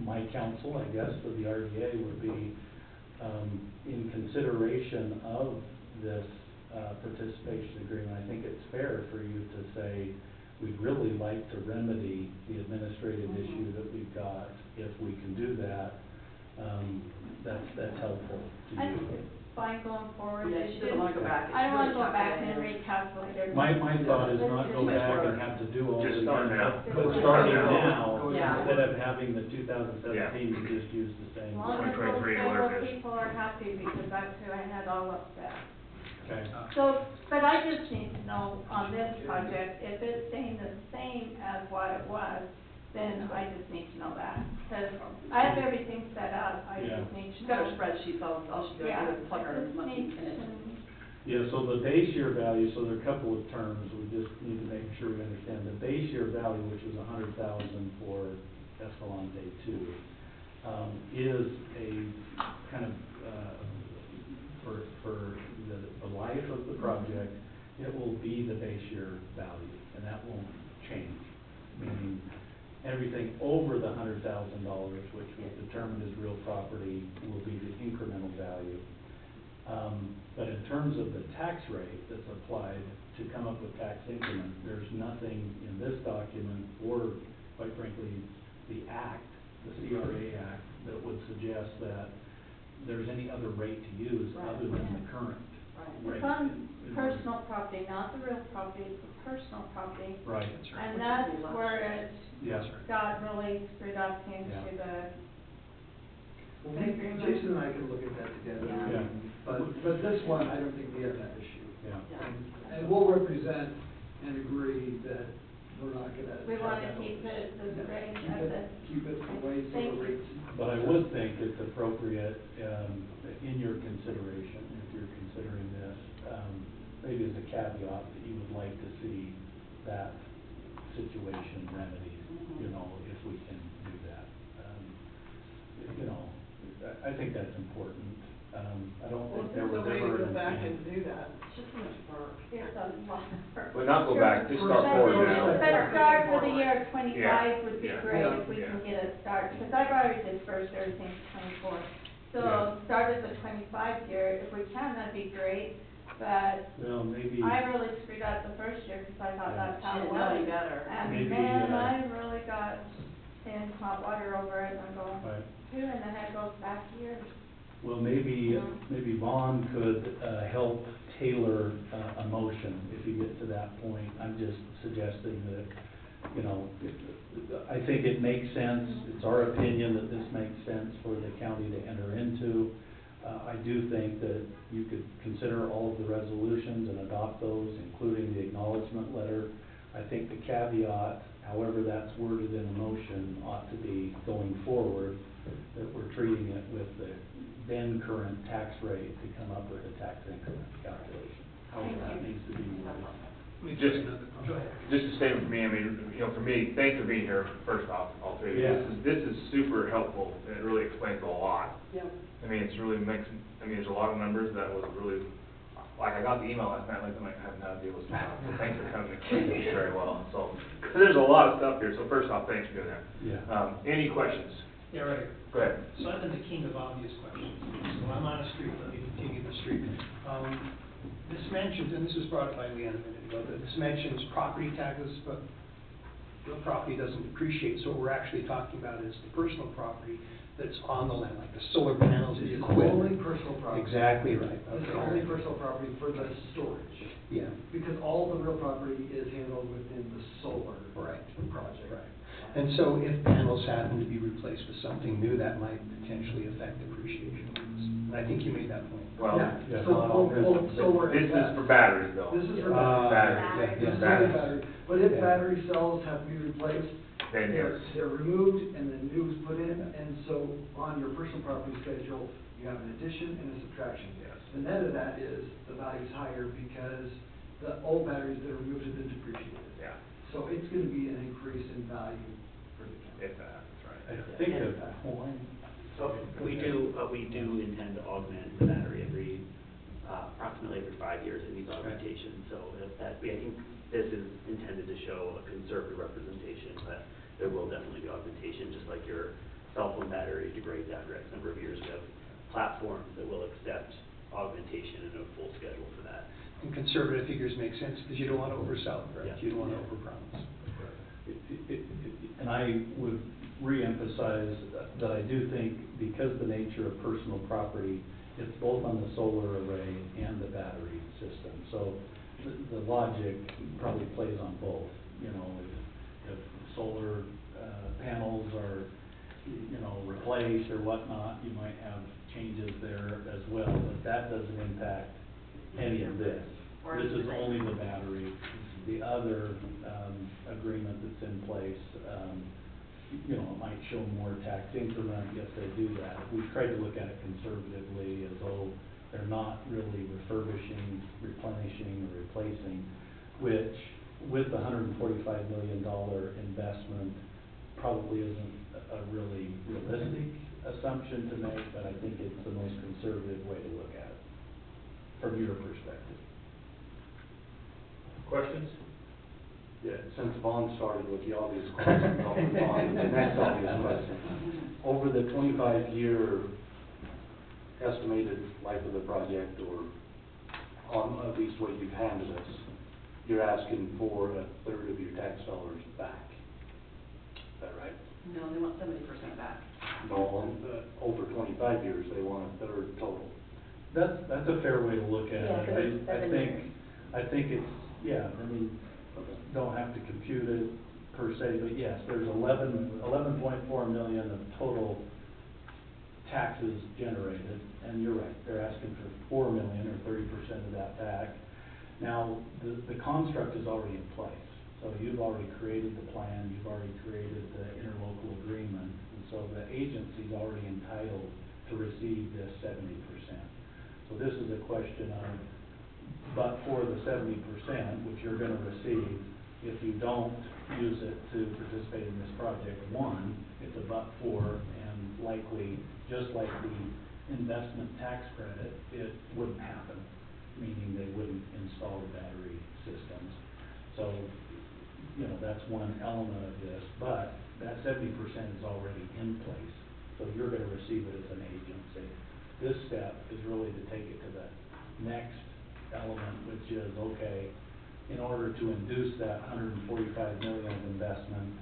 my counsel, I guess, for the RDA would be, in consideration of this participation agreement, I think it's fair for you to say, we'd really like to remedy the administrative issue that we've got. If we can do that, that's helpful to
I think
you.
it's fine going forward.
Yeah, she doesn't wanna go back.
I don't wanna go back and recalculate everything.
My thought is not go back and have to do all
Just
the
start now.
but starting now,
Yeah.
instead of having the 2017, you just use the same.
As long as those
2023,
federal
whatever it is.
people are happy, because that's who I had all upset.
Okay.
So, but I just need to know on this project, if it's staying the same as what it was, then I just need to know that. Because I have everything set up, I
Yeah.
just need to
She's
know.
got her spreadsheet, so all she does
Yeah,
is plug her
I just
money
need
in it.
Yeah, so the base year value, so there are a couple of terms, we just need to make sure we understand. The base year value, which was 100,000 for Escalante 2, is a kind of, for the life of the project, it will be the base year value, and that won't change. Meaning, everything over the $100,000, which was determined as real property, will be the incremental value. But in terms of the tax rate that's applied to come up with tax increment, there's nothing in this document, or quite frankly, the act, the CRA Act, that would suggest that there's any other rate to use other than the current rate.
It's on personal property, not the real property, it's the personal property.
Right.
And that's where it
Yes.
got really screwed up into
Yeah.
Well,
the agreement.
Jason and I can look at that together.
Yeah.
But this one, I don't think we have that issue.
Yeah.
And we'll represent and agree that we're not gonna.
We
have
wanna
that.
keep it the
Yeah.
rate
Keep
at
it-
the.
Keep it the way so
Thank
the
you.
rates.
But I would think it's appropriate, in your consideration, if you're considering this, maybe as a caveat, that you would like to see that situation remedied, you know, if we can do that. You know, I think that's important. I don't think there was
Well,
ever
there's
an
no way to go back and
intent.
do that.
It's just so much work. It's a lot of work.
But not go back, just start
But
forward
then,
now.
but start for the year of twenty-five
Yeah,
would be
yeah,
great if we
yeah.
can get a start, because I've already dispersed everything for twenty-four. So
Yeah.
start at the 25 year, if we can, that'd be great, but
Well, maybe,
I really screwed up the first year, because I thought
Yeah.
that's how it
Didn't know any
was.
better.
And
Maybe,
then I really got in hot water over it, and I'm going,
right.
who in the heck goes back here?
Well, maybe, maybe Vaughn could, help tailor, a motion if you get to that point. I'm just suggesting that, you know, I think it makes sense, it's our opinion that this makes sense for the county to enter into. I do think that you could consider all of the resolutions and adopt those, including the acknowledgement letter. I think the caveat, however that's worded in a motion, ought to be going forward, that we're treating it with the then current tax rate to come up with a tax increment calculation. However that needs to be worded.
Just a statement for me, I mean, you know, for me, thanks for being here, first off, all three of you.
Yeah.
This is super helpful, and it really explains a lot.
Yep.
I mean, it's really makes, I mean, there's a lot of numbers that was really, like, I got the email last night, like, I'm like, I have no idea what's going on, so thanks for coming to explain it very well, so. Cause there's a lot of stuff here, so first off, thanks for doing that.
Yeah.
Any questions?
Yeah, right.
Go ahead.
So I've been the king of obvious questions. So I'm on a street, let me continue the street. This mentions, and this was brought up by Leanne a minute ago, that this mentions property taxes, but real property doesn't depreciate. So what we're actually talking about is the personal property that's on the land, like the solar panels, the
This is
equipment.
only personal property.
Exactly right.
This is
Okay.
only personal property for the storage.
Yeah,
Because all the real property is handled within the solar
right.
project.
Right. And so if panels happen to be replaced with something new, that might potentially affect depreciation. And I think you made that point.
Well,
Yeah,
yeah,
so,
not all
solar
this
and
is for batteries though.
This is for
Batteries.
batteries. This is
Batteries.
only battery. But if
Yeah.
battery cells have to be replaced,
Then yes.
they're removed and then new is put in, and so on your personal property schedule, you have an addition and a subtraction.
Yes.
The net of that is the value's higher because the old batteries that are removed have been depreciated.
Yeah,
So it's gonna be an increase in value for the county.
if that happens, right.
I think that,
So we do intend to augment the battery approximately every 5 years. It needs augmentation. So if that, I think this is intended to show a conservative representation, but there will definitely be augmentation, just like your cell phone battery degrades after X number of years. We have platforms that will accept augmentation and a full schedule for that.
And conservative figures make sense because you don't want to oversell, right?
Yeah.
You don't want to overpromise.
And I would reemphasize that I do think because the nature of personal property, it's both on the solar array and the battery system. So the logic probably plays on both. You know, if solar panels are, you know, replaced or whatnot, you might have changes there as well, but that doesn't impact any of this. This is only the battery. The other agreement that's in place, you know, it might show more tax increment if they do that. We've tried to look at it conservatively as though they're not really refurbishing, replenishing, or replacing, which with the $145 million investment probably isn't a really realistic assumption to make, but I think it's the most conservative way to look at it from your perspective.
Questions?
Yeah, since Vaughn started with the obvious question, I'll move on to the next obvious question. Over the 25-year estimated life of the project, or on at least what you've handed us, you're asking for a third of your tax dollars back. Is that right?
No, they want 70% back.
No, over 25 years, they want a third total.
That's a fair way to look at
Yeah, 'cause it's
it.
7 years.
I think it's, yeah, I mean, don't have to compute it per se, but yes, there's 11.4 million of total taxes generated, and you're right, they're asking for 4 million or 30% of that back. Now, the construct is already in place, so you've already created the plan, you've already created the interlocal agreement, and so the agency's already entitled to receive this 70%. So this is a question of, but for the 70%, which you're gonna receive, If you don't use it to participate in this project, one, it's a but for, and likely, just like the investment tax credit, it wouldn't happen, meaning they wouldn't install the battery systems. So, you know, that's one element of this, but that 70% is already in place, so you're gonna receive it as an agency. This step is really to take it to the next element, which is, okay, in order to induce that 145 million of investment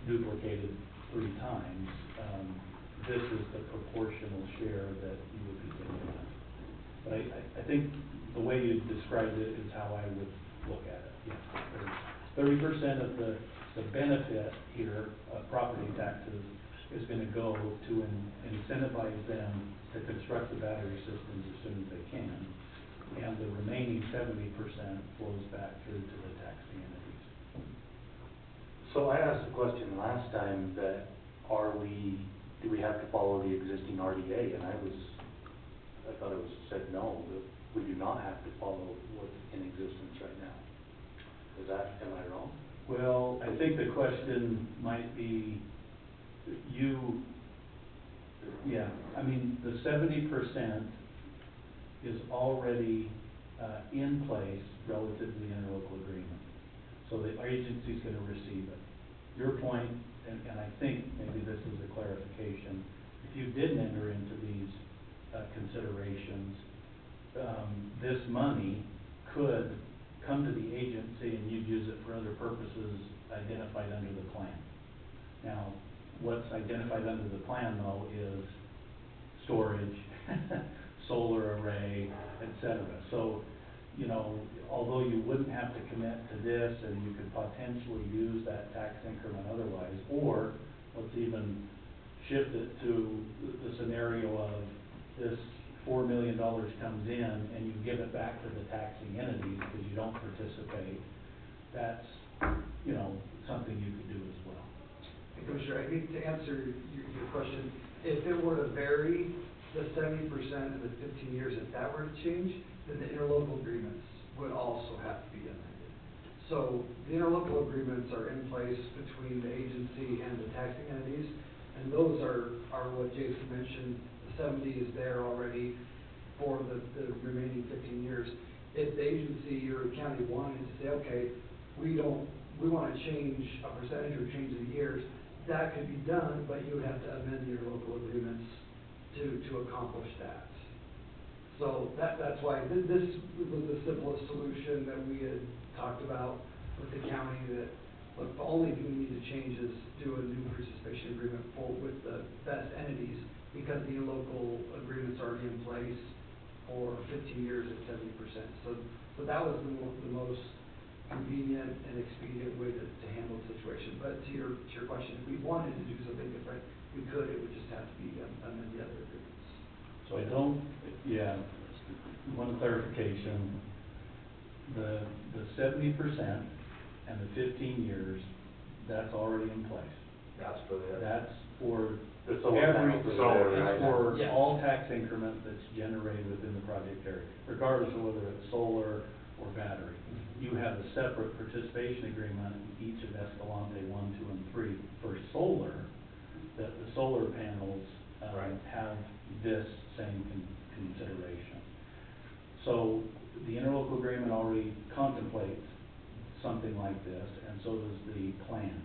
duplicated 3 times, this is the proportional share that you would be getting at. But I think the way you described it is how I would look at it. Yeah, 30% of the benefit here of property taxes is gonna go to incentivize them to construct the battery systems as soon as they can. And the remaining 70% flows back through to the taxing entities.
So I asked the question last time that do we have to follow the existing RDA? And I thought it was said no, that we do not have to follow what's in existence right now. Am I wrong?
Well, I think the question might be, I mean, the 70% is already in place relative to the interlocal agreement. So the agency's gonna receive it. Your point, and I think maybe this is a clarification, if you didn't enter into these considerations, this money could come to the agency and you'd use it for other purposes identified under the plan. Now, what's identified under the plan though is storage, solar array, et cetera. So, you know, although you wouldn't have to commit to this and you could potentially use that tax increment otherwise, or let's even shift it to the scenario of this $4 million comes in and you give it back to the taxing entities because you don't participate, that's, you know, something you could do as well.
And Commissioner, I think to answer your question, if it were to vary the 70% of the 15 years, if that were to change, then the interlocal agreements would also have to be amended. So the interlocal agreements are in place between the agency and the taxing entities, and those are what Jason mentioned. The 70 is there already for the remaining 15 years. If the agency or the county wanted to say, okay, we want to change a percentage or change the years, that could be done, but you would have to amend your local agreements to accomplish that. So that's why this was the simplest solution that we had talked about with the county, that, look, the only thing we need to change is do a new participation agreement with the best entities, because the local agreement's already in place for 15 years at 70%. So that was the most convenient and expedient way to handle the situation. But to your question, if we wanted to do something different, we could. It would just have to be amend the other agreements.
So one clarification, the 70% and the 15 years, that's already in place.
That's for the.
That's for
The solar panel.
it's for
Yes.
all tax increment that's generated within the project area, regardless of whether it's solar or battery. You have a separate participation agreement in each of Escalante 1, 2, and 3 for solar, that the solar panels have this same consideration. So the interlocal agreement already contemplates something like this, and so does the plan.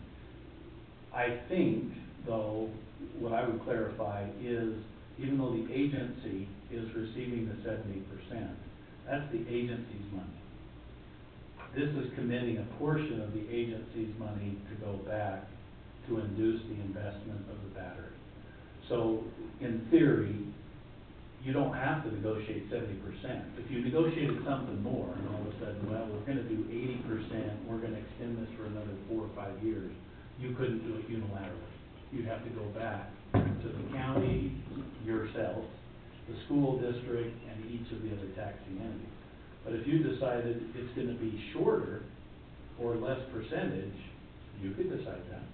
I think, though, what I would clarify is, even though the agency is receiving the 70%, that's the agency's money. This is committing a portion of the agency's money to go back to induce the investment of the battery. So, in theory, you don't have to negotiate 70%. If you negotiated something more, and all of a sudden, well, we're gonna do 80%, we're gonna extend this for another 4 or 5 years, you couldn't do it unilaterally. You'd have to go back to the county, yourself, the school district, and each of the other taxing entities. But if you decided it's gonna be shorter or less percentage, you could decide that.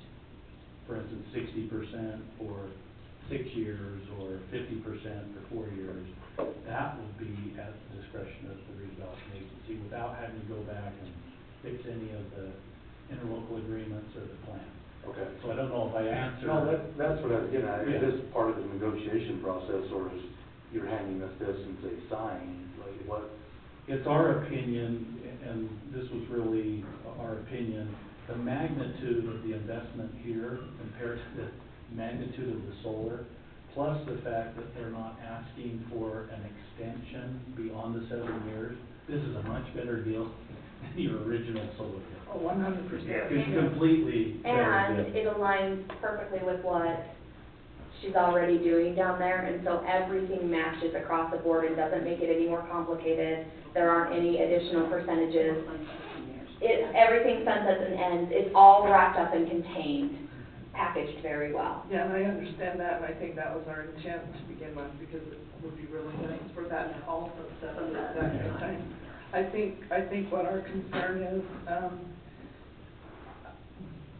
For instance, 60% for 6 years or 50% for 4 years. That would be at the discretion of the redevelopment agency without having to go back and fix any of the interlocal agreements or the plan.
Okay.
So I don't know if I answered.
No, that's what I was getting at. Is
Yeah.
this part of the negotiation process, or is you're handing us this and say sign, like what?
It's our opinion, and this was really our opinion, the magnitude of the investment here compared to the magnitude of the solar, plus the fact that they're not asking for an extension beyond the 7 years, this is a much better deal than your original solar deal.
Oh, 100%.
It's completely better
And
deal.
it aligns perfectly with what she's already doing down there, and so everything matches across the board and doesn't make it any more complicated. There aren't any additional percentages. Everything sunsets and ends, it's all wrapped up and contained, packaged very well.
Yeah, and I understand that, and I think that was our intent to begin with, because it would be really nice for that to also set up at that kind of time. I think what our concern is,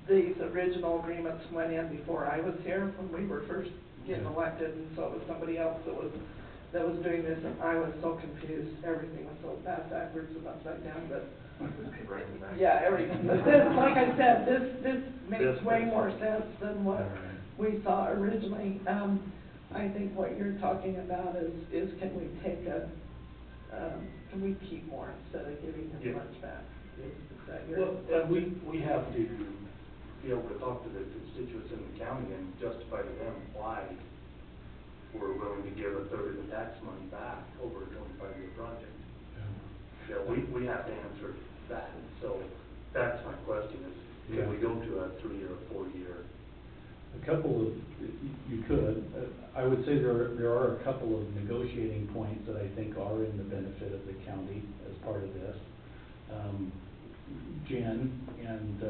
these original agreements went in before I was here, when we were first getting elected, and so it was somebody else that was doing this, and I was so confused. Everything was so backwards and upside down, but yeah, everything. But this, like I said, this makes way more sense than what we saw originally. I think what you're talking about is can we take can we keep more instead of giving as much back? Is that your?
Well, we have to be able to talk to the constituents in the county and justify to them why we're willing to give a third of the tax money back over a 25-year project. Yeah, we have to answer that. So that's my question is, can we go to a 3 or a 4 year?
A couple of, you could, I would say there are a couple of negotiating points that I think are in the benefit of the county as part of this. Jen, and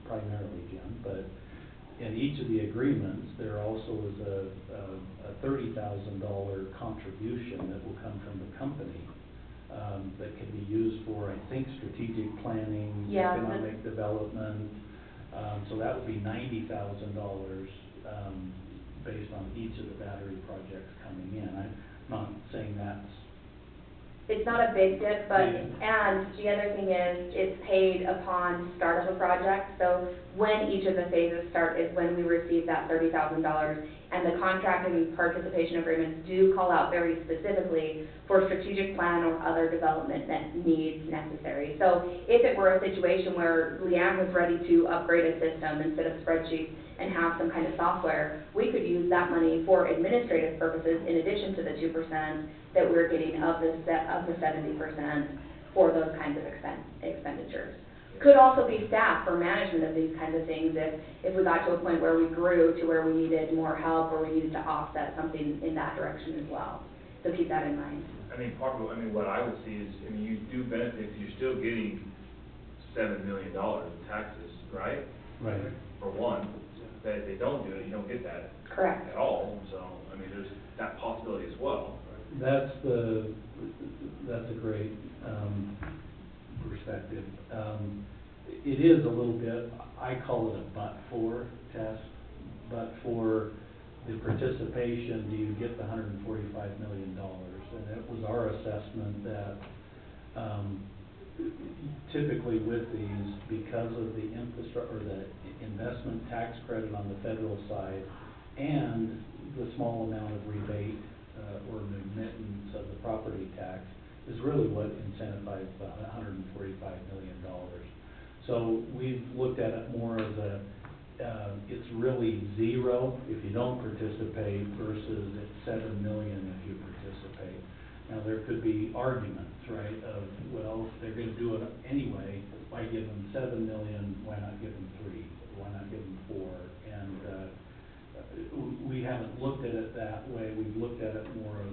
primarily Jen, but in each of the agreements, there also is a $30,000 contribution that will come from the company that can be used for, I think, strategic planning, economic development. So that would be $90,000 based on each of the battery projects coming in. I'm not saying that's...
It's not a big dip, but, and the other thing is, it's paid upon start of a project. So when each of the phases start is when we receive that $30,000. And the contract and participation agreements do call out very specifically for strategic plan or other development needs necessary. So if it were a situation where Leanne was ready to upgrade a system instead of spreadsheets and have some kind of software, we could use that money for administrative purposes in addition to the 2% that we're getting of the 70% for those kinds of expenditures. Could also be staff for management of these kinds of things if we got to a point where we grew to where we needed more help or we needed to offset something in that direction as well. So keep that in mind.
I mean, what I would see is, you do benefit, you're still getting $7 million in taxes, right?
Right.
For one, that if they don't do it, you don't get that.
Correct.
At all, so, there's that possibility as well.
That's a great perspective. It is a little bit, I call it a but-for test, but for the participation, do you get the $145 million? And it was our assessment that typically with these, because of the infrastructure, or the investment tax credit on the federal side, and the small amount of rebate or remittance of the property tax is really what incentivized the $145 million. So we've looked at it more as it's really zero if you don't participate versus it's $7 million if you participate. Now there could be arguments, right, of, well, if they're going to do it anyway, why give them $7 million, why not give them 3, why not give them 4? And we haven't looked at it that way. We've looked at it more of,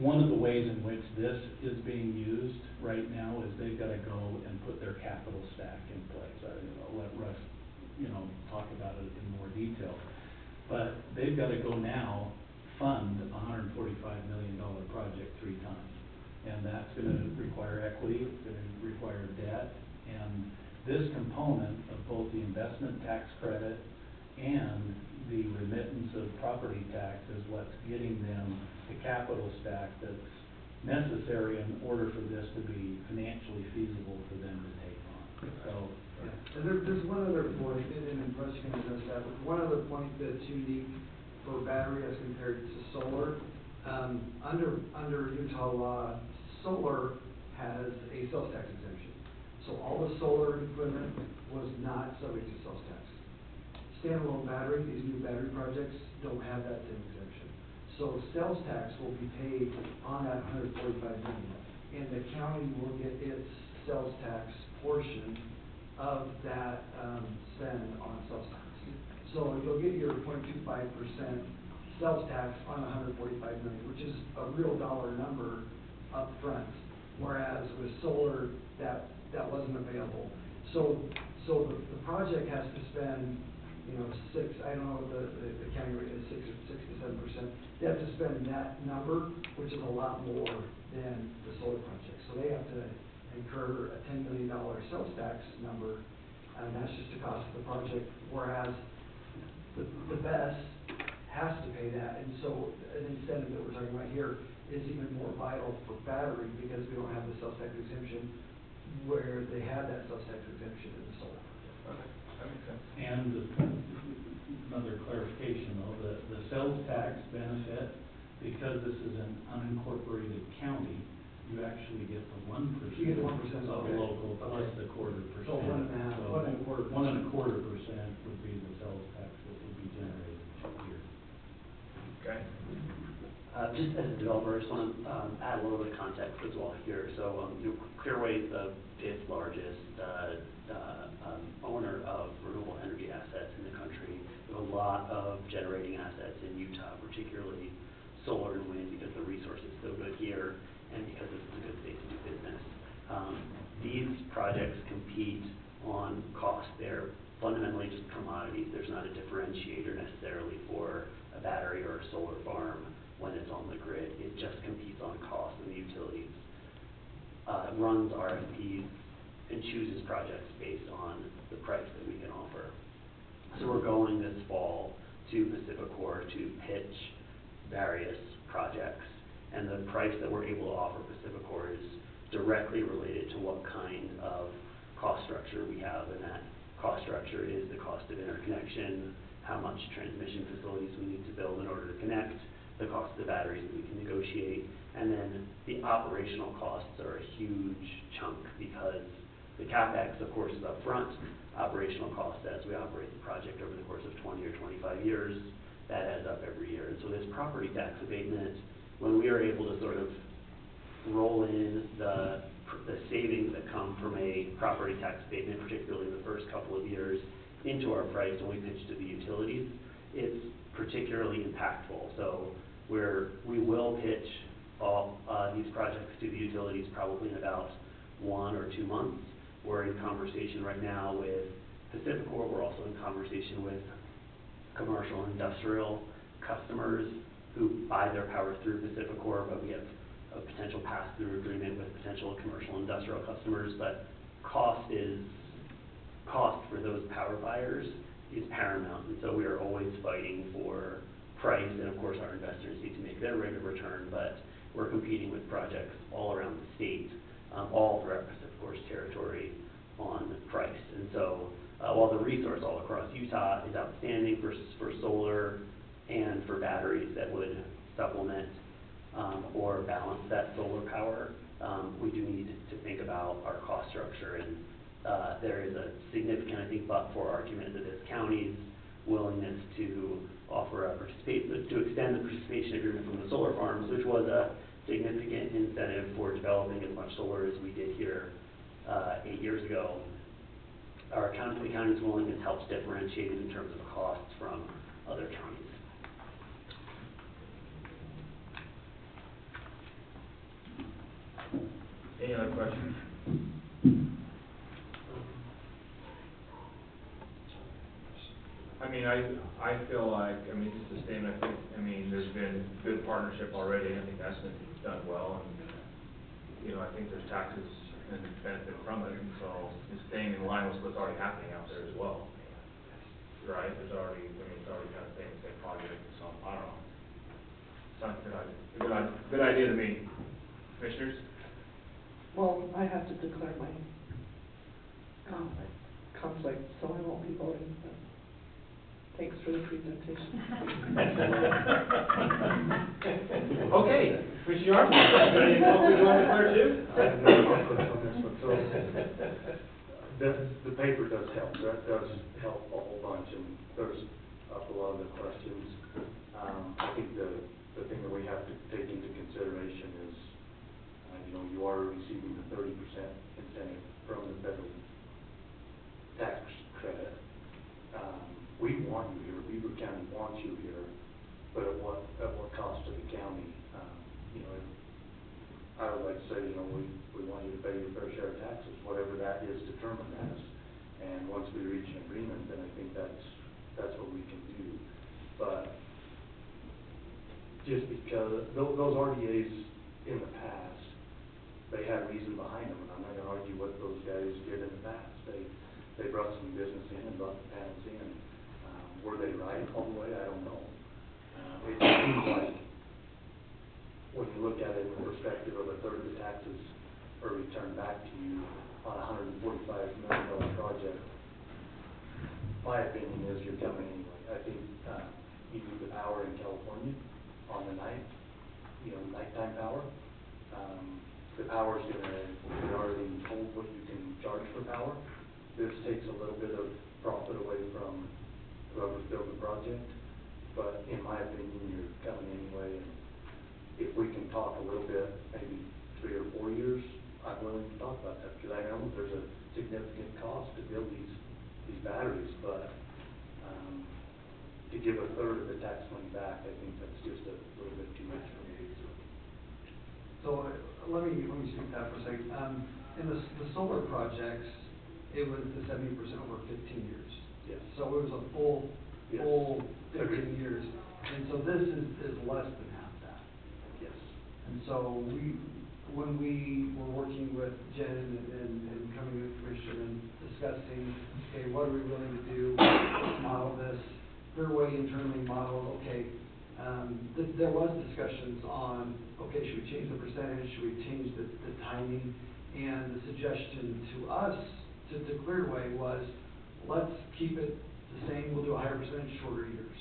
one of the ways in which this is being used right now is they've got to go and put their capital stack in place. I'll let Russ, talk about it in more detail. But they've got to go now fund a $145 million project 3 times. And that's going to require equity, it's going to require debt. And this component of both the investment tax credit and the remittance of property tax is what's getting them the capital stack that's necessary in order for this to be financially feasible for them to take on. So,
Yeah, and there's one other point, and Russ can address that, but one other point that's unique for battery as compared to solar. Under Utah law, solar has a sales tax exemption. So all the solar equipment was not subject to sales tax. Standalone battery, these new battery projects don't have that same exemption. So sales tax will be paid on that $145 million, and the county will get its sales tax portion of that spend on sales tax. So you'll get your 0.25% sales tax on $145 million, which is a real dollar number up front, whereas with solar, that wasn't available. So the project has to spend, I don't know what the county rate is, 6 to 7%. They have to spend that number, which is a lot more than the solar project. So they have to incur a $10 million sales tax number, and that's just the cost of the project, whereas the BES has to pay that. And so an incentive that we're talking about here is even more vital for battery because we don't have the sales tax exemption where they had that sales tax exemption in the solar project.
Okay, that makes sense.
and another clarification though, the sales tax benefit, because this is an unincorporated county, you actually get the 1%.
You get 1%,
of
okay.
local plus the 1/4%.
So 1.5%, 1.25%.
1.25% would be the sales tax that would be generated here.
Okay.
Just as a developer, I just want to add a little bit of context as well here. So Clearway is the 5th largest owner of renewable energy assets in the country. We have a lot of generating assets in Utah, particularly solar and wind, because the resource is so good here and because this is a good place to do business. These projects compete on cost. They're fundamentally just commodities. There's not a differentiator necessarily for a battery or a solar farm when it's on the grid. It just competes on cost, and the utilities runs RFPs and chooses projects based on the price that we can offer. So we're going this fall to Pacificor to pitch various projects, and the price that we're able to offer Pacificor is directly related to what kind of cost structure we have, and that cost structure is the cost of interconnection, how much transmission facilities we need to build in order to connect, the cost of the batteries that we can negotiate, and then the operational costs are a huge chunk because the CapEx, of course, is upfront. Operational costs as we operate the project over the course of 20 or 25 years, that adds up every year. And so this property tax abatement, when we are able to sort of roll in the savings that come from a property tax abatement, particularly in the first couple of years, into our price when we pitch to the utilities, it's particularly impactful. So we will pitch all these projects to the utilities probably in about 1 or 2 months. We're in conversation right now with Pacificor. We're also in conversation with commercial and industrial customers who buy their power through Pacificor, but we have a potential pass-through agreement with potential commercial and industrial customers. But cost for those power buyers is paramount, and so we are always fighting for price, and of course our investors need to make their rate of return, but we're competing with projects all around the state, all throughout Pacificor's territory on price. And so while the resource all across Utah is outstanding for solar and for batteries that would supplement or balance that solar power, we do need to think about our cost structure, and there is a significant, I think, but-for argument that this county's willingness to offer to extend the participation agreement from the solar farms, which was a significant incentive for developing as much solar as we did here 8 years ago. The county's willingness helps differentiate it in terms of costs from other counties.
Any other questions? I mean, I feel like, just a statement, there's been good partnership already. I think that's been done well, and, I think there's taxes and benefit from it, and so just staying in line with what's already happening out there as well. Right? It's already kind of staying the same project, so I don't know. Sounds good idea to me.
Commissioners?
Well, I have to declare my conflict, so I won't be voting, but thanks for the presentation.
Okay, Commissioner Arnold, any conflict you want to declare too?
I have no conflict on this one, so the paper does help, that does help a whole bunch, and there's up a lot of the questions. I think the thing that we have to take into consideration is, you are receiving the 30% incentive from the federal tax credit. We want you here, Beaver County wants you here, but at what cost to the county? I would like to say, we want you to pay your fair share of taxes, whatever that is determined as. And once we reach an agreement, then I think that's what we can do. But just because those RDAs in the past, they had reason behind them, and I'm not gonna argue what those guys did in the past. They brought some business in and brought the panels in. Were they right all the way? I don't know. It seems like when you look at it in the perspective of a third of the taxes are returned back to you on a $145 million project, my opinion is you're coming anyway. I think you need the power in California on the night, nighttime power. The power's you're already told what you can charge for power. This takes a little bit of profit away from whoever's building the project, but in my opinion, you're coming anyway. And if we can talk a little bit, maybe 3 or 4 years, I'm willing to talk about that, because I know there's a significant cost to build these batteries, but to give a third of the tax money back, I think that's just a little bit too much for me.
So let me speak to that for a second. In the solar projects, it was the 70% over 15 years.
Yes.
So it was a full 15 years. And so this is less than half that.
Yes.
And so when we were working with Jen and coming to the commission and discussing, okay, what are we willing to do? Let's model this. Clearway internally modeled, okay, there was discussions on, okay, should we change the percentage? Should we change the timing? And the suggestion to us, to Clearway, was let's keep it the same. We'll do a higher percentage, shorter years.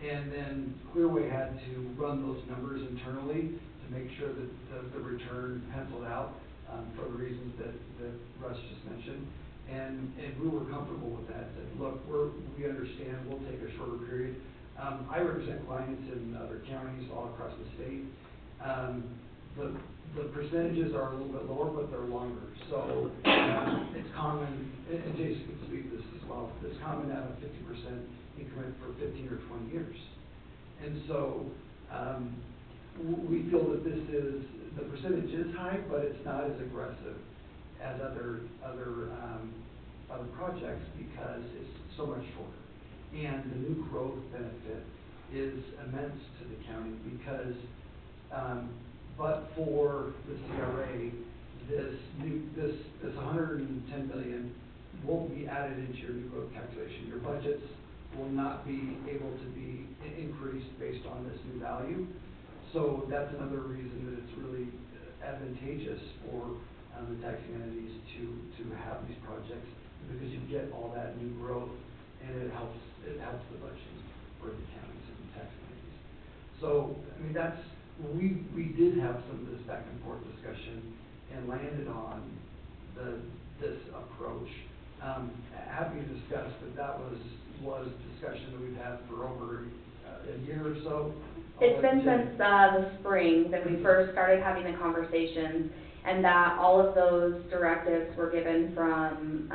And then Clearway had to run those numbers internally to make sure that the return penciled out for the reasons that Russ just mentioned. And we were comfortable with that. Said, look, we understand. We'll take a shorter period. I represent clients in other counties all across the state. The percentages are a little bit lower, but they're longer. So it's common, and Jason can speak to this as well, it's common to have a 50% increment for 15 or 20 years. And so we feel that the percentage is high, but it's not as aggressive as other projects because it's so much shorter. And the new growth benefit is immense to the county because but for the CRA, this $110 million won't be added into your new growth calculation. Your budgets will not be able to be increased based on this new value. So that's another reason that it's really advantageous for the taxing entities to have these projects, because you get all that new growth and it helps the budgeting for the counties and the taxing entities. So I mean we did have some of this back and forth discussion and landed on this approach. Happy to discuss that was discussion that we've had for over a year or so.
It's been since the spring that we first started having the conversations, and that all of those directives were given from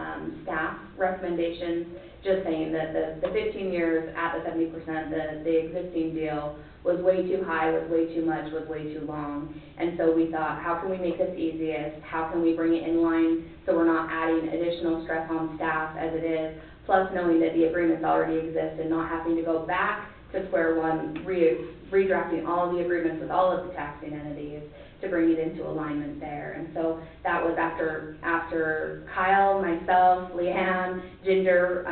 staff recommendations, just saying that the 15 years at the 70%, the existing deal was way too high, was way too much, was way too long. And so we thought, how can we make this easiest? How can we bring it in line so we're not adding additional stress on staff as it is, plus knowing that the agreements already exist and not having to go back to square one, redrafting all the agreements with all of the taxing entities to bring it into alignment there. And so that was after Kyle, myself, Leanne, Ginger,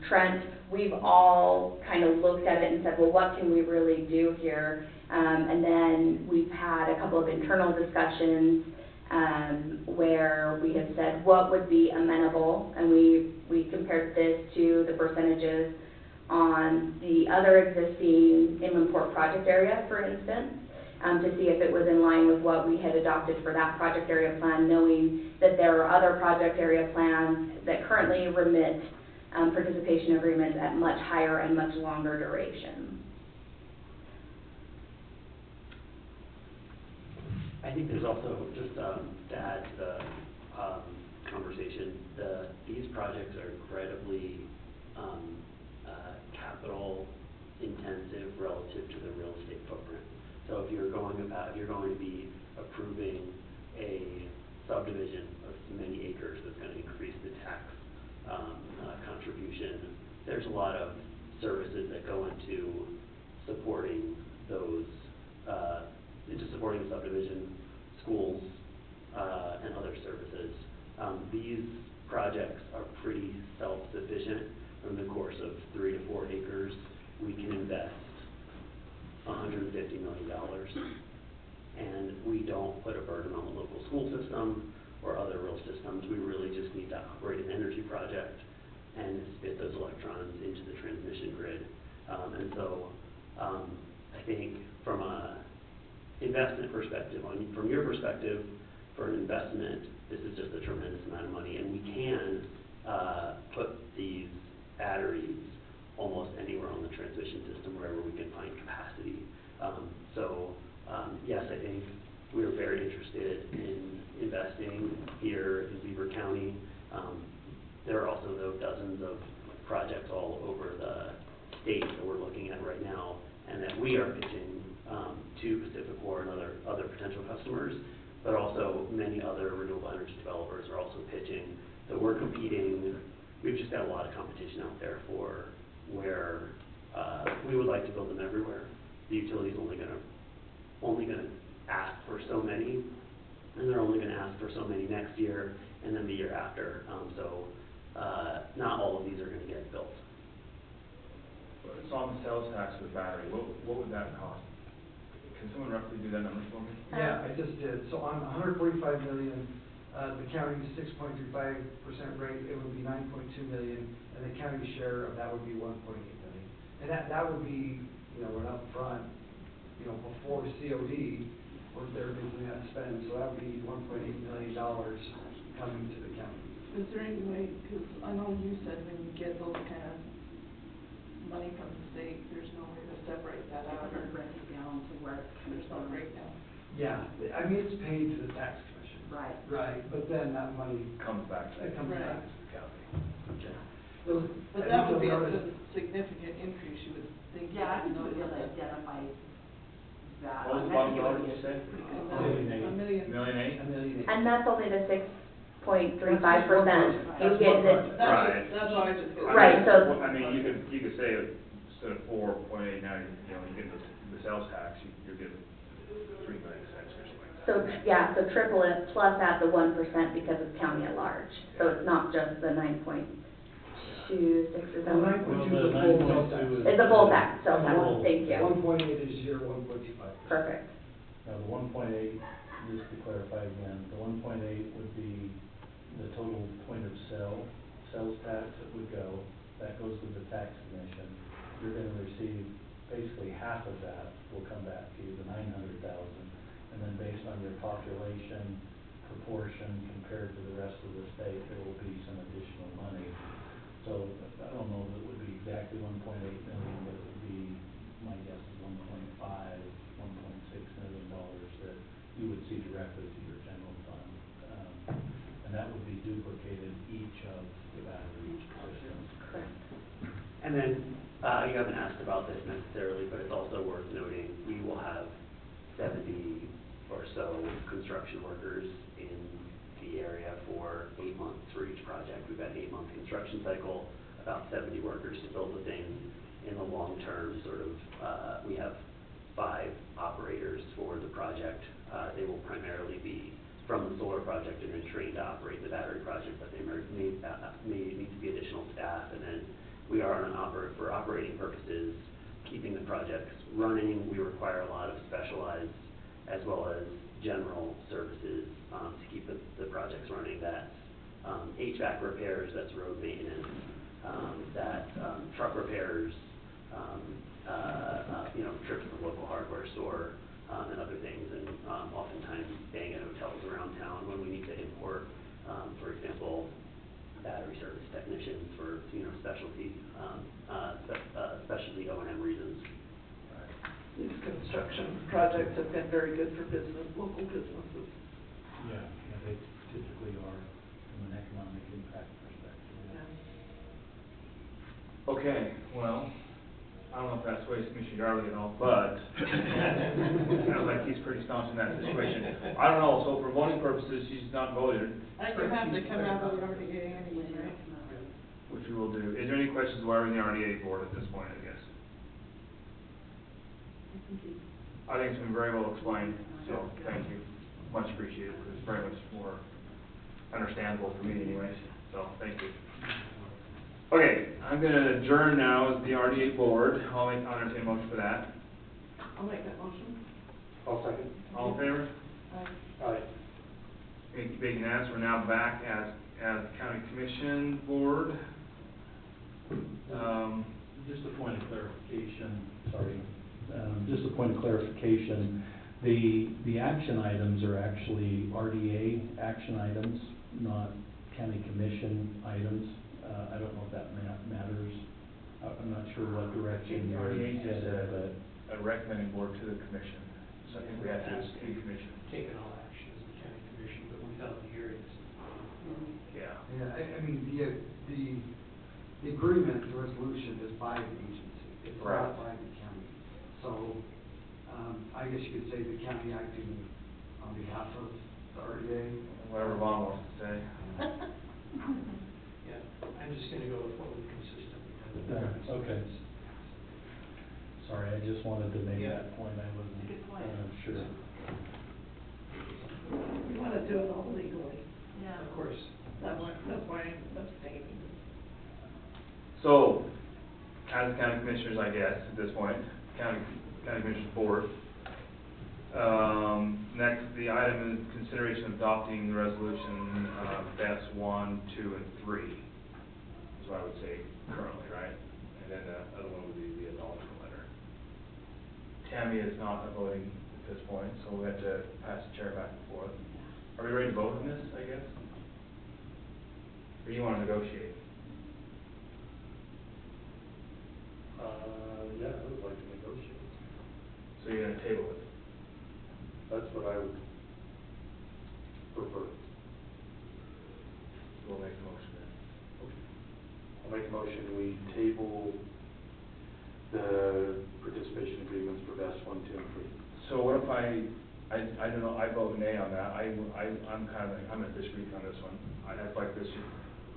Trent, we've all kind of looked at it and said, well, what can we really do here? And then we've had a couple of internal discussions where we have said what would be amenable, and we compared this to the percentages on the other existing inland port project area, for instance, to see if it was in line with what we had adopted for that project area plan, knowing that there are other project area plans that currently remit participation agreements at much higher and much longer duration.
I think there's also, just to add to the conversation, these projects are incredibly capital intensive relative to the real estate footprint. So if you're going to be approving a subdivision of many acres that's going to increase the tax contribution, there's a lot of services that go into supporting those, into supporting the subdivision, schools, and other services. These projects are pretty self-sufficient. From the course of 3 to 4 acres, we can invest $150 million, and we don't put a burden on the local school system or other real systems. We really just need to operate an energy project and spit those electrons into the transmission grid. And so I think from a investment perspective, from your perspective, for an investment, this is just a tremendous amount of money, and we can put these batteries almost anywhere on the transmission system, wherever we can find capacity. Yes, I think we're very interested in investing here in Beaver County. There are also though dozens of projects all over the state that we're looking at right now, and that we are pitching to PacifiCorp and other potential customers, but also many other renewable energy developers are also pitching. So we're competing. We've just got a lot of competition out there for where we would like to build them everywhere. The utility's only gonna ask for so many, and they're only gonna ask for so many next year and then the year after. Not all of these are gonna get built.
So on the sales tax of the battery, what would that cost? Can someone roughly do that number for me?
Yeah, I just did. So on 145 million, the county's 6.35% rate, it would be 9.2 million, and the county share of that would be 1.8 million. And that would be, an upfront, before COD, or they're making that spend, so that would be $1.8 million coming to the county.
Is there any way, because I know you said when you get those kind of money from the state, there's no way to separate that out or break it down to where there's no breakdown?
Yeah, I mean, it's paid to the tax commission.
Right.
Right, but then that money
Comes back.
It comes
Right.
back to the county.
Okay.
But that would be a significant increase, you would think.
Yeah, I think we'll be able to identify that.
What was the bottom dollar you said?
A million.
$1.8 million?
And that's only the 6.35%. You
That's
get
one
the,
project.
Right.
That's what I just did.
Right, so-
I mean, you could say instead of 4.89, you get the sales tax, you're getting 3 million cents or something like that.
so, yeah, so triple it plus add the 1% because it's county at large. So it's not just the 9.26 or
Well,
something.
9.2 is the full sales tax.
It's the full tax, sales tax,
Well,
thank you.
1.8 is your 1.25.
Perfect.
Now, the 1.8, just to clarify again, the 1.8 would be the total point of sales tax that would go. That goes to the tax commission. You're gonna receive, basically half of that will come back to you, the 900,000. And then based on your population proportion compared to the rest of the state, there will be some additional money. So I don't know if it would be exactly 1.8 million, but it would be, my guess is 1.5, $1.6 million that you would see directly to your general fund. And that would be duplicated each of the battery systems.
Correct.
And then, you haven't asked about this necessarily, but it's also worth noting, we will have 70 or so construction workers in the area for 8 months for each project. We've got an 8-month construction cycle, about 70 workers to build the thing in the long term, sort of we have 5 operators for the project. They will primarily be from the solar project and then trained to operate the battery project, but they may need to be additional staff. And then we are on for operating purposes, keeping the projects running. We require a lot of specialized as well as general services to keep the projects running. That's HVAC repairs, that's road maintenance, that's truck repairs, trips to the local hardware store, and other things, and oftentimes staying at hotels around town when we need to import, for example, battery service technicians for, specialty O&M reasons.
These construction projects have been very good for local businesses.
Yeah, they typically are from an economic impact perspective.
Okay, well, I don't know if that sways Commissioner Darby at all, but sounds like he's pretty staunch in that situation. I don't know, so for voting purposes, she's not voted.
I can have to come out of the RDA anyway, right?
Which we will do. Is there any questions why we're in the RDA board at this point, I guess? I think it's been very well explained, so thank you. Much appreciated. It's very much more understandable for me anyways, so thank you. Okay, I'm going to adjourn now as the RDA board. I'll entertain a motion for that.
I'll make that motion.
I'll second.
All in favor?
Aye.
Big unanimous. We're now back as County Commission Board.
Just a point of clarification, just a point of clarification. The action items are actually RDA action items, not County Commission items. I don't know if that matters. I'm not sure what direction you're
RDA is
headed, but
a recommending board to the commission. So I think we have to ask the commission.
Taking all action as the county commission, but without the hearings.
Yeah.
Yeah, I mean, the agreement, the resolution is by the agency, it's
Right.
not by the county. So, I guess you could say the county acting on behalf of the RDA.
Whatever Vaughn wants to say.
Yeah, I'm just gonna go with what we've consistently done.
okay. Sorry, I just wanted to make
Yeah.
that point. I wasn't
Good point.
sure.
We want to do it all legally.
Yeah.
Of course.
That's why I'm abstaining.
So, as county commissioners, I guess, at this point, county commissioners board. Next, the item is consideration of adopting the resolution, BES 1, 2, and 3. Is what I would say currently, right? And then the other one would be the acknowledgement letter. Tammy is not voting at this point, so we have to pass the chair back and forth. Are we ready to vote on this, I guess? Or you want to negotiate?
Yeah, I would like to negotiate.
So you're gonna table it?
That's what I would prefer.
We'll make a motion then.
I'll make a motion, we table the participation agreements for BES 1, 2, and 3.
So what if I don't know, I vote nay on that, I'm a disagree on this one. I'd like this should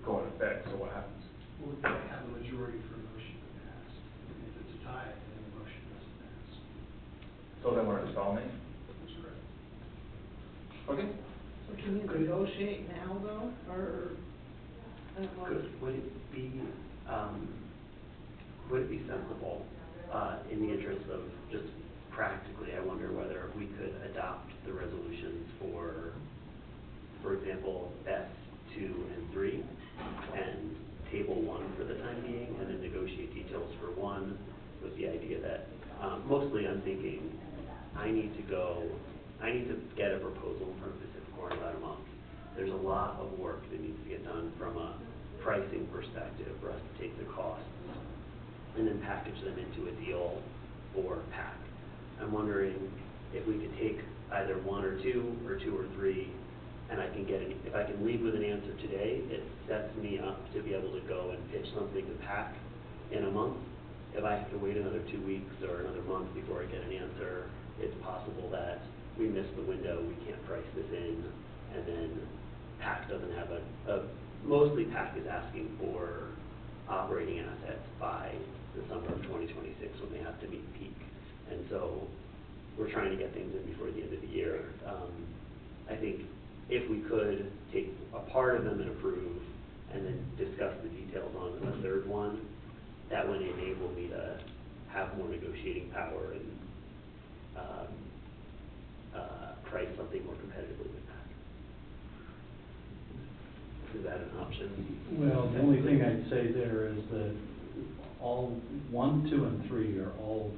go in effect, so what happens?
We'll have a majority for a motion to pass. And if it's a tie, then the motion doesn't pass.
So then we're installing?
That's correct.
Okay.
So can you negotiate now though, or?
Would it be sensible, in the interest of just practically, I wonder whether we could adopt the resolutions for example, BES 2 and 3, and table 1 for the time being, and then negotiate details for 1, with the idea that, mostly I'm thinking, I need to get a proposal from Pacific Core in about a month. There's a lot of work that needs to get done from a pricing perspective for us to take the costs and then package them into a deal for PAC. I'm wondering if we could take either 1 or 2, or 2 or 3, and if I can leave with an answer today, it sets me up to be able to go and pitch something to PAC in a month. If I have to wait another 2 weeks or another month before I get an answer, it's possible that we miss the window, we can't price this in, and then PAC doesn't have mostly PAC is asking for operating assets by the summer of 2026 when they have enough to meet peak. And so we're trying to get things in before the end of the year. I think if we could take a part of them and approve, and then discuss the details on the third one, that would enable me to have more negotiating power and price something more competitively with that. Is that an option?
Well, the only thing I'd say there is that all 1, 2, and 3 are all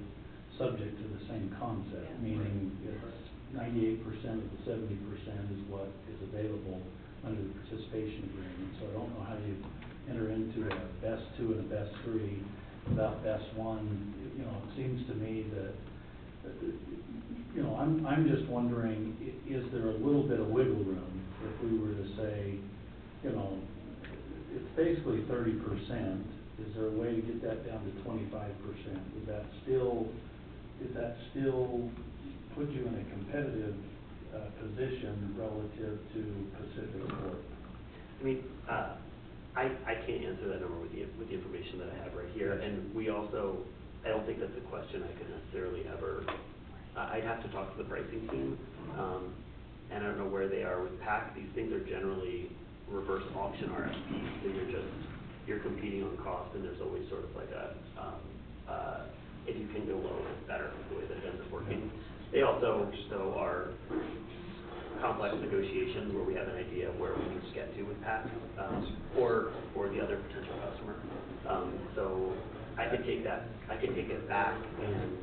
subject to the same concept, meaning it's 98% of the 70% is what is available under the participation agreement. So I don't know how you enter into a best 2 and a best 3 without best 1. You know, it seems to me that, you know, I'm just wondering, is there a little bit of wiggle room if we were to say, you know, it's basically 30%. Is there a way to get that down to 25%? Would that still put you in a competitive position relative to Pacific Corp?
I mean, I can't answer that number with the information that I have right here. And we also, I don't think that's a question I could necessarily ever, I'd have to talk to the pricing team. And I don't know where they are with PAC. These things are generally reverse auction RFPs, so you're competing on cost, and there's always sort of like a, if you can go lower, it's better, the way that it ends up working. They also are complex negotiations where we have an idea of where we need to get to with PAC, or the other potential customer. So I could take it back, and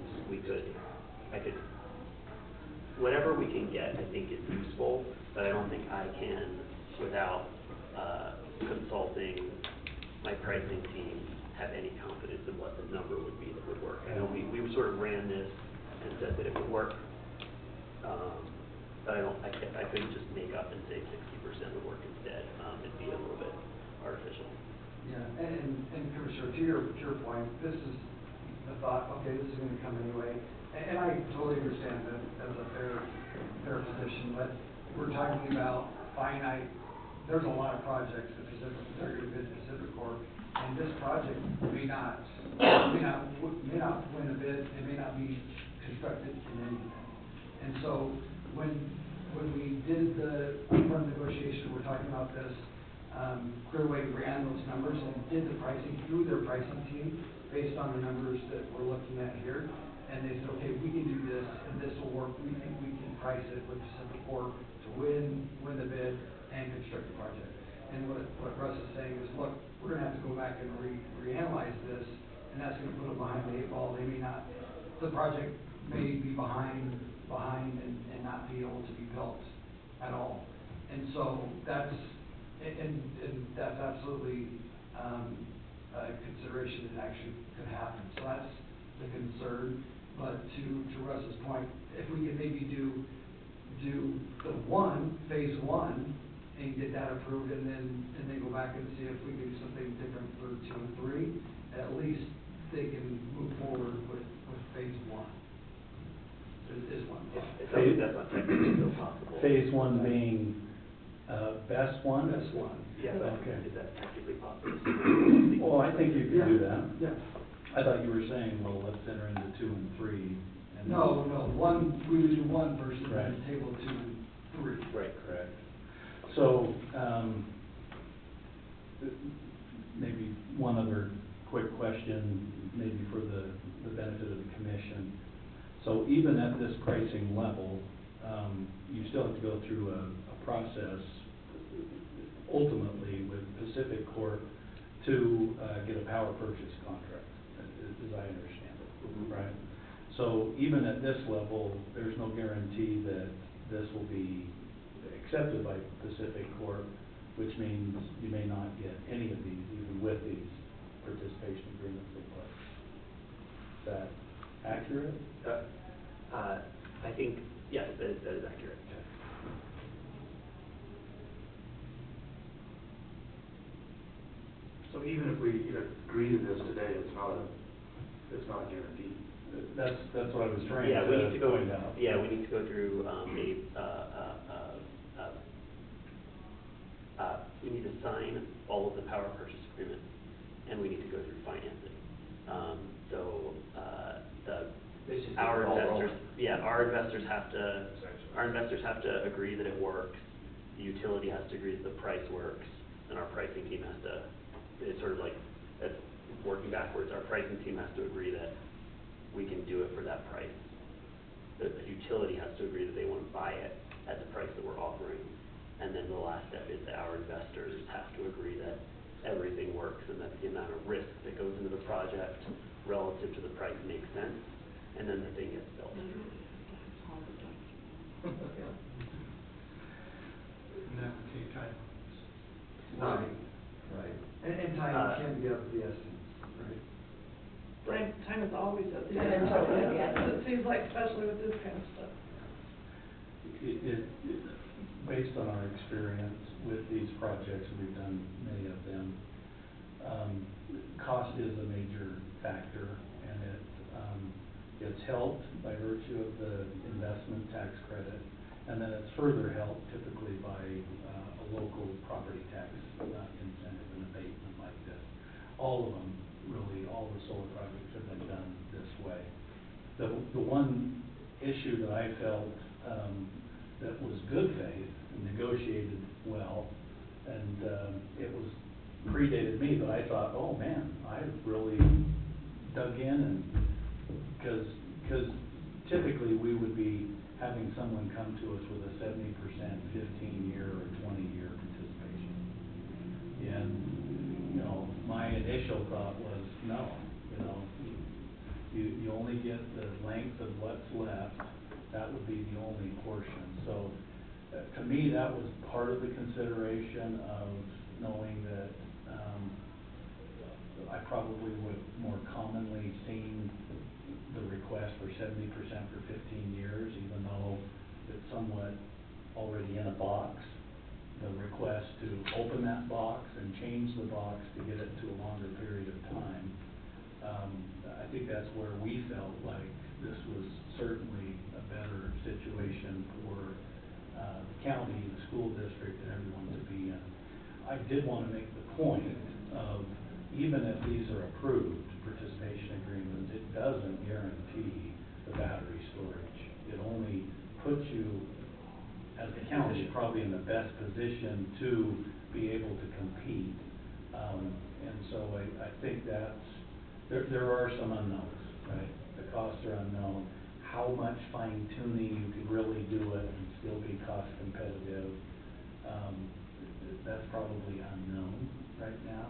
whatever we can get, I think is useful, but I don't think I can, without consulting my pricing team, have any confidence in what the number would be that would work. I know we sort of ran this and said that it would work, but I couldn't just make up and say 60% would work instead. It'd be a little bit artificial.
Yeah, and Commissioner, to your point, this is the thought, okay, this is gonna come anyway, and I totally understand that as a fair position, but we're talking about finite. There's a lot of projects that they're gonna bid Pacific Corp, and this project may not win a bid, it may not be constructed in anything. And so when we did the upfront negotiation, we're talking about this, Clearway ran those numbers and did the pricing through their pricing team based on the numbers that we're looking at here. And they said, okay, we can do this, and this will work. We think we can price it with Pacific Corp to win the bid and construct the project. And what Russ is saying is, look, we're gonna have to go back and reanalyze this, and that's gonna put them behind the 8 ball. They may not, the project may be behind and not be able to be built at all. And so that's absolutely a consideration that actually could happen. So that's the concern. But to Russ's point, if we could maybe do phase one, and get that approved, and then go back and see if we can do something different for 2 and 3, at least they can move forward with phase 1. Is one.
That's not technically still possible.
Phase 1 being best 1?
Best 1.
Yeah, but
okay.
is that technically possible?
Well, I think you can do that.
Yeah.
I thought you were saying, well, let's enter into 2 and 3. And
No, we would do 1 versus
right.
table 2 and 3.
Right, correct.
So, maybe one other quick question, maybe for the benefit of the commission. So even at this pricing level, you still have to go through a process ultimately with Pacific Corp to get a power purchase contract, as I understand it, right? So even at this level, there's no guarantee that this will be accepted by Pacific Corp, which means you may not get any of these, even with these participation agreements in place. Is that accurate?
I think, yes, that is accurate.
Okay.
So even if we agree to this today, it's not guaranteed.
That's what I was trying
Yeah, we need to go.
point out.
Yeah, we need to go through we need to sign all of the power purchase agreement, and we need to go through financing. So our investors, our investors have to agree that it works, the utility has to agree that the price works, and our pricing team has to, it's sort of like, that's working backwards, our pricing team has to agree that we can do it for that price. The utility has to agree that they want to buy it at the price that we're offering. And then the last step is that our investors have to agree that everything works and that the amount of risk that goes into the project relative to the price makes sense, and then the thing gets built.
And that would take time.
Right, right. And time can be of the essence, right?
Time is always at the
Time
end.
is always at the end.
It seems like, especially with this kind of stuff.
Based on our experience with these projects, we've done many of them, cost is a major factor, and it's helped by virtue of the investment tax credit, and then it's further helped typically by a local property tax incentive and abatement like this. All of them, really, all the solar projects have been done this way. The one issue that I felt that was good faith and negotiated well, and it was predated me, but I thought, oh man, I've really dug in, and because typically we would be having someone come to us with a 70%, 15-year or 20-year participation. And, you know, my initial thought was, no, you know, you only get the length of what's left. That would be the only portion. So to me, that was part of the consideration of knowing that I probably would have more commonly seen the request for 70% for 15 years, even though it's somewhat already in a box. The request to open that box and change the box to get it to a longer period of time. I think that's where we felt like this was certainly a better situation for the county, the school district, and everyone to be in. I did want to make the point of, even if these are approved participation agreements, it doesn't guarantee the battery storage. It only puts you, as the county, probably in the best position to be able to compete. And so I think that's, there are some unknowns, right? The costs are unknown. How much fine tuning you could really do it and still be cost competitive, that's probably unknown right now.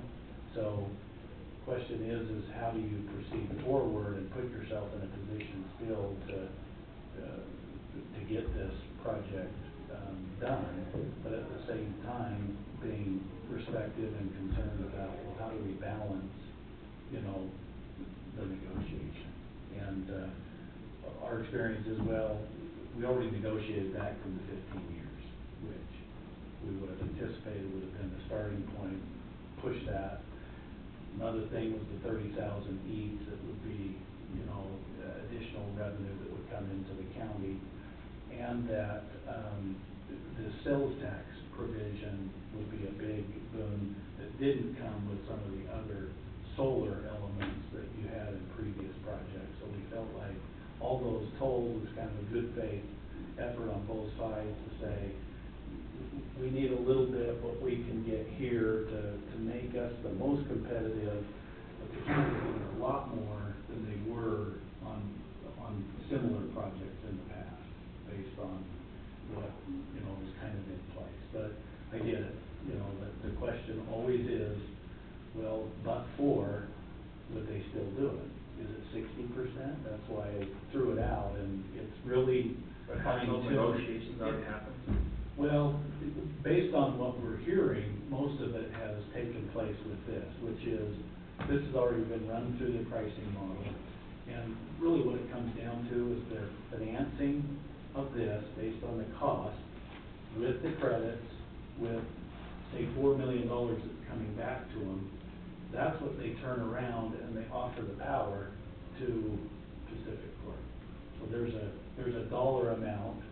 So question is how do you proceed forward and put yourself in a position still to get this project done, but at the same time being respective and concerned about, well, how do we balance, you know, the negotiation. And our experience is, well, we already negotiated back from the 15 years, which we would have anticipated would have been the starting point, push that. Another thing was the 30,000 each that would be, you know, additional revenue that would come into the county, and that the sales tax provision would be a big boon that didn't come with some of the other solar elements that you had in previous projects. So we felt like all those told was kind of a good faith effort on both sides to say, we need a little bit of what we can get here to make us the most competitive, but the county getting a lot more than they were on similar projects in the past, based on what, you know, was kind of in place. But I get it, you know, the question always is, well, but for, would they still do it? Is it 60%? That's why I threw it out, and it's really
Have those negotiations already happened?
Well, based on what we're hearing, most of it has taken place with this, which is, this has already been run through the pricing model. And really what it comes down to is their financing of this based on the cost with the credits, with, say, $4 million that's coming back to them. That's what they turn around and they offer the power to Pacific Corp. So there's a dollar amount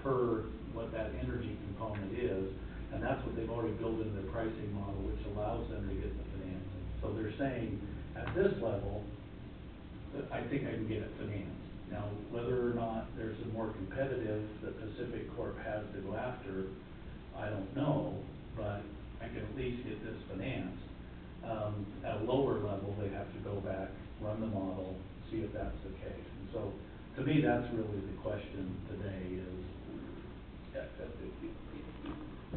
per what that energy component is, and that's what they've already built into their pricing model, which allows them to get the financing. So they're saying, at this level, I think I can get it financed. Now, whether or not there's a more competitive that Pacific Corp has to go after, I don't know, but I can at least get this financed. At a lower level, they have to go back, run the model, see if that's the case. And so, to me, that's really the question today is,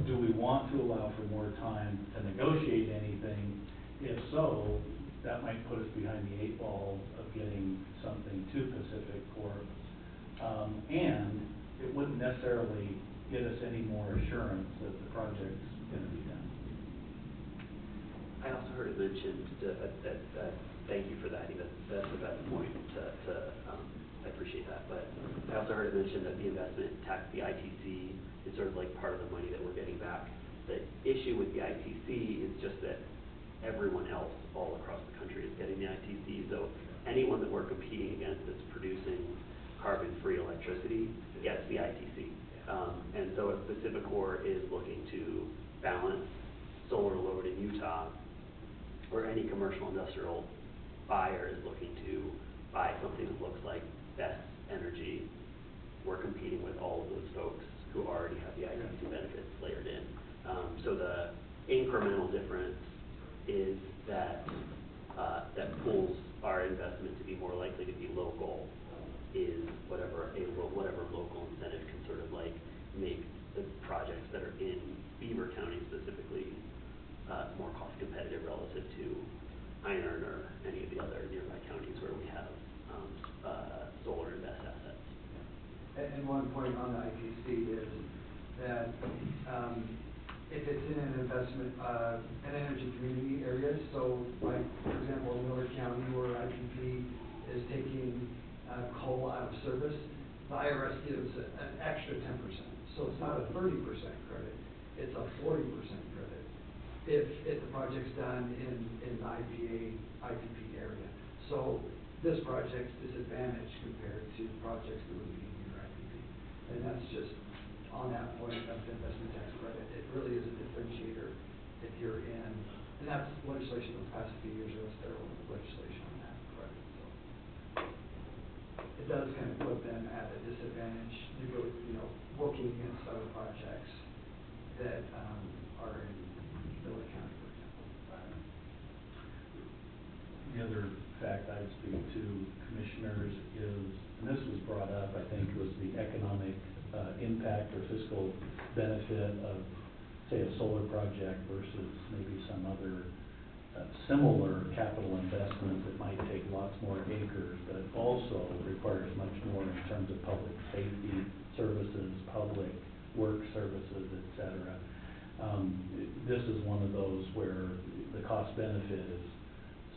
do we want to allow for more time to negotiate anything? If so, that might put us behind the 8 ball of getting something to Pacific Corp. And it wouldn't necessarily get us any more assurance that the project's gonna be done.
I also heard it mentioned, thank you for that, I think that's the best point I appreciate that, but I also heard it mentioned that the investment tax, the ITC, is sort of like part of the money that we're getting back. The issue with the ITC is just that everyone else all across the country is getting the ITC, so anyone that we're competing against that's producing carbon-free electricity gets the ITC. And so if PacifiCorp is looking to balance solar load in Utah, or any commercial industrial buyer is looking to buy something that looks like best energy, we're competing with all of those folks who already have the ITC benefits layered in. So the incremental difference is that that pulls our investment to be more likely to be local, is whatever local incentive can sort of like make the projects that are in Beaver County specifically more cost competitive relative to Iron or any of the other nearby counties where we have solar and BESS assets.
And one point on the ITC is that if it's in an investment, an energy community area, so like, for example, in Miller County where IPP is taking coal out of service, the IRS gives an extra 10%. So it's not a 30% credit, it's a 40% credit if the project's done in the IPP area. So this project's disadvantaged compared to projects that would be in your IPP. And that's just on that point of the investment tax credit. It really is a differentiator if you're in, and that's legislation of the past few years, or federal legislation on that credit. So it does kind of put them at a disadvantage to go, working against other projects that are in Miller County, for example.
The other fact I'd speak to commissioners is, and this was brought up, I think, was the economic impact or fiscal benefit of, say, a solar project versus maybe some other similar capital investment that might take lots more acres, but also requires much more in terms of public safety services, public work services, et cetera. This is one of those where the cost benefit is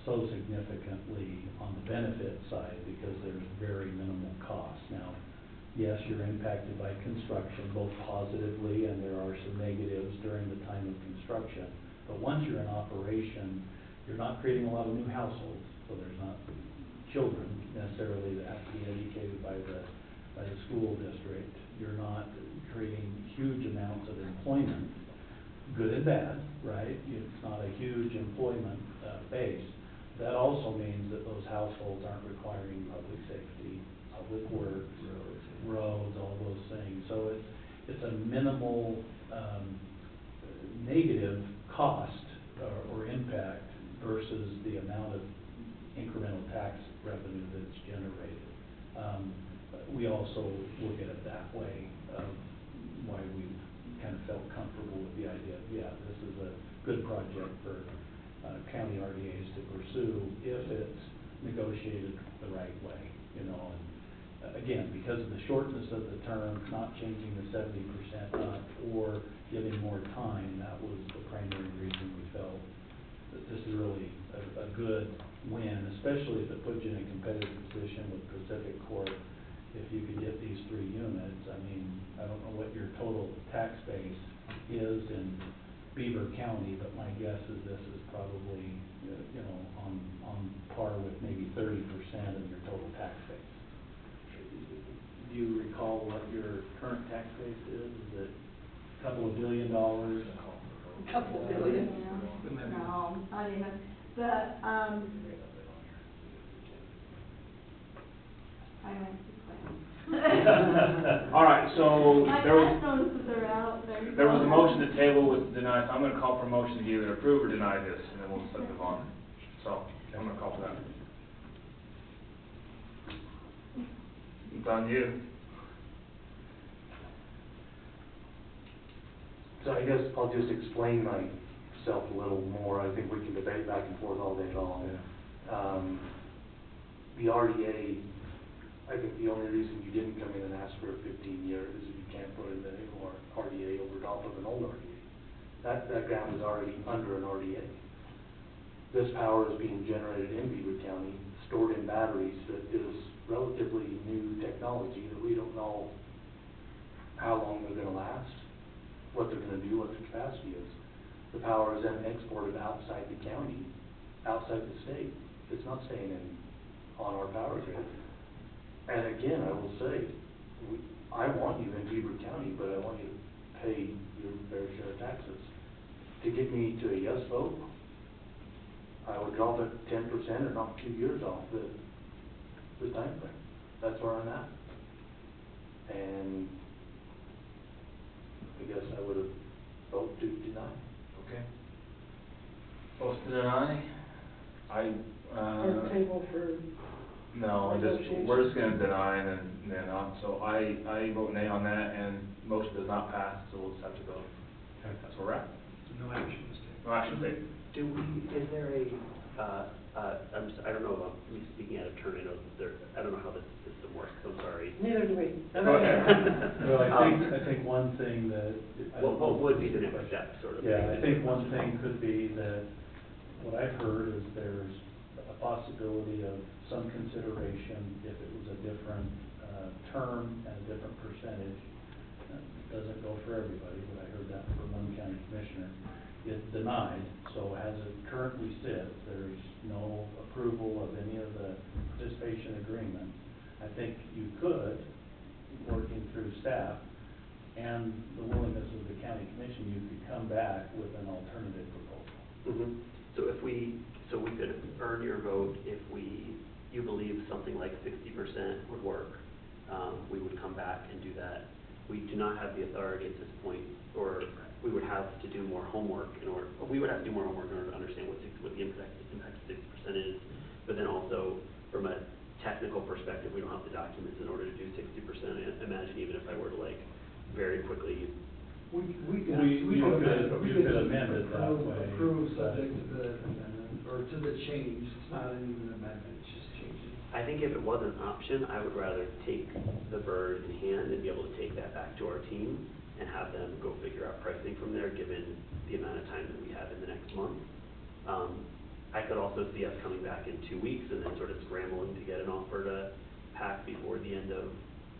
so significantly on the benefit side because there's very minimal cost. Now, yes, you're impacted by construction, both positively, and there are some negatives during the time of construction. But once you're in operation, you're not creating a lot of new households, so there's not children necessarily that have to be educated by the school district. You're not creating huge amounts of employment, good and bad, right? It's not a huge employment base. That also means that those households aren't requiring public safety, public works, roads, all those things. So it's a minimal negative cost or impact versus the amount of incremental tax revenue that's generated. We also look at it that way, why we kind of felt comfortable with the idea of, yeah, this is a good project for county RDAs to pursue if it's negotiated the right way, And again, because of the shortness of the term, not changing the 70% up or giving more time, that was the primary reason we felt that this is really a good win, especially if it puts you in a competitive position with Pacific Corp. If you could get these 3 units, I mean, I don't know what your total tax base is in Beaver County, but my guess is this is probably, on par with maybe 30% of your total tax base. Do you recall what your current tax base is? Is it a couple of $1 billion?
A couple billion.
No, not even.
All right, so
My
there was,
tax notices are out there.
there was a motion to table with deny, so I'm gonna call for a motion to either approve or deny this, and then we'll move on. So, I'm gonna call for that. It's on you.
So I guess I'll just explain myself a little more. I think we can debate back and forth all day long. The RDA, I think the only reason you didn't come in and ask for a 15-year is if you can't put in the new RDA over top of an old RDA. That ground is already under an RDA. This power is being generated in Beaver County, stored in batteries that is relatively new technology that we don't know how long they're gonna last, what they're gonna do, what the capacity is. The power is then exported outside the county, outside the state. It's not staying on our power grid. And again, I will say, I want you in Beaver County, but I want you to pay your fair share of taxes. To get me to a yes vote, I would drop it 10% or knock 2 years off the time frame. That's where I'm at. And I guess I would have voted to deny.
Okay. Votes to deny?
Or table for.
No, we're just gonna deny and then on, so I vote nay on that, and motion does not pass, so we'll just have to go. Okay, that's where we're at.
No action was taken.
No action taken.
Is there a, I don't know, me speaking out of turn, I don't know how this system works, I'm sorry.
Neither do we.
Go ahead.
Well, I think one thing that.
What would be the next step, sort of?
Yeah, I think one thing could be that, what I've heard is there's a possibility of some consideration if it was a different term and a different percentage. It doesn't go for everybody, but I heard that from one county commissioner. It's denied, so as it currently sits, there's no approval of any of the participation agreement. I think you could, working through staff and the willingness of the county commission, you could come back with an alternative proposal.
Mm-hmm. So we could earn your vote if you believe something like 60% would work, we would come back and do that. We do not have the authority at this point, or we would have to do more homework in order to understand what the impact of 60% is, but then also from a technical perspective, we don't have the documents in order to do 60%. I imagine even if I were to very quickly.
We could
amend it that way.
Approve subject to the amendment, or to the change. It's not even an amendment, it's just changing.
I think if it was an option, I would rather take the bird in hand and be able to take that back to our team and have them go figure out pricing from there, given the amount of time that we have in the next month. I could also see us coming back in 2 weeks and then sort of scrambling to get an offer to pack before the end of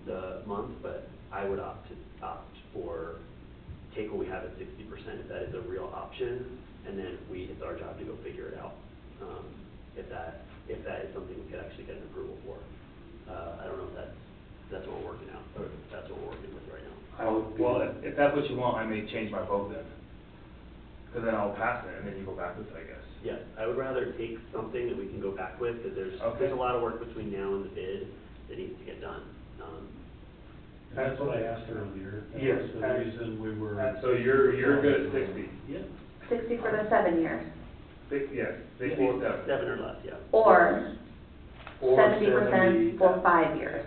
the month, but I would opt for take what we have at 60% if that is a real option, and then it's our job to go figure it out. If that is something we could actually get an approval for. I don't know if that's what we're working out, or if that's what we're working with right now.
Well, if that's what you want, I may change my vote then. Because then I'll pass it, and then you go back with it, I guess.
Yes, I would rather take something that we can go back with, because there's a lot of work between now and the bid that needs to get done.
That's what I asked earlier.
Yes.
That's the reason we were.
So you're good at 60?
Yeah.
60 for the 7 years,
Yes, 67.
7 or less, yeah.
or
Or
70% for 5 years.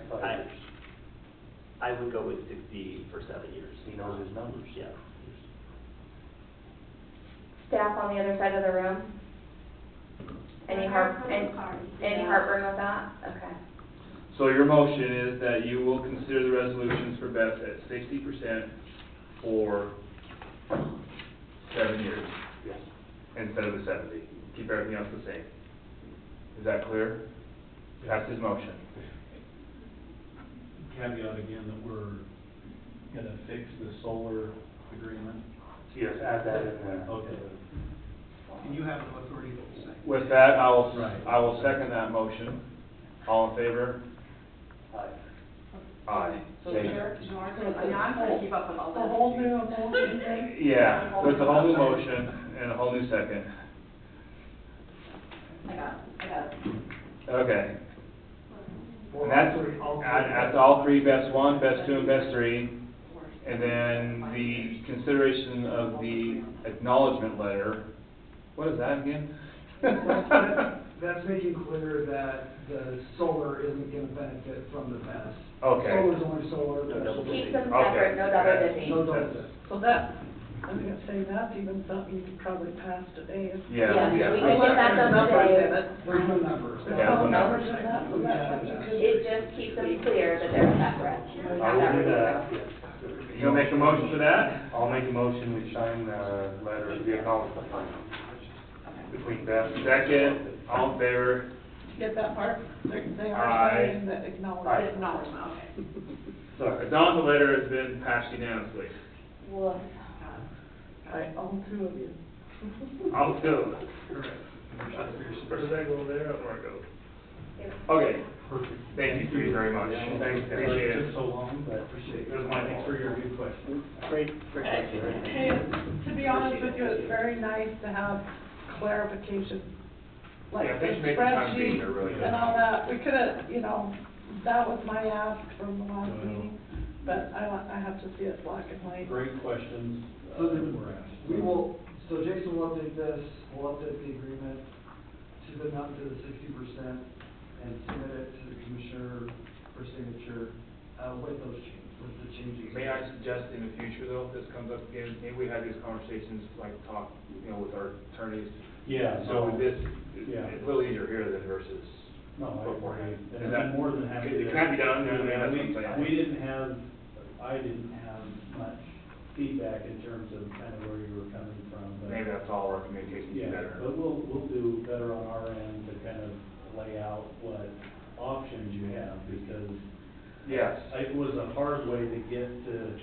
I would go with 60 for 7 years.
He knows his numbers.
Yeah.
Staff on the other side of the room? Any heartburn with that? Okay.
So your motion is that you will consider the resolutions for Beth at 60% for 7 years?
Yes.
Instead of the 70. Keep everything else the same. Is that clear? That's his motion.
Caveat again that we're gonna fix the solar agreement.
Yes, add that in there.
Okay.
And you have no authority to say.
With that, I
Right.
will second that motion. All in favor? Aye.
So I'm trying to keep up with all
The
this.
whole new motion then?
Yeah, so it's a whole new motion and a whole new second.
I got it.
Okay. And that's all three, best one, best two, and best three. And then the consideration of the acknowledgement letter, what is that again?
That's making clear that the solar isn't gonna benefit from the BES.
Okay.
Solar's only solar. BES.
Keep them separate, no double dipping.
No double dip.
So that, I was gonna say, that's even something you could probably pass today. if-
Yeah,
Yeah,
yeah.
we can get that done today.
There's no numbers.
There's
Yeah,
no
no
numbers
numbers.
in that, so that's just.
It just keeps them clear that they're separate.
I will do that.
You gonna make a motion for that?
I'll make a motion, we sign the letter of the acknowledgement between Beth.
Second, all in favor?
Get that part? They are
Aye.
signing the acknowledgement.
Okay.
Sorry.
Acknowledgement letter has been passed unanimously.
Woof.
All two of you.
I'll do it. Where does that go there? I don't know where it goes. Okay,
Perfect.
thank you three very much. Thanks, appreciate
It
it.
took so long, but
It was my, thanks for your good question.
great.
Hey, to be honest with you, it's very nice to have clarification. Like
Yeah,
the
thanks for making time to be
spreadsheet
here, really good.
and all that, we could've, that was my ask from the last
Well.
meeting, but I have to see it black and white.
Great questions,
So
that were asked.
so Jason will update this, we'll update the agreement to the amount to the 60% and submit it to the commissioner for signature, with those changes, with the changes.
May I suggest in the future though, if this comes up again, maybe we have these conversations, like talk, with our attorneys.
Yeah,
So
no,
this,
yeah.
it's a little easier here than versus
No, I
beforehand.
agree.
Is
And
that-
I'm more than happy to.
It can be done, I mean,
Yeah,
that's what I'm saying.
we didn't have, I didn't have much feedback in terms of kind of where you were coming from, but.
Maybe that's all our communication's
Yeah,
better.
but we'll do better on our end to kind of lay out what options you have, because
Yes.
it was a hard way to get to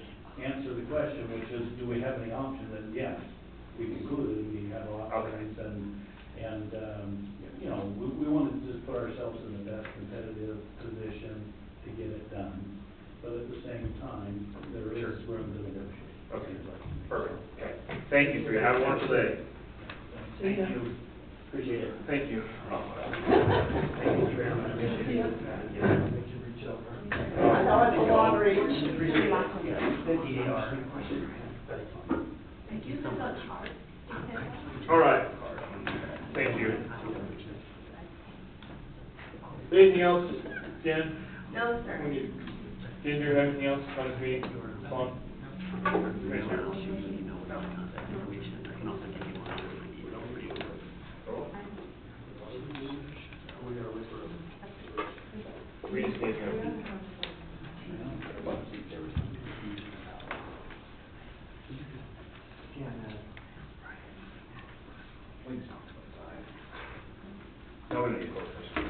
answer the question, which is, do we have any options? And yes, we concluded we have options, and, we wanted to just put ourselves in the best competitive position to get it done. But at the same time, there is room to negotiate.
Okay, perfect, okay. Thank you, three, have a wonderful day.
See ya.
Appreciate it. Thank you.
See ya.
I
know it's a long read.
All right, thank you. Anything else, Jen?
No, sir.
Jen, do you have anything else on this meeting? On? Commissioner? We just need to. No, we don't need to close session.